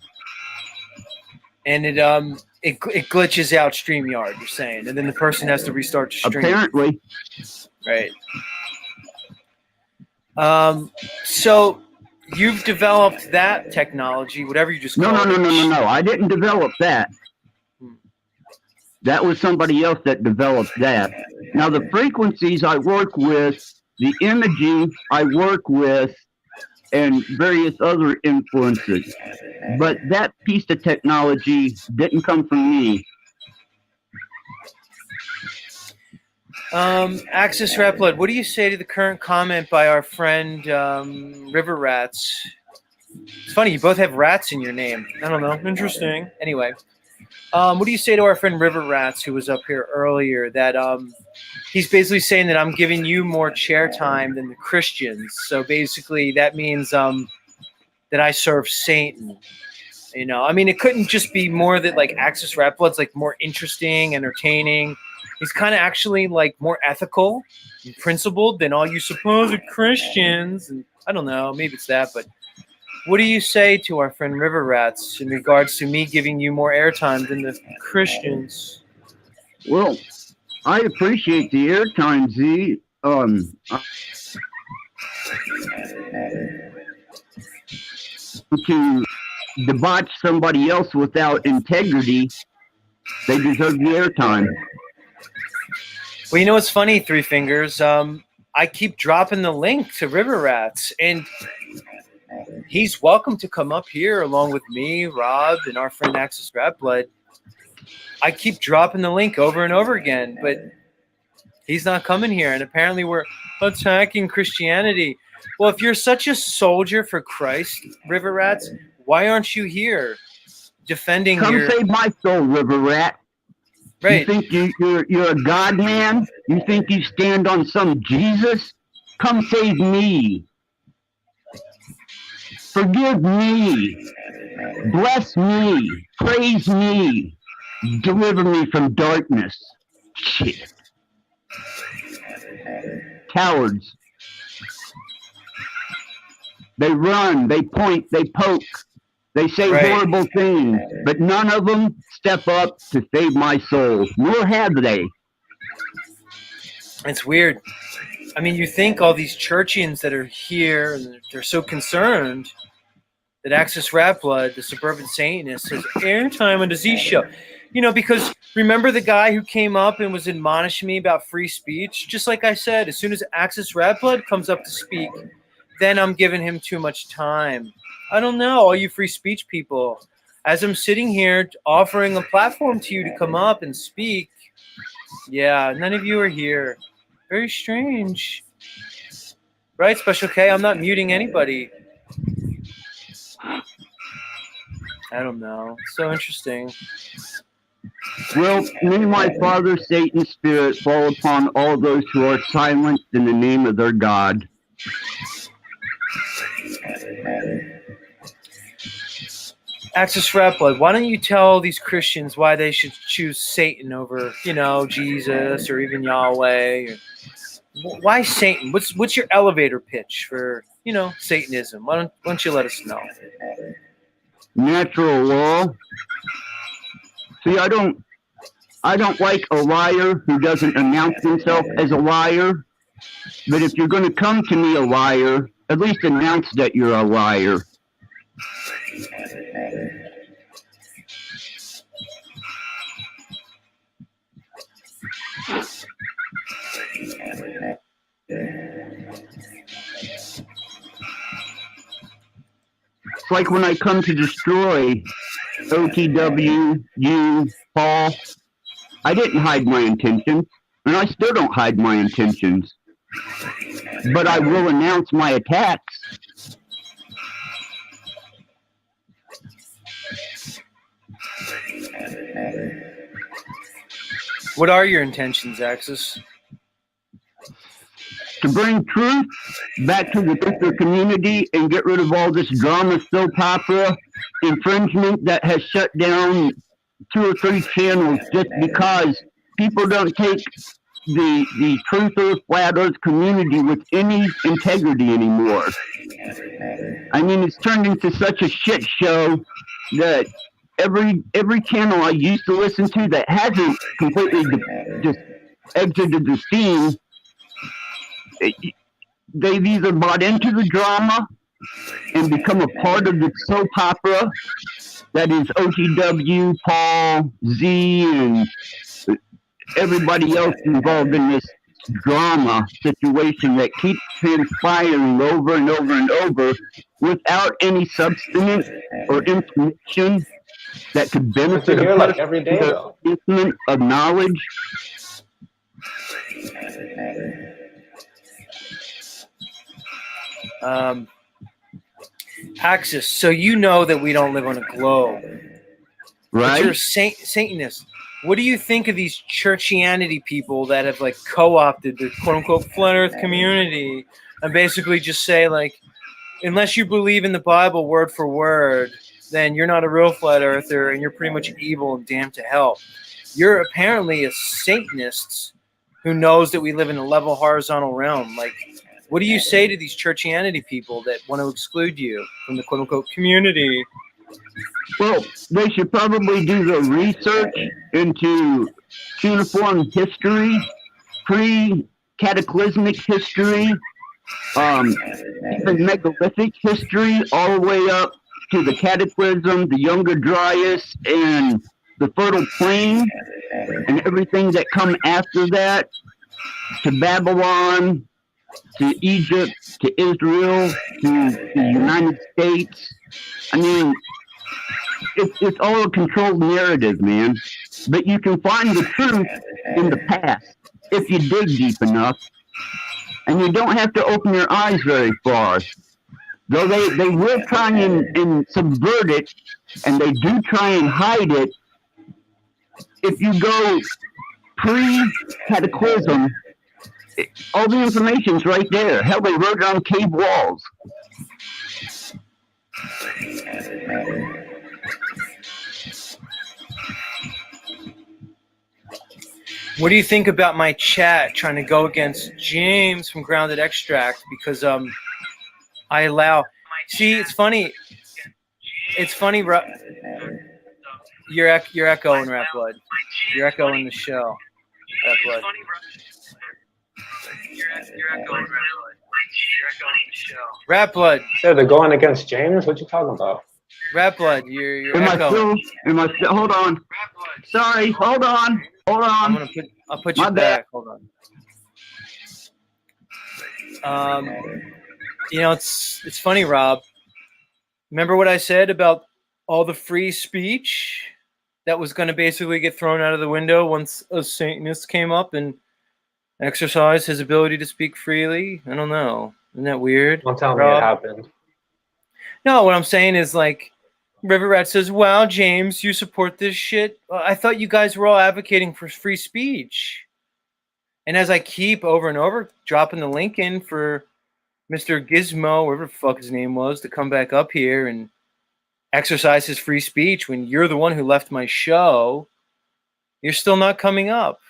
And it glitches out StreamYard, you're saying, and then the person has to restart the stream. Apparently, Right. So you've developed that technology, whatever you just no. called it. I didn't develop that. That was somebody else that developed that. Now, the frequencies I work with, the imaging I work with, and various other influences. But that piece of technology didn't come from me. Axis Rat Blood, what do you say to the current comment by our friend River Rats? It's funny, you both have rats in your name. I don't know. Interesting. Anyway, what do you say to our friend River Rats, who was up here earlier, that he's basically saying that I'm giving you more chair time than the Christians. So basically that means that I serve Satan. You know, I mean, it couldn't just be more that like Axis Rat Blood's like more interesting, entertaining. He's kind of actually like more ethical and principled than all you supposed Christians. And I don't know, maybe it's that, but what do you say to our friend River Rats in regards to me giving you more airtime than the Christians? Well, I appreciate the airtime, Z. To debauch somebody else without integrity, they deserve the airtime. Well, you know what's funny, Three Fingers? I keep dropping the link to River Rats, and he's welcome to come up here along with me, Rob, and our friend Axis Rat Blood. I keep dropping the link over and over again, but he's not coming here, and apparently we're attacking Christianity. Well, if you're such a soldier for Christ, River Rats, why aren't you here defending Come your... save my soul, River Rat. Right. You think you're a God man? You think you stand on some Jesus? Come save me. Forgive me. Bless me. Praise me. Deliver me from darkness. Shit. Cowards. They run, they point, they poke. They say Right. horrible things, but none of them step up to save my soul, nor have they. It's weird. I mean, you think all these churchians that are here, and they're so concerned that Axis Rat Blood, the suburban Satanist, has airtime on the Z show. You know, because remember the guy who came up and was admonishing me about free speech? Just like I said, as soon as Axis Rat Blood comes up to speak, then I'm giving him too much time. I don't know, all you free speech people. as I'm sitting here offering a platform to you to come up and speak, yeah, none of you are here. Very strange. Right, Special K? I'm not muting anybody. I don't know. So interesting. Well, may my Father Satan's spirit fall upon all those who are silenced in the name of their God. Axis Rapwood, why don't you tell these Christians why they should choose Satan over, Jesus or even Yahweh? Why Satan? What's your elevator pitch for, Satanism? Why don't you let us know? Natural law. See, I don't like a liar who doesn't announce himself as a liar. But if you're going to come to me a liar, at least announce that you're a liar. It's like when I come to destroy OTW, you, Paul, I didn't hide my intentions, and I still don't hide my intentions. But I will announce my attacks. What are your intentions, Axis? To bring truth back to the Twitter community and get rid of all this drama soap opera infringement that has shut down 2 or 3 channels just because people don't take the truthers, flat earth community with any integrity anymore. I mean, it's turned into such a shit show that every channel I used to listen to that hasn't completely just exited the scene, they've either bought into the drama and become a part of the soap opera that is OTW, Paul, Z, and everybody else involved in this drama situation that keeps transpiring over and over and over without any substance or information that could benefit hear a like person every day, though. of knowledge. Axis, so you know that we don't live on a globe. But Right? you're a Satanist. What do you think of these churchianity people that have co-opted the quote-unquote flat earth community and basically just say unless you believe in the Bible word for word, then you're not a real flat earther and you're pretty much evil and damned to hell. You're apparently a Satanist who knows that we live in a level horizontal realm. What do you say to these churchianity people that want to exclude you from the quote-unquote community? Well, they should probably do the research into cuneiform history, pre-cataclysmic history, even megalithic history, all the way up to the cataclysm, the Younger Dryas, and the Fertile Plain, and everything that come after that, to Babylon, to Egypt, to Israel, to the United States. I mean, it's all a controlled narrative, man. But you can find the truth in the past if you dig deep enough. And you don't have to open your eyes very far. Though they will try and subvert it, and they do try and hide it. If you go pre-cataclysm, all the information's right there. Hell, they wrote it on cave walls. What do you think about my chat trying to go against James from Grounded Extract? Because I allow. See, it's funny. It's funny. You're echoing, Rap Blood. You're echoing the show, Rap Blood. Rap Blood. Yeah, they're going against James. What you talking about? Rap Blood. You're Am I echoing. still? Hold on. Sorry. Hold on. I'll put you My back. bad. Hold on. It's funny, Rob. Remember what I said about all the free speech that was going to basically get thrown out of the window once a Satanist came up and exercised his ability to speak freely. I don't know. Isn't that weird? Don't tell me Rob? it happened. No, what I'm saying is like River Rat says, wow, James, you support this shit? I thought you guys were all advocating for free speech. And as I keep over and over dropping the link in for Mr. Gizmo, whatever the fuck his name was, to come back up here and exercise his free speech when you're the one who left my show, you're still not coming up.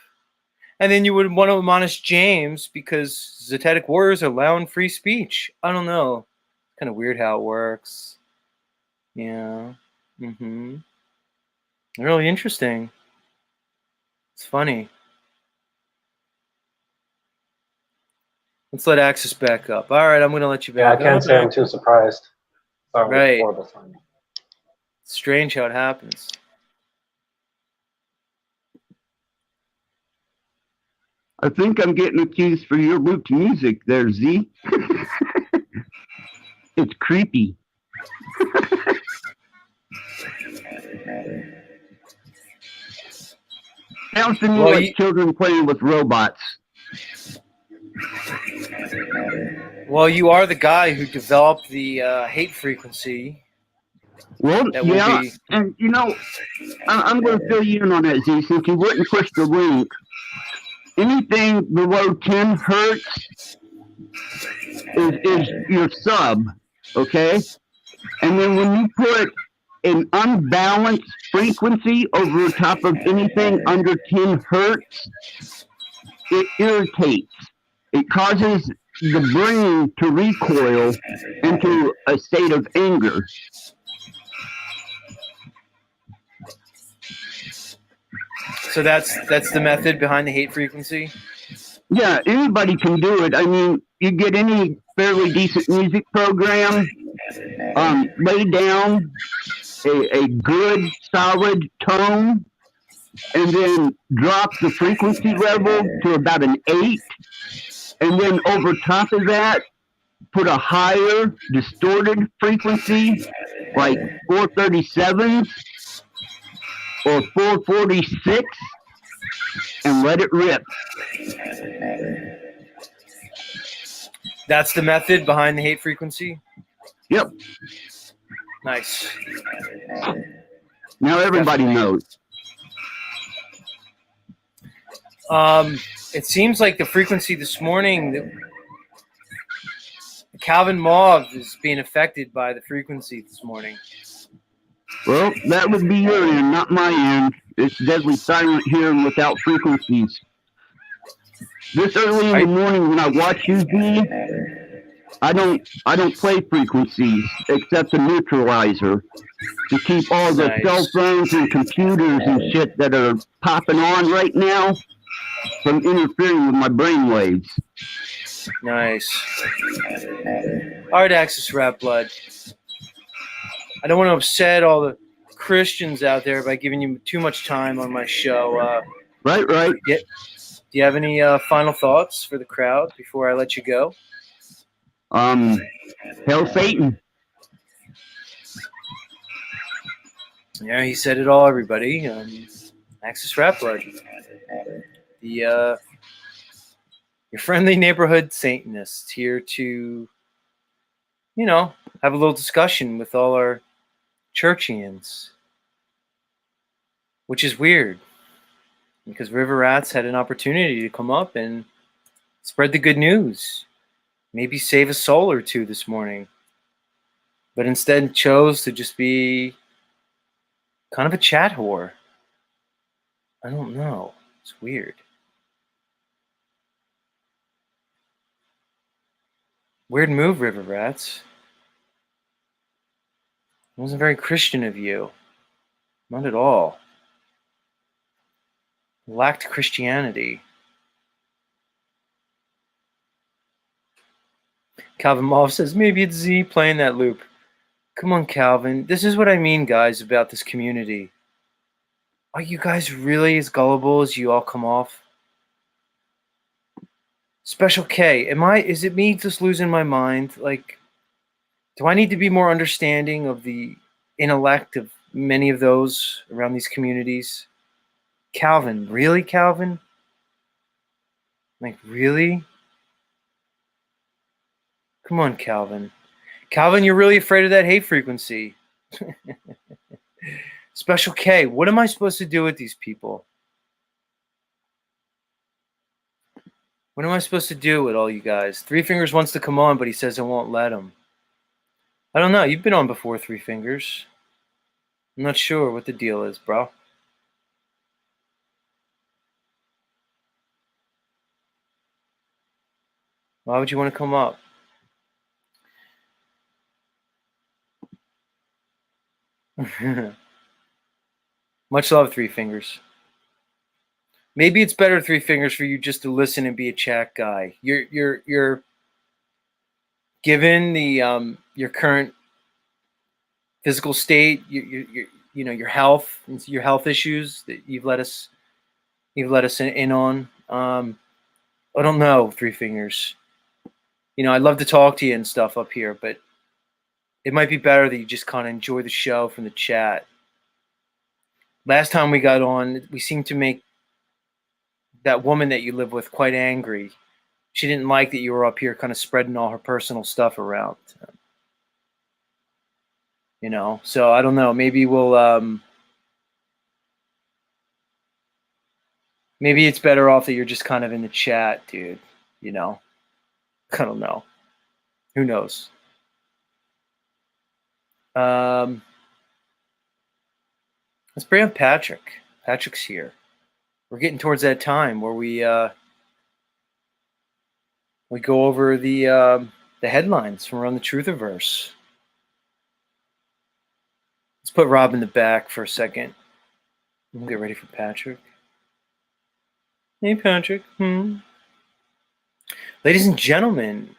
And then you would want to admonish James because Zetetic Warriors are allowing free speech. I don't know. Kind of weird how it works. Yeah. Really interesting. It's funny. Let's let Axis back up. All right, I'm going to let you Yeah, I back can't up. say I'm too surprised. Right. Horrible sign. Strange how it happens. I think I'm getting accused for your looped music there, Z. It's creepy. Sounds to me Well, like children playing with robots. Well, you are the guy who developed the hate frequency. Well, That will yeah, be- and you know, I'm going to fill you in on that, Z, since you wouldn't push the link. Anything below 10 hertz is your sub, okay? And then when you put an unbalanced frequency over top of anything under 10 hertz, it irritates. It causes the brain to recoil into a state of anger. So that's the method behind the hate frequency? Yeah, anybody can do it. I mean, you get any fairly decent music program, lay down a good, solid tone, and then drop the frequency level to about an 8, and then over top of that, put a higher distorted frequency, like 437s or 446, and let it rip. That's the method behind the hate frequency? Yep. Nice. Now everybody knows. It seems like the frequency this morning, the Calvin Mauve is being affected by the frequency this morning. Well, that would be your end, not my end. It's deadly silent here and without frequencies. This early in the morning when I watch you, Z, I don't play frequencies except a neutralizer to keep all the Nice. cell phones and computers and shit that are popping on right now from interfering with my brainwaves. Nice. All right, Axis Rat Blood. I don't want to upset all the Christians out there by giving you too much time on my show. Right. Do you have any final thoughts for the crowd before I let you go? Hail Satan. Yeah, he said it all, everybody. Axis Rat Blood. Your friendly neighborhood Satanist here to, have a little discussion with all our churchians, which is weird because River Rats had an opportunity to come up and spread the good news, maybe save a soul or two this morning, but instead chose to just be kind of a chat whore. I don't know. It's weird. Weird move, River Rats. It wasn't very Christian of you. Not at all. Lacked Christianity. Calvin Mauve says, maybe it's Z playing that loop. Come on, Calvin. This is what I mean, guys, about this community. Are you guys really as gullible as you all come off? Special K, is it me just losing my mind? Like, do I need to be more understanding of the intellect of many of those around these communities. Calvin, really, Calvin? Like, really? Come on, Calvin. Calvin, you're really afraid of that hate frequency. Special K, what am I supposed to do with these people? What am I supposed to do with all you guys? Three Fingers wants to come on, but he says I won't let him. I don't know. You've been on before, Three Fingers. I'm not sure what the deal is, bro. Why would you want to come up? Much love, Three Fingers. Maybe it's better, Three Fingers, for you just to listen and be a chat guy. You're given the your current physical state, your health, your health issues that you've let us in on. I don't know, Three Fingers. I'd love to talk to you and stuff up here, but it might be better that you just kind of enjoy the show from the chat. Last time we got on, we seemed to make that woman that you live with quite angry. She didn't like that you were up here kind of spreading all her personal stuff around. So I don't know. Maybe we'll, maybe it's better off that you're just kind of in the chat, dude. I don't know. Who knows? Let's bring up Patrick. Patrick's here. We're getting towards that time where we go over the headlines from around the Truthiverse. Let's put Rob in the back for a second. We'll get ready for Patrick. Hey, Patrick. Ladies and gentlemen,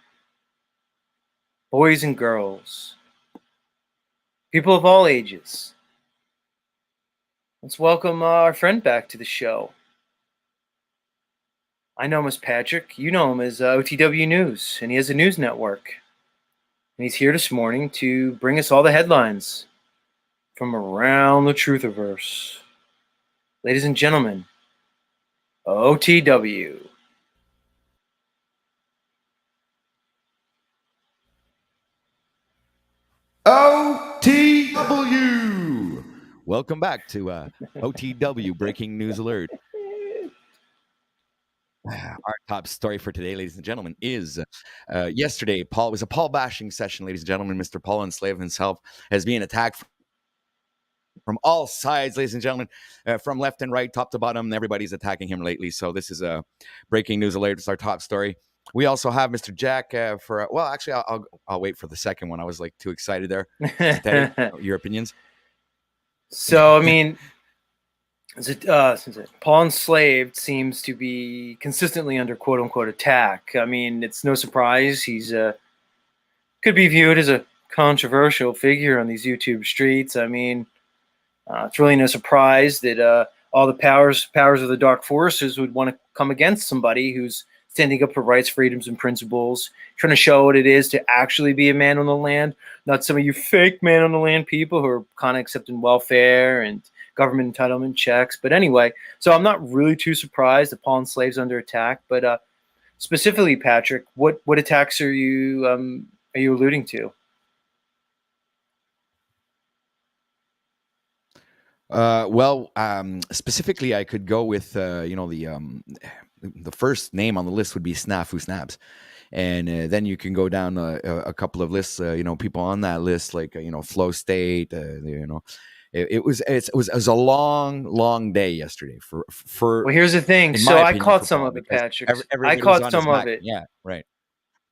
boys and girls, people of all ages, let's welcome our friend back to the show. I know him as Patrick. You know him as OTW News, and he has a news network. And he's here this morning to bring us all the headlines from around the Truthiverse. Ladies and gentlemen, OTW. OTW! Welcome back to OTW Breaking News Alert. Our top story for today, ladies and gentlemen, is yesterday, Paul was a Paul bashing session, ladies and gentlemen. Mr. Paul Enslaved himself has been attacked from all sides, ladies and gentlemen, from left and right, top to bottom. Everybody's attacking him lately. So this is a breaking news alert. It's our top story. We also have Mr. Jack for, well, actually, I'll wait for the second one. I was like too excited there. Teddy, your opinions? So, I mean, Paul Enslaved seems to be consistently under quote unquote attack. I mean, it's no surprise he's could be viewed as a controversial figure on these YouTube streets. I mean, it's really no surprise that all the powers of the dark forces would want to come against somebody who's standing up for rights, freedoms, and principles, trying to show what it is to actually be a man on the land, not some of you fake man on the land people who are kind of accepting welfare and government entitlement checks. But anyway, so I'm not really too surprised that Paul Enslaved's under attack. But specifically, Patrick, what attacks are you alluding to? Specifically, I could go with the first name on the list would be Snafu Snaps, and then you can go down a couple of lists. People on that list like Flow State. It was a long day yesterday for. Well, here's the thing. So I caught some of it, Patrick. I caught some of it. Yeah, right.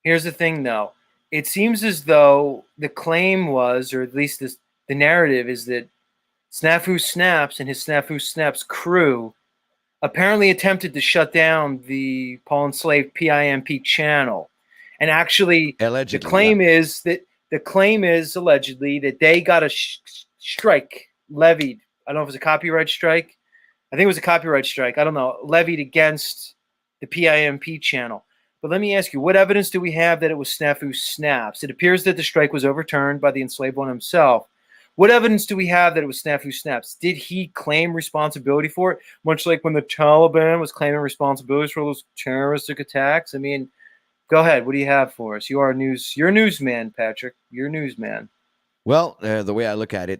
Here's the thing, though. It seems as though the claim was, or at least the narrative is that Snafu Snaps and his Snafu Snaps crew apparently attempted to shut down the Paul Enslaved PIMP channel. And actually, allegedly, the claim is allegedly that they got a strike levied. I don't know if it was a copyright strike. I think it was a copyright strike. I don't know, levied against the PIMP channel. But let me ask you, what evidence do we have that it was Snafu Snaps? It appears that the strike was overturned by the enslaved one himself. What evidence do we have that it was Snafu Snaps? Did he claim responsibility for it? Much like when the Taliban was claiming responsibility for those terroristic attacks. I mean, go ahead. What do you have for us? You're a newsman, Patrick. You're a newsman. Well, the way I look at it,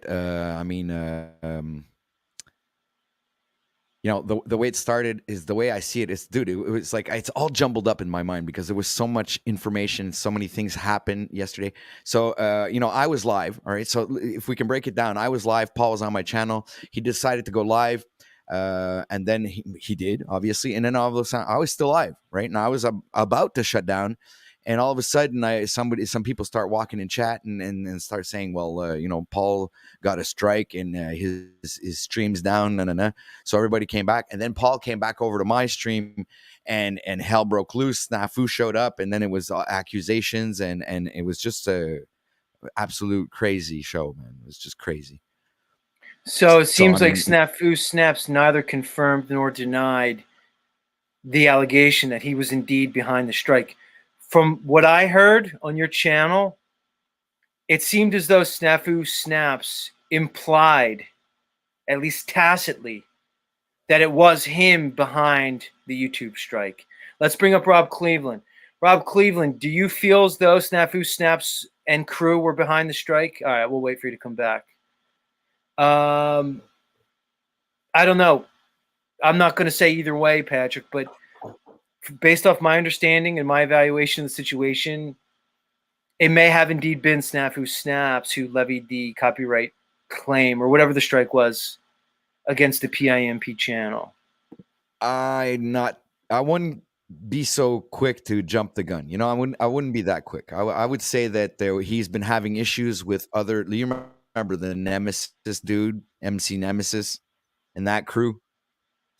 the way it started is the way I see it is, dude, it was like, it's all jumbled up in my mind because there was so much information, so many things happened yesterday. So, I was live. All right. So if we can break it down, I was live. Paul was on my channel. He decided to go live. And then he did, obviously. And then all of a sudden, I was still live. Right. And I was about to shut down. And all of a sudden, some people start walking in chat and start saying, well, Paul got a strike and his stream's down. Nah. So everybody came back. And then Paul came back over to my stream and hell broke loose. Snafu showed up. And then it was accusations. And it was just a absolute crazy show, man. It was just crazy. So it seems like Snafu Snaps neither confirmed nor denied the allegation that he was indeed behind the strike. From what I heard on your channel, it seemed as though Snafu Snaps implied, at least tacitly, that it was him behind the YouTube strike. Let's bring up Rob Cleveland. Rob Cleveland, do you feel as though Snafu Snaps and crew were behind the strike? All right, we'll wait for you to come back. I don't know. I'm not going to say either way, Patrick, but based off my understanding and my evaluation of the situation, it may have indeed been Snafu Snaps who levied the copyright claim or whatever the strike was against the PIMP channel. I wouldn't be so quick to jump the gun. I wouldn't be that quick. I would say that he's been having issues with other. You remember the Nemesis dude, MC Nemesis, and that crew.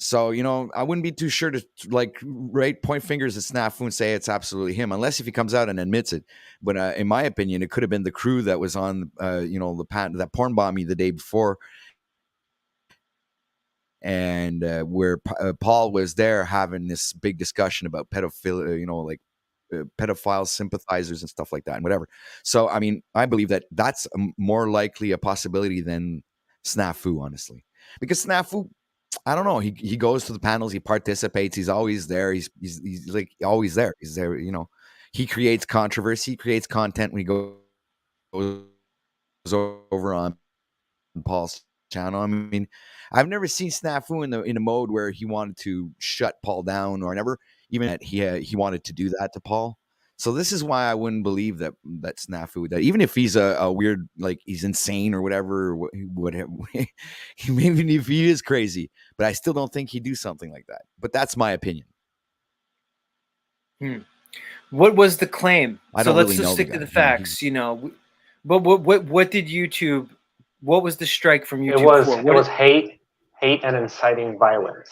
So, I wouldn't be too sure to point fingers at Snafu and say it's absolutely him, unless if he comes out and admits it. But in my opinion, it could have been the crew that was on, that porn bombing the day before, and where Paul was there having this big discussion about pedophilia, pedophile sympathizers and stuff like that, and whatever. So, I mean, I believe that that's more likely a possibility than Snafu, honestly, because Snafu, I don't know. He goes to the panels. He participates. He's always there. He's like always there. He's there. He creates controversy. He creates content when he goes over on Paul's channel. I mean, I've never seen Snafu in a mode where he wanted to shut Paul down, or never even that he wanted to do that to Paul. So this is why I wouldn't believe that Snafu, that even if he's a weird, like he's insane or whatever, maybe if he is crazy, but I still don't think he'd do something like that. But that's my opinion. What was the claim? So let's just stick to the facts, But what did YouTube? What was the strike from YouTube? It was hate and inciting violence.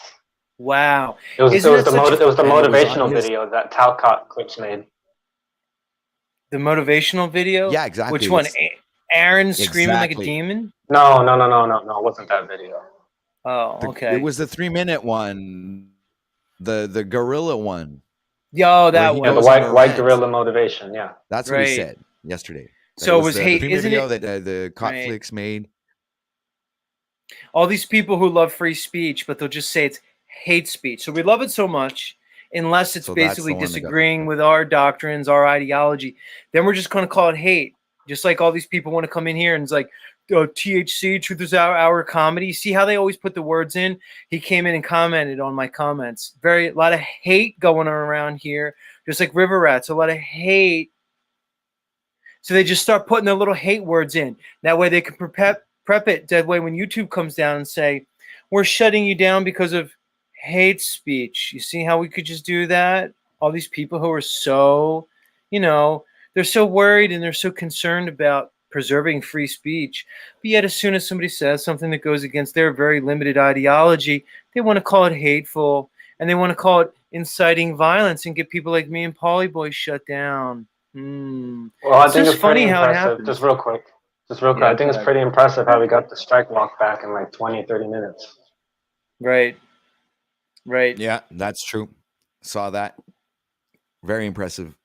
Wow. It was the motivational video that Talcott Clips made. The motivational video? Yeah, exactly. Which one? Aaron screaming like a demon? No. It wasn't that video. Oh, okay. It was the 3-minute one, the gorilla one. Yo, that one. Yeah, the white gorilla motivation. Yeah, that's what he said yesterday. So it was hate. The video that the Cotflix made. All these people who love free speech, but they'll just say it's hate speech. So we love it so much. Unless it's basically disagreeing with our doctrines, our ideology, then we're just going to call it hate. Just like all these people want to come in here and it's like, THC, Truth is our comedy. See how they always put the words in? He came in and commented on my comments. A lot of hate going on around here, just like River Rats, a lot of hate. So they just start putting their little hate words in. That way they can prep it. That way when YouTube comes down and say, we're shutting you down because of hate speech. You see how we could just do that? All these people who are so, they're so worried and they're so concerned about preserving free speech. But yet as soon as somebody says something that goes against their very limited ideology, they want to call it hateful and they want to call it inciting violence and get people like me and Polyboy shut down. Well, I think it's funny how it happens. Just real quick. I think it's pretty impressive how we got the strike walk back in like 20, 30 minutes. Right. Yeah, that's true. Saw that. Very impressive.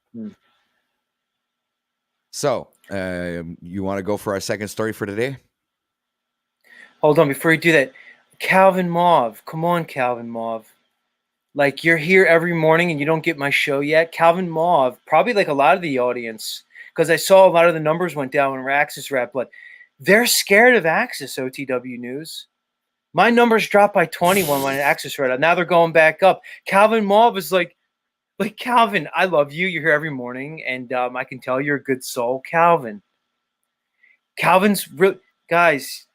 So, you want to go for our second story for today? Hold on, before you do that, Calvin Mauve. Come on, Calvin Mauve. Like, you're here every morning and you don't get my show yet. Calvin Mauve, probably like a lot of the audience, because I saw a lot of the numbers went down when Axis Rat Blood. They're scared of Axis, OTW News. My numbers dropped by 21 when Axis Rat. Now they're going back up. Calvin Mauve is like Calvin, I love you. You're here every morning, and I can tell you're a good soul. Calvin's real. Guys,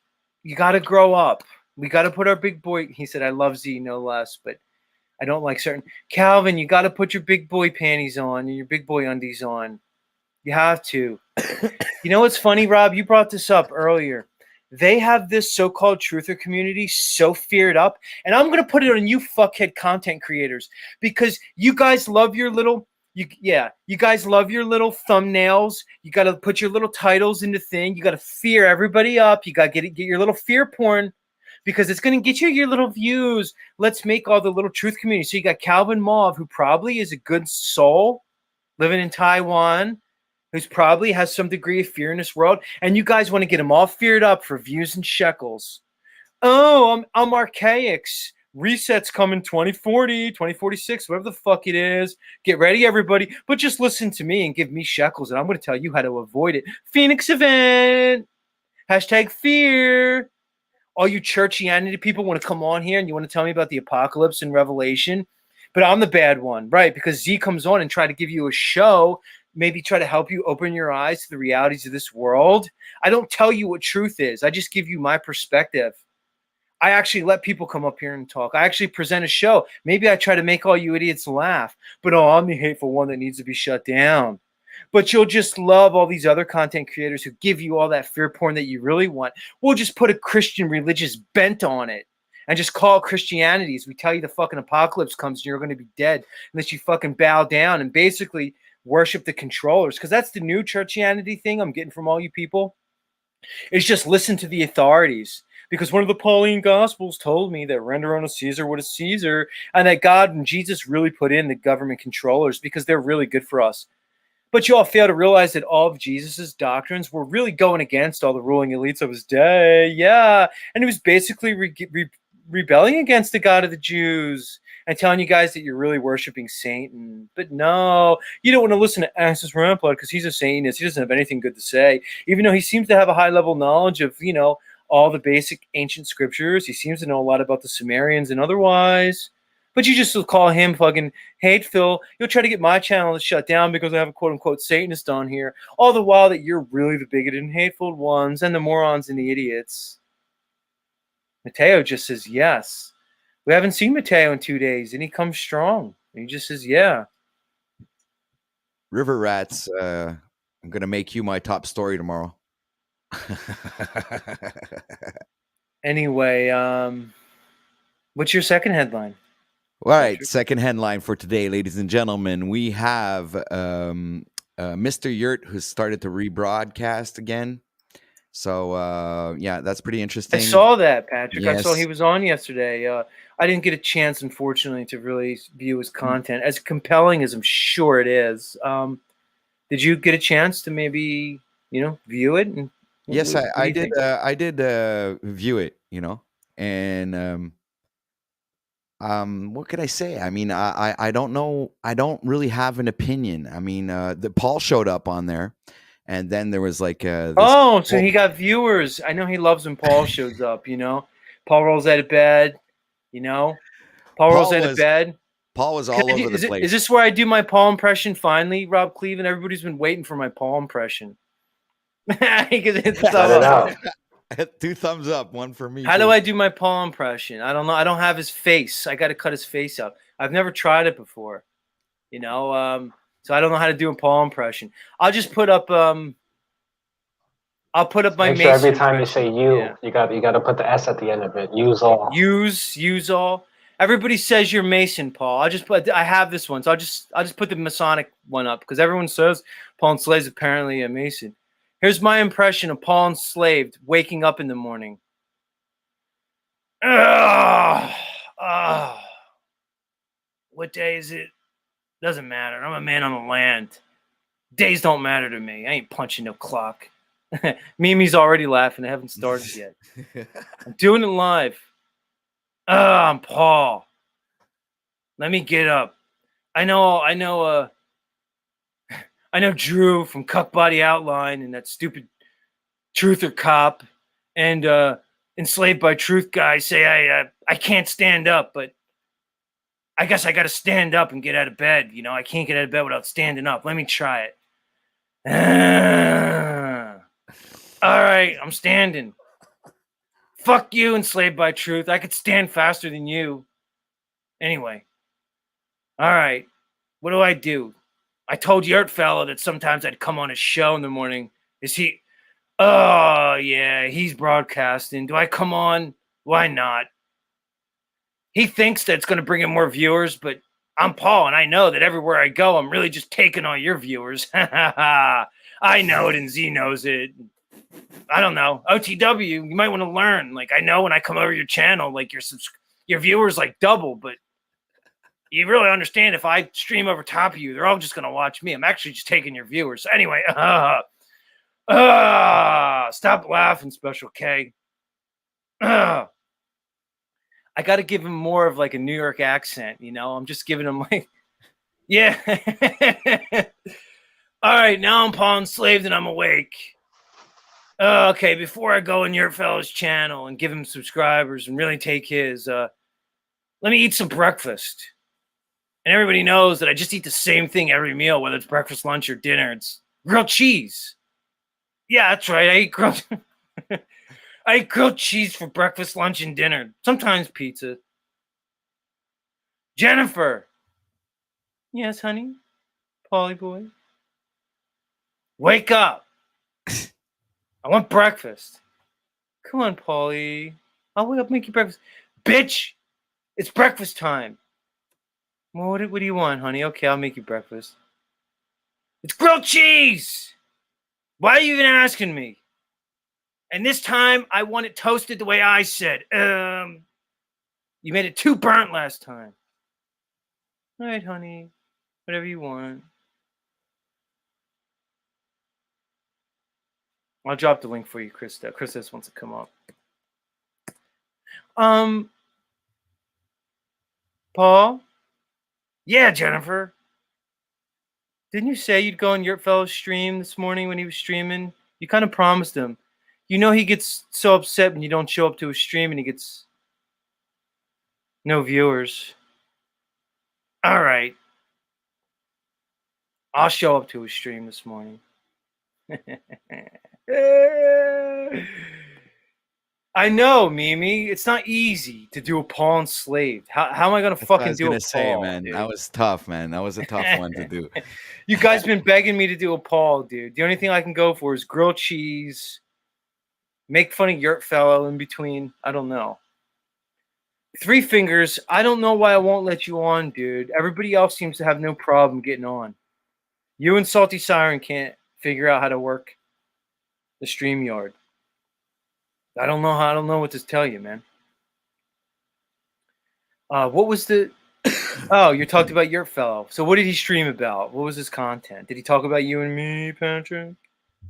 you got to grow up. We got to put our big boy. He said, I love Z no less, but I don't like certain. Calvin, you got to put your big boy panties on and your big boy undies on. You have to. You know what's funny, Rob? You brought this up earlier. They have this so-called truther community so feared up, and I'm going to put it on you fuckhead content creators, because you guys love your little you guys love your little thumbnails. You got to put your little titles in the thing. You got to fear everybody up. You got to get your little fear porn, because it's going to get you your little views. Let's make all the little truth community. So you got Calvin Mauve, who probably is a good soul living in Taiwan, who's probably has some degree of fear in this world, and you guys want to get him all feared up for views and shekels. Oh, I'm Archaics. Reset's coming 2040, 2046, whatever the fuck it is. Get ready, everybody. But just listen to me and give me shekels, and I'm going to tell you how to avoid it. Phoenix event. Hashtag fear. All you churchianity people want to come on here and you want to tell me about the apocalypse and Revelation, but I'm the bad one, right? Because Z comes on and try to give you a show, maybe try to help you open your eyes to the realities of this world. I don't tell you what truth is. I just give you my perspective. I actually let people come up here and talk. I actually present a show. Maybe I try to make all you idiots laugh, but I'm the hateful one that needs to be shut down. But you'll just love all these other content creators who give you all that fear porn that you really want. We'll just put a Christian religious bent on it and just call it Christianity as we tell you the fucking apocalypse comes and you're going to be dead unless you fucking bow down and basically worship the controllers. Because that's the new churchianity thing I'm getting from all you people, is just listen to the authorities. Because one of the Pauline Gospels told me that render unto Caesar what is Caesar, and that God and Jesus really put in the government controllers because they're really good for us. But you all fail to realize that all of Jesus's doctrines were really going against all the ruling elites of his day. Yeah. And he was basically rebelling against the God of the Jews and telling you guys that you're really worshiping Satan. But no, you don't want to listen to Axis Rat Blood because he's a Satanist. He doesn't have anything good to say, even though he seems to have a high level knowledge of, all the basic ancient scriptures. He seems to know a lot about the Sumerians and otherwise. But you just call him fucking hateful. You'll try to get my channel to shut down because I have a quote-unquote Satanist on here. All the while that you're really the bigoted and hateful ones and the morons and the idiots. Mateo just says yes. We haven't seen Mateo in 2 days, and he comes strong. And he just says, yeah. River Rats, I'm going to make you my top story tomorrow. Anyway, what's your second headline? All right, second headline for today, ladies and gentlemen. We have Mr. Yurt, who's started to rebroadcast again. So, yeah, that's pretty interesting. I saw that, Patrick. Yes. I saw he was on yesterday. I didn't get a chance, unfortunately, to really view his content. As compelling as I'm sure it is. Did you get a chance to maybe, view it? And Yes, what do I you did. think? I did view it, and what could I say? I mean, I don't know. I don't really have an opinion. I mean, the Paul showed up on there, and then there was like this Oh, so he got viewers. I know he loves when Paul shows up, Paul rolls out of bed, Paul rolls out of bed. Paul was all over the place. Is this where I do my Paul impression finally, Rob Cleveland? Everybody's been waiting for my Paul impression. It's Let it out. 2 thumbs up, one for me. How do I do my Paul impression? I don't know. I don't have his face. I got to cut his face out. I've never tried it before, so I don't know how to do a Paul impression. I'll just put up. I'll put up my. Make sure every Mason time you impression. say you, Yeah. you got to put the S at the end of it. Use all. Use all. Everybody says you're Mason, Paul. I have this one, so I'll just put the Masonic one up because everyone says Paul Enslaved is apparently a Mason. Here's my impression of Paul Enslaved waking up in the morning. What day is it? Doesn't matter. I'm a man on the land. Days don't matter to me. I ain't punching no clock. Mimi's already laughing. I haven't started yet. I'm doing it live. I'm Paul. Let me get up. I know Drew from Cuck Body Outline and that stupid Truther Cop and Enslaved by Truth guy say I can't stand up, but I guess I got to stand up and get out of bed. You know, I can't get out of bed without standing up. Let me try it. All right, I'm standing. Fuck you, Enslaved by Truth. I could stand faster than you. Anyway. All right. What do? I told Yurt fella that sometimes I'd come on his show in the morning. Is he? Oh, yeah, he's broadcasting. Do I come on? Why not? He thinks that it's going to bring in more viewers, but I'm Paul, and I know that everywhere I go, I'm really just taking all your viewers. I know it, and Z knows it. I don't know. OTW, you might want to learn. Like, I know when I come over your channel, like your viewers like double, but you really understand if I stream over top of you, they're all just going to watch me. I'm actually just taking your viewers. So anyway, stop laughing, Special K. I got to give him more of like a New York accent, you know? I'm just giving him like, yeah. All right, now I'm Paul Enslaved and I'm awake. Okay, before I go on your fella's channel and give him subscribers and really take his, let me eat some breakfast. And everybody knows that I just eat the same thing every meal, whether it's breakfast, lunch, or dinner. It's grilled cheese. Yeah, that's right. I eat grilled cheese for breakfast, lunch, and dinner. Sometimes pizza. Jennifer. Yes, honey? Polly boy? Wake up. I want breakfast. Come on, Polly. I'll wake up, make you breakfast. Bitch, it's breakfast time. Well, what do you want, honey? Okay, I'll make you breakfast. It's grilled cheese. Why are you even asking me? And this time, I want it toasted the way I said. You made it too burnt last time. All right, honey. Whatever you want. I'll drop the link for you, Krista. Krista just wants to come up. Paul? Yeah, Jennifer. Didn't you say you'd go on your fellow's stream this morning when he was streaming? You kind of promised him. You know he gets so upset when you don't show up to his stream and he gets no viewers. All right. I'll show up to his stream this morning. I know, Mimi. It's not easy to do a Paul Enslaved. How am I gonna fucking do a Paul, man? dude? That was tough, man. That was a tough one to do. You guys been begging me to do a Paul, dude. The only thing I can go for is grilled cheese. Make fun of Yurt fellow in between. I don't know. Three Fingers. I don't know why I won't let you on, dude. Everybody else seems to have no problem getting on. You and Salty Siren can't figure out how to work the StreamYard. I don't know what to tell you, man. What was the... Oh, you talked about your fellow. So what did he stream about? What was his content? Did he talk about you and me, Patrick?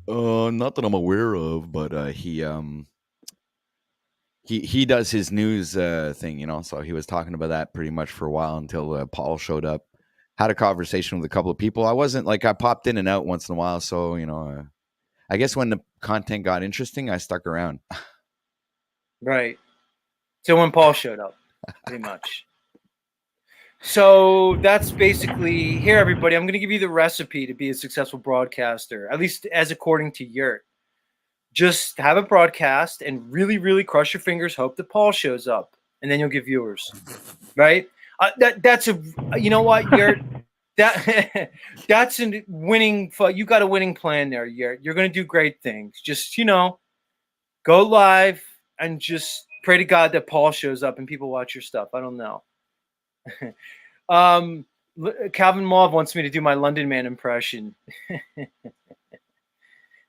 Not that I'm aware of, but he does his news thing, you know. So he was talking about that pretty much for a while until Paul showed up. Had a conversation with a couple of people. I popped in and out once in a while, so you know. I guess when the content got interesting, I stuck around. Right. So when Paul showed up, pretty much. So that's basically, here, everybody, I'm going to give you the recipe to be a successful broadcaster, at least as according to Yurt. Just have a broadcast and really, really cross your fingers, hope that Paul shows up, and then you'll get viewers, right? You know what, Yurt? That's a winning. You got a winning plan there, Yurt. You're going to do great things. Just, you know, go live and just pray to God that Paul shows up and people watch your stuff. I don't know. Calvin Mauve wants me to do my London Man impression.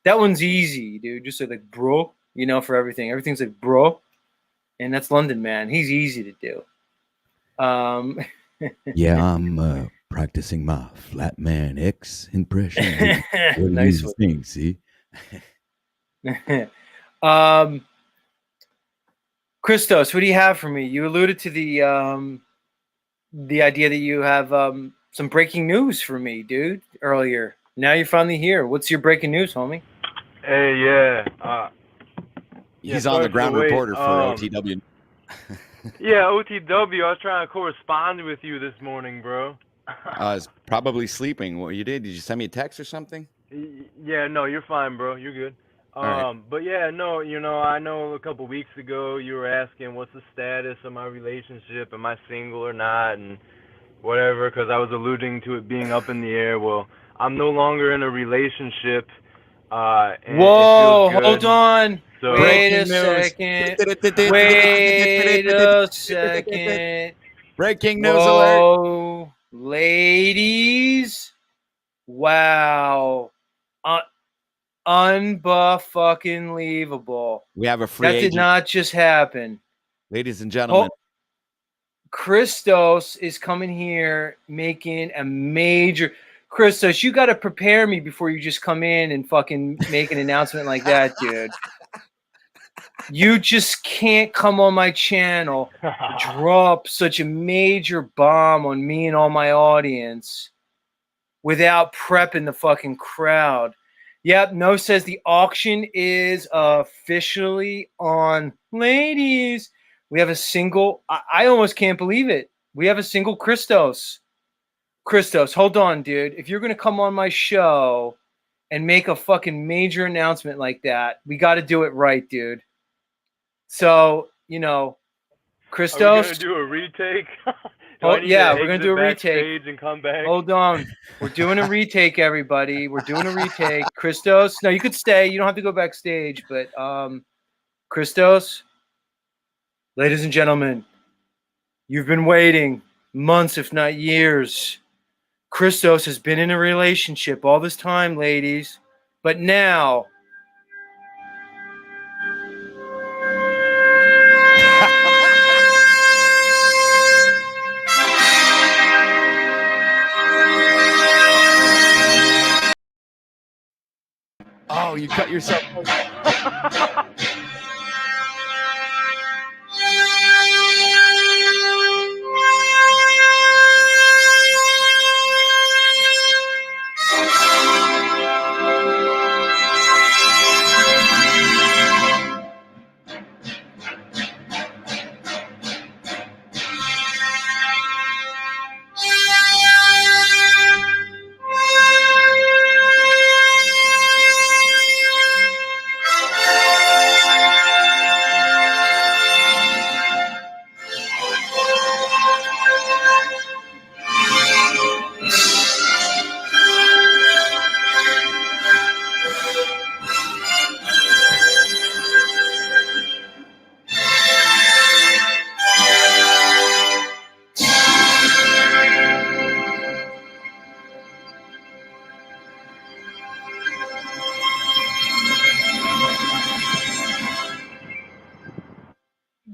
That one's easy, dude. Just like bro, you know, for everything. Everything's like bro. And that's London Man. He's easy to do. Yeah, I'm practicing my Flatman X impression. Nice one. Thing, see? Christos, what do you have for me? You alluded to the idea that you have some breaking news for me, dude, earlier. Now you're finally here. What's your breaking news, homie? Hey, yeah. He's yeah, on the sorry for ground the wait. reporter for OTW. Yeah, OTW. I was trying to correspond with you this morning, bro. I was probably sleeping. What you did? Did you send me a text or something? Yeah, no, you're fine, bro. You're good. All right. But yeah, no, I know a couple weeks ago you were asking what's the status of my relationship, am I single or not, and whatever, because I was alluding to it being up in the air. Well, I'm no longer in a relationship. And Whoa, it feels good. hold on. So, Wait a second. Wait a second. Breaking news alert. Whoa, ladies. Wow. Unfucking-leavable. We have a free That agent. did not just happen. Ladies and gentlemen. Christos is coming here making a major. Christos, you got to prepare me before you just come in and fucking make an announcement like that, dude. You just can't come on my channel, drop such a major bomb on me and all my audience without prepping the fucking crowd. Yep, No says the auction is officially on. Ladies, we have a single. I almost can't believe it. We have a single Christos. Christos, hold on, dude. If you're going to come on my show and make a fucking major announcement like that, we got to do it right, dude. So, Christos. Are we going to do a retake? Yeah, we're going to do a retake. And come back? Hold on. We're doing a retake, everybody. We're doing a retake. Christos, no, you could stay. You don't have to go backstage. But Christos, ladies and gentlemen, you've been waiting months, if not years. Christos has been in a relationship all this time, ladies. But now... Oh, you cut yourself.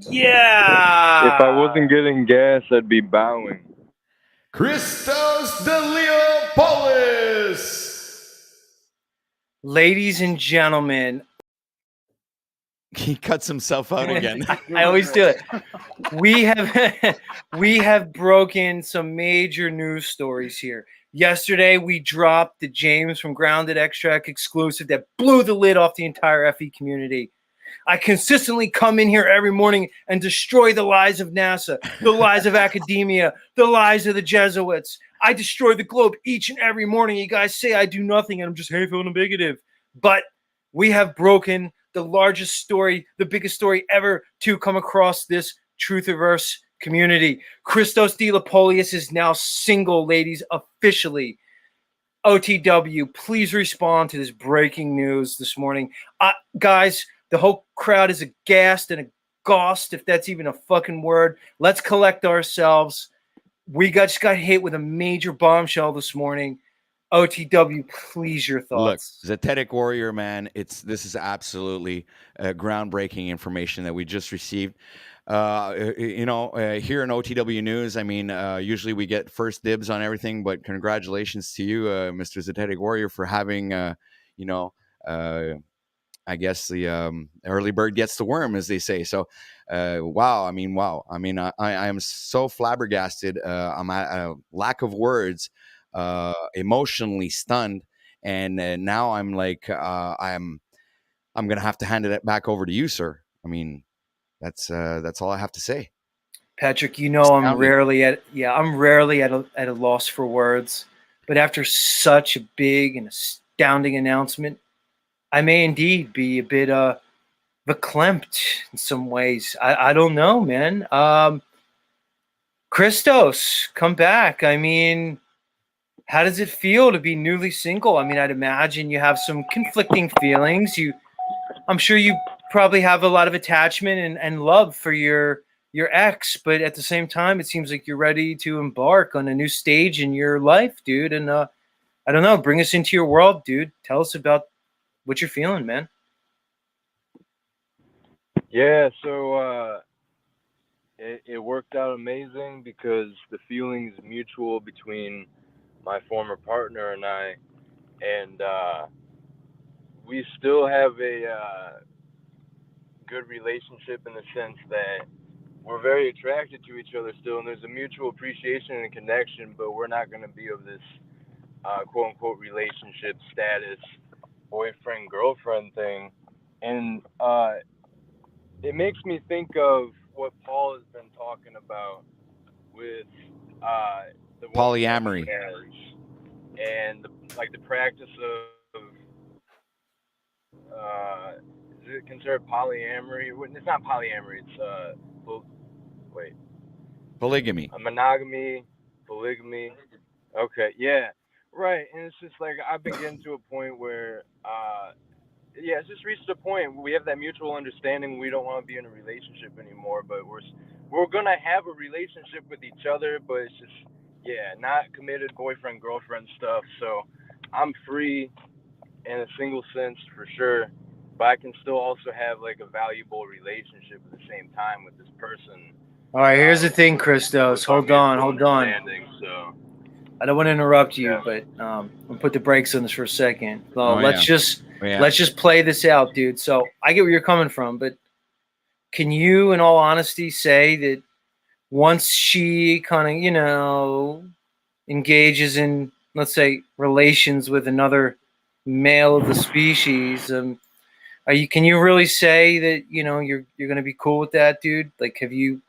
Yeah! If I wasn't getting gas, I'd be bowing. Christos Deliopolis. Ladies and gentlemen, he cuts himself out again. I always do it. We have broken some major news stories here. Yesterday, we dropped the James from Grounded Extract exclusive that blew the lid off the entire FE community. I consistently come in here every morning and destroy the lies of NASA, the lies of academia, the lies of the Jesuits. I destroy the globe each and every morning. You guys say I do nothing and I'm just hateful and bigoted. But we have broken the largest story, the biggest story ever to come across this Truthiverse community. Christos Deliopolis is now single, ladies, officially. OTW, please respond to this breaking news this morning. Guys, the whole crowd is aghast and aghast, if that's even a fucking word. Let's collect ourselves. We just got hit with a major bombshell this morning. OTW, please, your thoughts. Look, Zetetic Warrior, man, this is absolutely groundbreaking information that we just received. Here in OTW News, I mean, usually we get first dibs on everything, but congratulations to you, Mr. Zetetic Warrior, for having, I guess the early bird gets the worm, as they say. So, wow. I mean, wow. I mean, I am so flabbergasted. I'm at a lack of words, emotionally stunned, and now I'm like, I'm gonna have to hand it back over to you, sir. I mean, that's all I have to say. Patrick, you know I'm Astounding. rarely at a loss for words, but after such a big and astounding announcement, I may indeed be a bit verklempt in some ways. I don't know, man. Christos, come back. I mean, how does it feel to be newly single? I mean, I'd imagine you have some conflicting feelings. I'm sure you probably have a lot of attachment and love for your ex, but at the same time, it seems like you're ready to embark on a new stage in your life, dude. And I don't know, bring us into your world, dude. Tell us about what you're feeling, man. Yeah, so it worked out amazing because the feelings mutual between my former partner and I, and we still have a good relationship in the sense that we're very attracted to each other still, and there's a mutual appreciation and connection, but we're not going to be of this quote unquote relationship status, boyfriend girlfriend thing. And it makes me think of what Paul has been talking about with the woman that he Polyamory. marries, and the practice of is it considered polyamory? It's not polyamory. It's wait, Polygamy. a monogamy, polygamy. Okay, yeah, right. And it's just like I've been getting to a point where yeah, it's just reached a point where we have that mutual understanding. We don't want to be in a relationship anymore, but we're gonna have a relationship with each other, but it's just not committed boyfriend girlfriend stuff. So I'm free in a single sense for sure, but I can still also have like a valuable relationship at the same time with this person. All right, here's the thing, Christos. Hold on. So I don't want to interrupt you, yeah. but we'll put the brakes on this for a second. Well, Oh, let's yeah. just play this out, dude. So I get where you're coming from, but can you, in all honesty, say that once she kind of, engages in, let's say, relations with another male of the species, can you really say that you're gonna be cool with that, dude? Like, have you,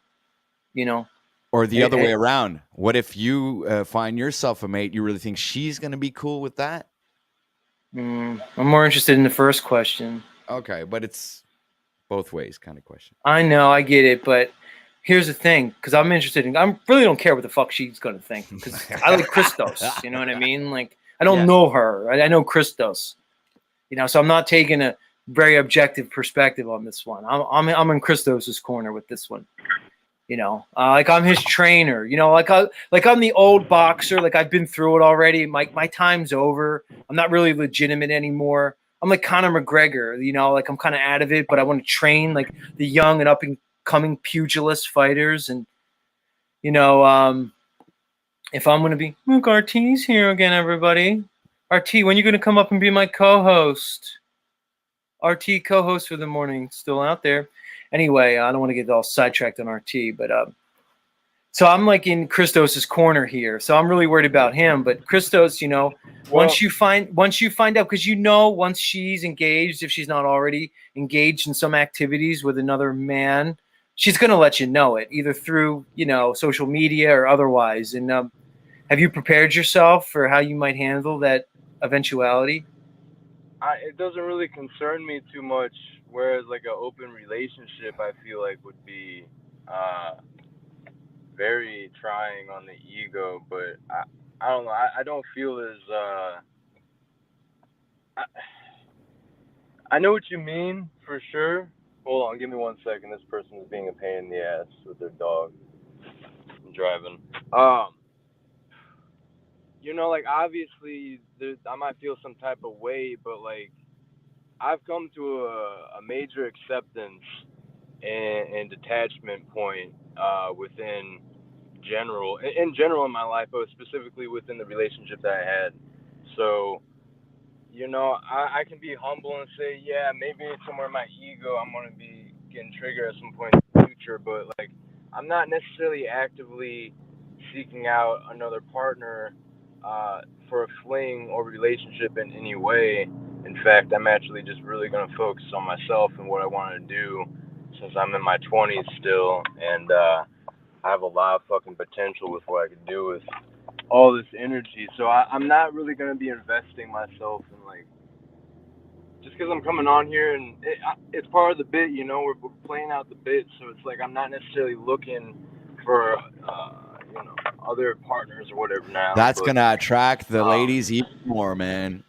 Or the Hey, other way hey. around. What if you find yourself a mate? You really think she's going to be cool with that? I'm more interested in the first question. Okay, but it's both ways kind of question. I know, I get it, but here's the thing, because I'm interested in. I really don't care what the fuck she's gonna think, because I like Christos. You know what I mean? Like, I don't Yeah. know her. I know Christos. So I'm not taking a very objective perspective on this one. I'm in Christos's corner with this one. Like I'm his trainer. Like I'm the old boxer. Like I've been through it already. My time's over. I'm not really legitimate anymore. I'm like Conor McGregor. Like I'm kind of out of it, but I want to train like the young and up and coming pugilist fighters. And if I'm gonna be, look, RT's here again, everybody. RT, when you gonna come up and be my co-host? RT co-host for the morning, still out there. Anyway, I don't want to get all sidetracked on RT, but so I'm like in Christos's corner here. So I'm really worried about him. But Christos, once you find out, because once she's engaged, if she's not already engaged in some activities with another man, she's gonna let you know it, either through social media or otherwise. And have you prepared yourself for how you might handle that eventuality? It doesn't really concern me too much. Whereas like an open relationship, I feel like would be very trying on the ego. But I don't know. I don't feel as I know what you mean for sure. Hold on, give me 1 second. This person is being a pain in the ass with their dog. I'm driving. Like obviously I might feel some type of way, but like I've come to a major acceptance and detachment point within in general in my life, but specifically within the relationship that I had. So I can be humble and say, yeah, maybe somewhere in my ego I'm gonna be getting triggered at some point in the future, but like I'm not necessarily actively seeking out another partner for a fling or relationship in any way. In fact, I'm actually just really gonna focus on myself and what I want to do, since I'm in my 20s still, and I have a lot of fucking potential with what I can do with all this energy. So I'm not really gonna be investing myself in like, just because I'm coming on here and it's part of the bit, we're playing out the bit. So it's like I'm not necessarily looking for other partners or whatever now. That's but, gonna attract the ladies even more, man.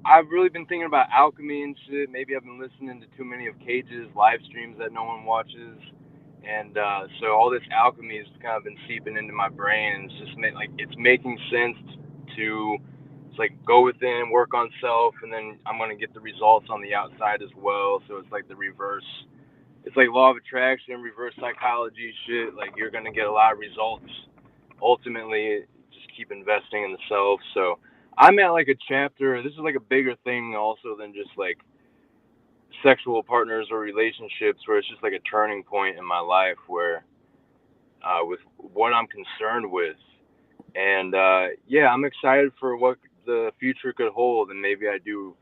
I've really been thinking about alchemy and shit. Maybe I've been listening to too many of Cage's live streams that no one watches. And so all this alchemy has kind of been seeping into my brain, and it's just it's making sense to like go within, work on self, and then I'm gonna get the results on the outside as well. So it's like the reverse. It's like law of attraction, reverse psychology shit. Like you're gonna get a lot of results. Ultimately, just keep investing in the self. So I'm at like a chapter. This is like a bigger thing also than just like sexual partners or relationships, where it's just like a turning point in my life where with what I'm concerned with. And yeah, I'm excited for what the future could hold, and maybe I do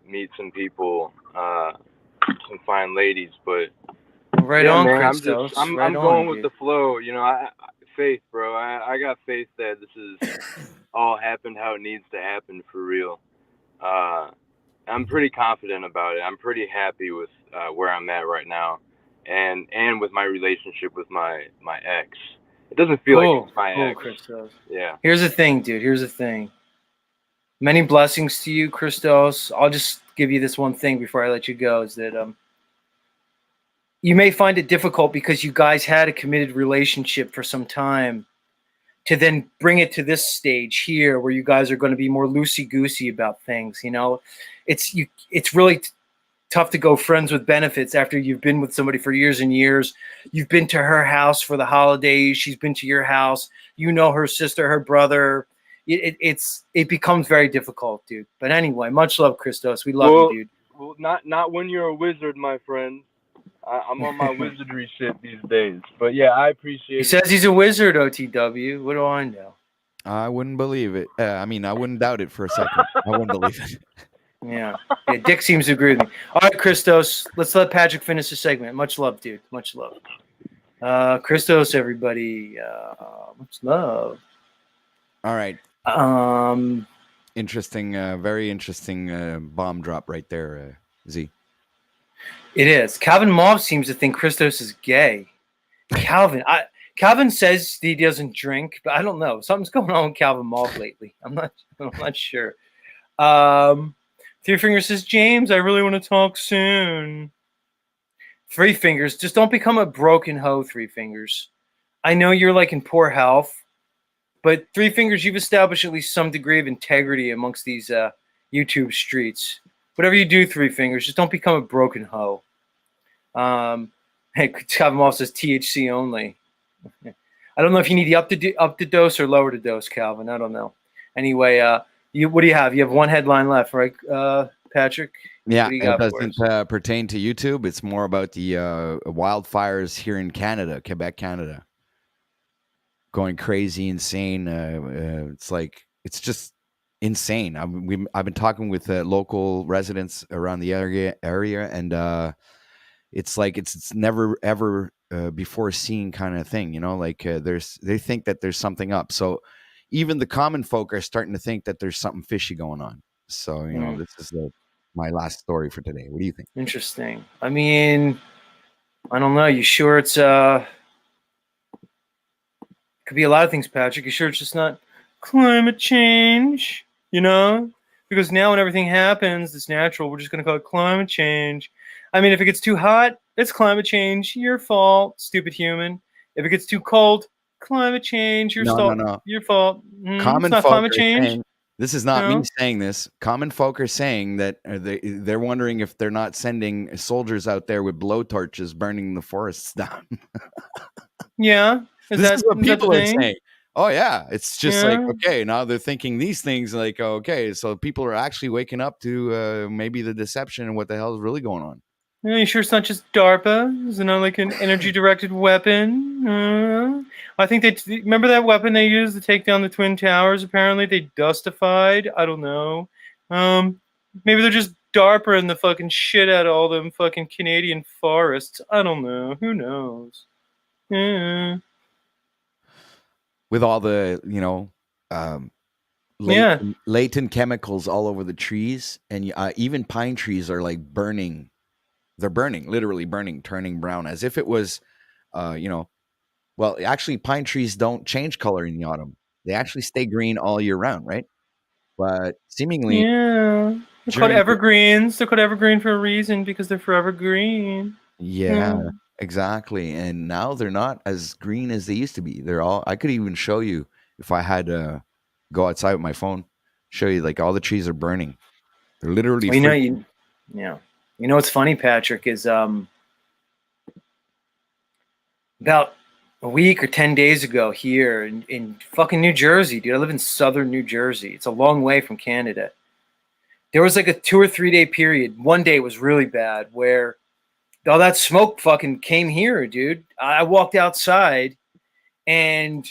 meet some people, some fine ladies. But Right yeah, on, man, Christos. I'm Right going on, with dude. the flow. Faith, bro. I got faith that this is all happened how it needs to happen for real. I'm pretty confident about it. I'm pretty happy with where I'm at right now, and with my relationship with my ex. It doesn't feel like it's my ex. Christos. Yeah. Here's the thing, dude. Here's the thing. Many blessings to you, Christos. I'll just give you this one thing before I let you go, is that you may find it difficult because you guys had a committed relationship for some time to then bring it to this stage here where you guys are going to be more loosey-goosey about things. It's really tough to go friends with benefits after you've been with somebody for years and years. You've been to her house for the holidays. She's been to your house. You know her sister, her brother. It becomes very difficult, dude. But anyway, much love, Christos. We love you, dude. Well, not when you're a wizard, my friend. I'm on my wizardry shit these days. But yeah, I appreciate He it. says he's a wizard, OTW. What do I know? I wouldn't believe it. I wouldn't doubt it for a second. I wouldn't believe it. Yeah. Dick seems to agree with me. All right, Christos, let's let Patrick finish the segment. Much love, dude. Much love. Christos, everybody. Much love. All right. Interesting, very interesting bomb drop right there, Z. It is. Calvin Mobb seems to think Christos is gay. Calvin says he doesn't drink, but I don't know. Something's going on with Calvin Mobb lately. I'm not sure. Three Fingers says, James, I really want to talk soon. Three Fingers, just don't become a broken hoe, Three Fingers. I know you're like in poor health, but Three Fingers, you've established at least some degree of integrity amongst these YouTube streets. Whatever you do, Three Fingers, just don't become a broken hoe. Hey, Calvin Mobb says THC only. I don't know if you need the up the dose or lower the dose, Calvin. I don't know. Anyway, what do you have? You have one headline left, right, Patrick? Yeah, What do you it got doesn't pertain to YouTube. It's more about the wildfires here in Canada, Quebec, Canada. Going crazy, insane. It's just insane. I've been talking with local residents around the area, and it's like it's never ever before seen kind of thing. They think that there's something up. So even the common folk are starting to think that there's something fishy going on. So this is my last story for today. What do you think? Interesting. I mean, I don't know. You sure it's could be a lot of things, Patrick. You sure it's just not climate change? Because now when everything happens, it's natural. We're just going to call it climate change. I mean, if it gets too hot, it's climate change. Your fault, stupid human. If it gets too cold, climate change. Your fault. Your fault. Common it's not folk climate are change. saying, this is not me saying this. Common folk are saying that they're wondering if they're not sending soldiers out there with blowtorches burning the forests down. Yeah. This is what people are saying. Oh yeah, it's just like, Yeah. okay, now they're thinking these things like, okay, so people are actually waking up to maybe the deception and what the hell is really going on. Are you sure it's not just DARPA? Is it not like an energy-directed weapon? I think they remember that weapon they used to take down the Twin Towers. Apparently, they dustified. I don't know. Maybe they're just DARPA the fucking shit out of all them fucking Canadian forests. I don't know. Who knows? Yeah. With all the, Yeah. latent chemicals all over the trees, and even pine trees are like burning. They're burning, literally burning, turning brown, as if it was, well, actually, pine trees don't change color in the autumn. They actually stay green all year round, right? But seemingly, Yeah. They're called during evergreens. They're called evergreen for a reason because they're forever green. yeah, Yeah. exactly. And now they're not as green as they used to be. They're all. I could even show you if I had to go outside with my phone, show you like all the trees are burning. They're literally. Well, yeah. You know what's funny, Patrick, is about a week or 10 days ago here in fucking New Jersey, dude. I live in southern New Jersey. It's a long way from Canada. There was like a 2 or 3 day period. One day was really bad where all that smoke fucking came here, dude. I walked outside and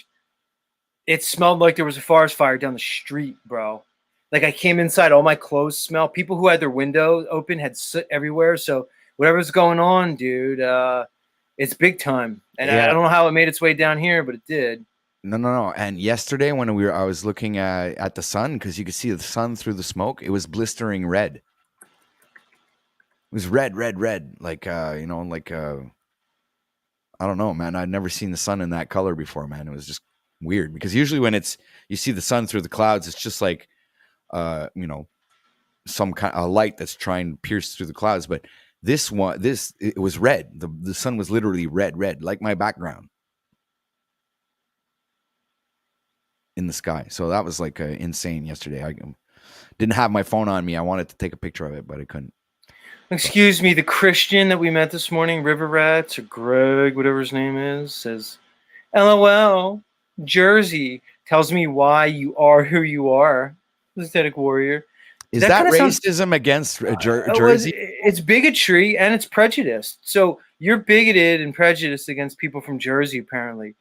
it smelled like there was a forest fire down the street, bro. Like I came inside, all my clothes smell. People who had their window open had soot everywhere. So whatever's going on, dude, it's big time. And I Yeah. don't know how it made its way down here, but it did. No. And yesterday when I was looking at the sun, because you could see the sun through the smoke, it was blistering red. It was red, like I don't know, man. I'd never seen the sun in that color before, man. It was just weird because usually when you see the sun through the clouds, it's just like some kind of light that's trying to pierce through the clouds. But it was red. The sun was literally red, like my background in the sky. So that was like insane yesterday. I didn't have my phone on me. I wanted to take a picture of it, but I couldn't. Excuse me, the Christian that we met this morning, River Rats or Greg, whatever his name is, says, LOL, Jersey tells me why you are who you are, Aesthetic Warrior. Is That that kinda sounds- racism against Well, Jersey? it's bigotry and it's prejudice. So you're bigoted and prejudiced against people from Jersey, apparently.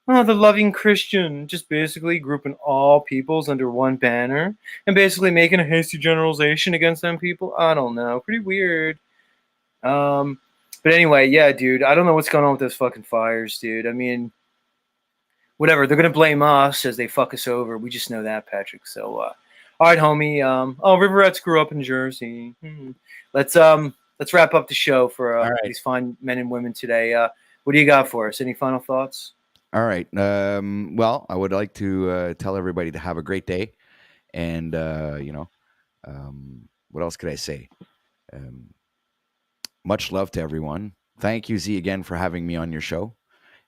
Oh, the loving Christian, just basically grouping all peoples under one banner and basically making a hasty generalization against them people. I don't know. Pretty weird. But anyway, yeah, dude, I don't know what's going on with those fucking fires, dude. I mean, whatever. They're going to blame us as they fuck us over. We just know that, Patrick. So, all right, homie. River Rats grew up in Jersey. Let's wrap up the show for All right. these fine men and women today. What do you got for us? Any final thoughts? All right. Well, I would like to tell everybody to have a great day, and what else could I say? Much love to everyone. Thank you, Z, again for having me on your show,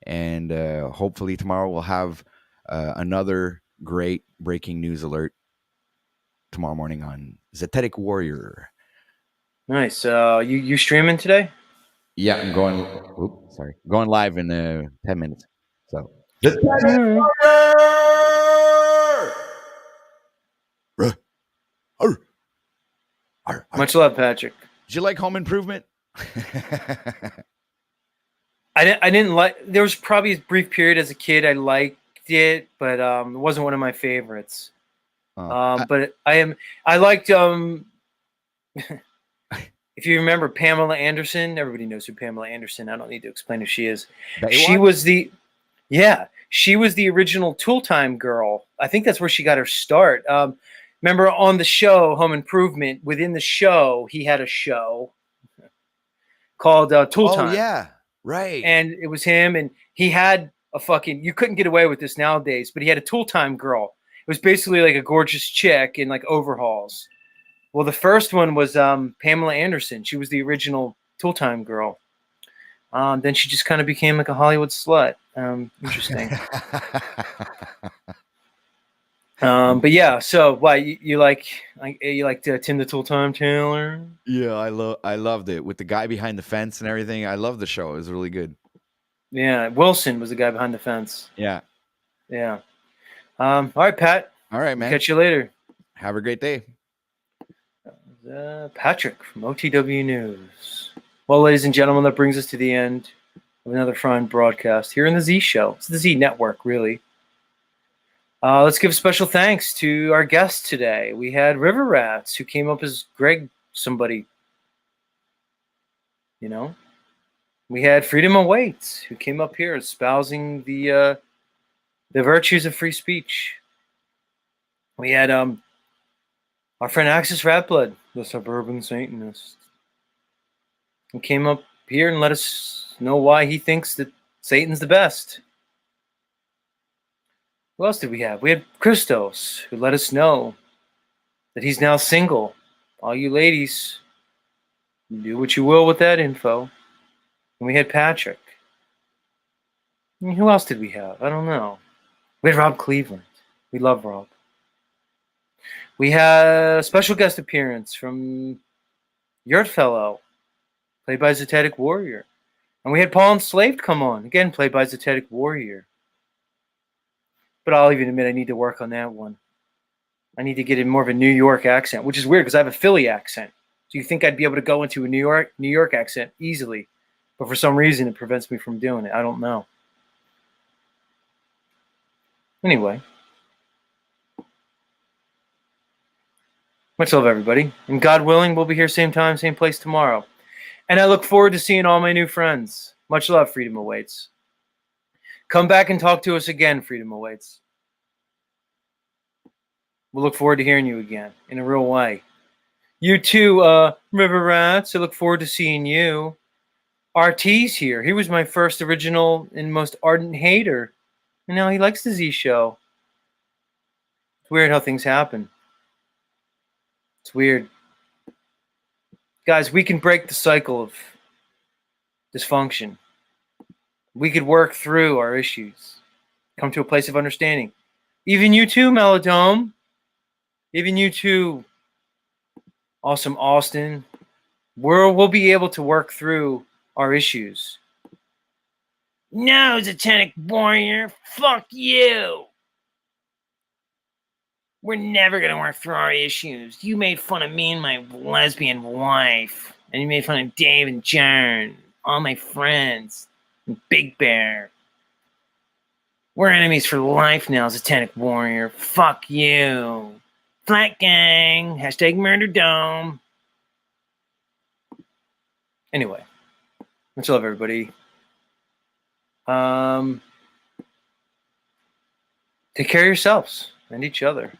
and hopefully tomorrow we'll have another great breaking news alert tomorrow morning on Zetetic Warrior. Nice. You streaming today? Yeah, I'm going. Going live in 10 minutes. So. Much love, Patrick. Did you like Home Improvement? I didn't like. There was probably a brief period as a kid I liked it, but it wasn't one of my favorites. But I liked if you remember Pamela Anderson, everybody knows who Pamela Anderson. I don't need to explain who she is. She was the original Tool Time girl. I think that's where she got her start. Remember on the show Home Improvement, within the show, he had a show called Tool Time. Oh, yeah. Right. And it was him, and he had a fucking, you couldn't get away with this nowadays, but he had a Tool Time girl. It was basically like a gorgeous chick in like overhauls. Well, the first one was Pamela Anderson. She was the original Tool Time girl. Then she just kind of became like a Hollywood slut. Interesting. But yeah, so why you like Tim the Tool Time Taylor? Yeah, I loved it with the guy behind the fence and everything. I love the show. It was really good. Yeah, Wilson was the guy behind the fence. Yeah. Yeah. All right, Pat. All right, man. Catch you later. Have a great day. Patrick from OTW News. Well, ladies and gentlemen, that brings us to the end of another fine broadcast here in the Z Show. It's the Z Network, really. Let's give special thanks to our guests today. We had River Rats, who came up as Greg somebody. You know? We had Freedom Awaits, who came up here espousing the virtues of free speech. We had our friend Axis Ratblood, the suburban Satanist, who came up here and let us know why he thinks that Satan's the best. Who else did we have? We had Christos, who let us know that he's now single. All you ladies, do what you will with that info. And we had Patrick. And who else did we have? I don't know. We had Rob Cleveland. We love Rob. We had a special guest appearance from Yurtfellow, played by Zetetic Warrior. And we had Paul Enslaved come on, again played by Zetetic Warrior. But I'll even admit I need to work on that one. I need to get in more of a New York accent, which is weird because I have a Philly accent. So you think I'd be able to go into a New York accent easily, but for some reason it prevents me from doing it. I don't know. Anyway. Much love, everybody. And God willing, we'll be here same time, same place tomorrow. And I look forward to seeing all my new friends. Much love, Freedom Awaits. Come back and talk to us again, Freedom Awaits. We'll look forward to hearing you again in a real way. You too, River Rats. I look forward to seeing you. RT's here. He was my first original and most ardent hater. And now he likes the Z Show. It's weird how things happen. It's weird. Guys, we can break the cycle of dysfunction. We could work through our issues. Come to a place of understanding. Even you too, Melodome. Even you too, Awesome Austin. We'll be able to work through our issues. No, Satanic Warrior, fuck you. We're never going to work through our issues. You made fun of me and my lesbian wife. And you made fun of Dave and John. All my friends. And Big Bear. We're enemies for life now, Satanic Warrior. Fuck you. Flat Gang. Hashtag Murder Dome. Anyway. Much love, everybody. Take care of yourselves and each other.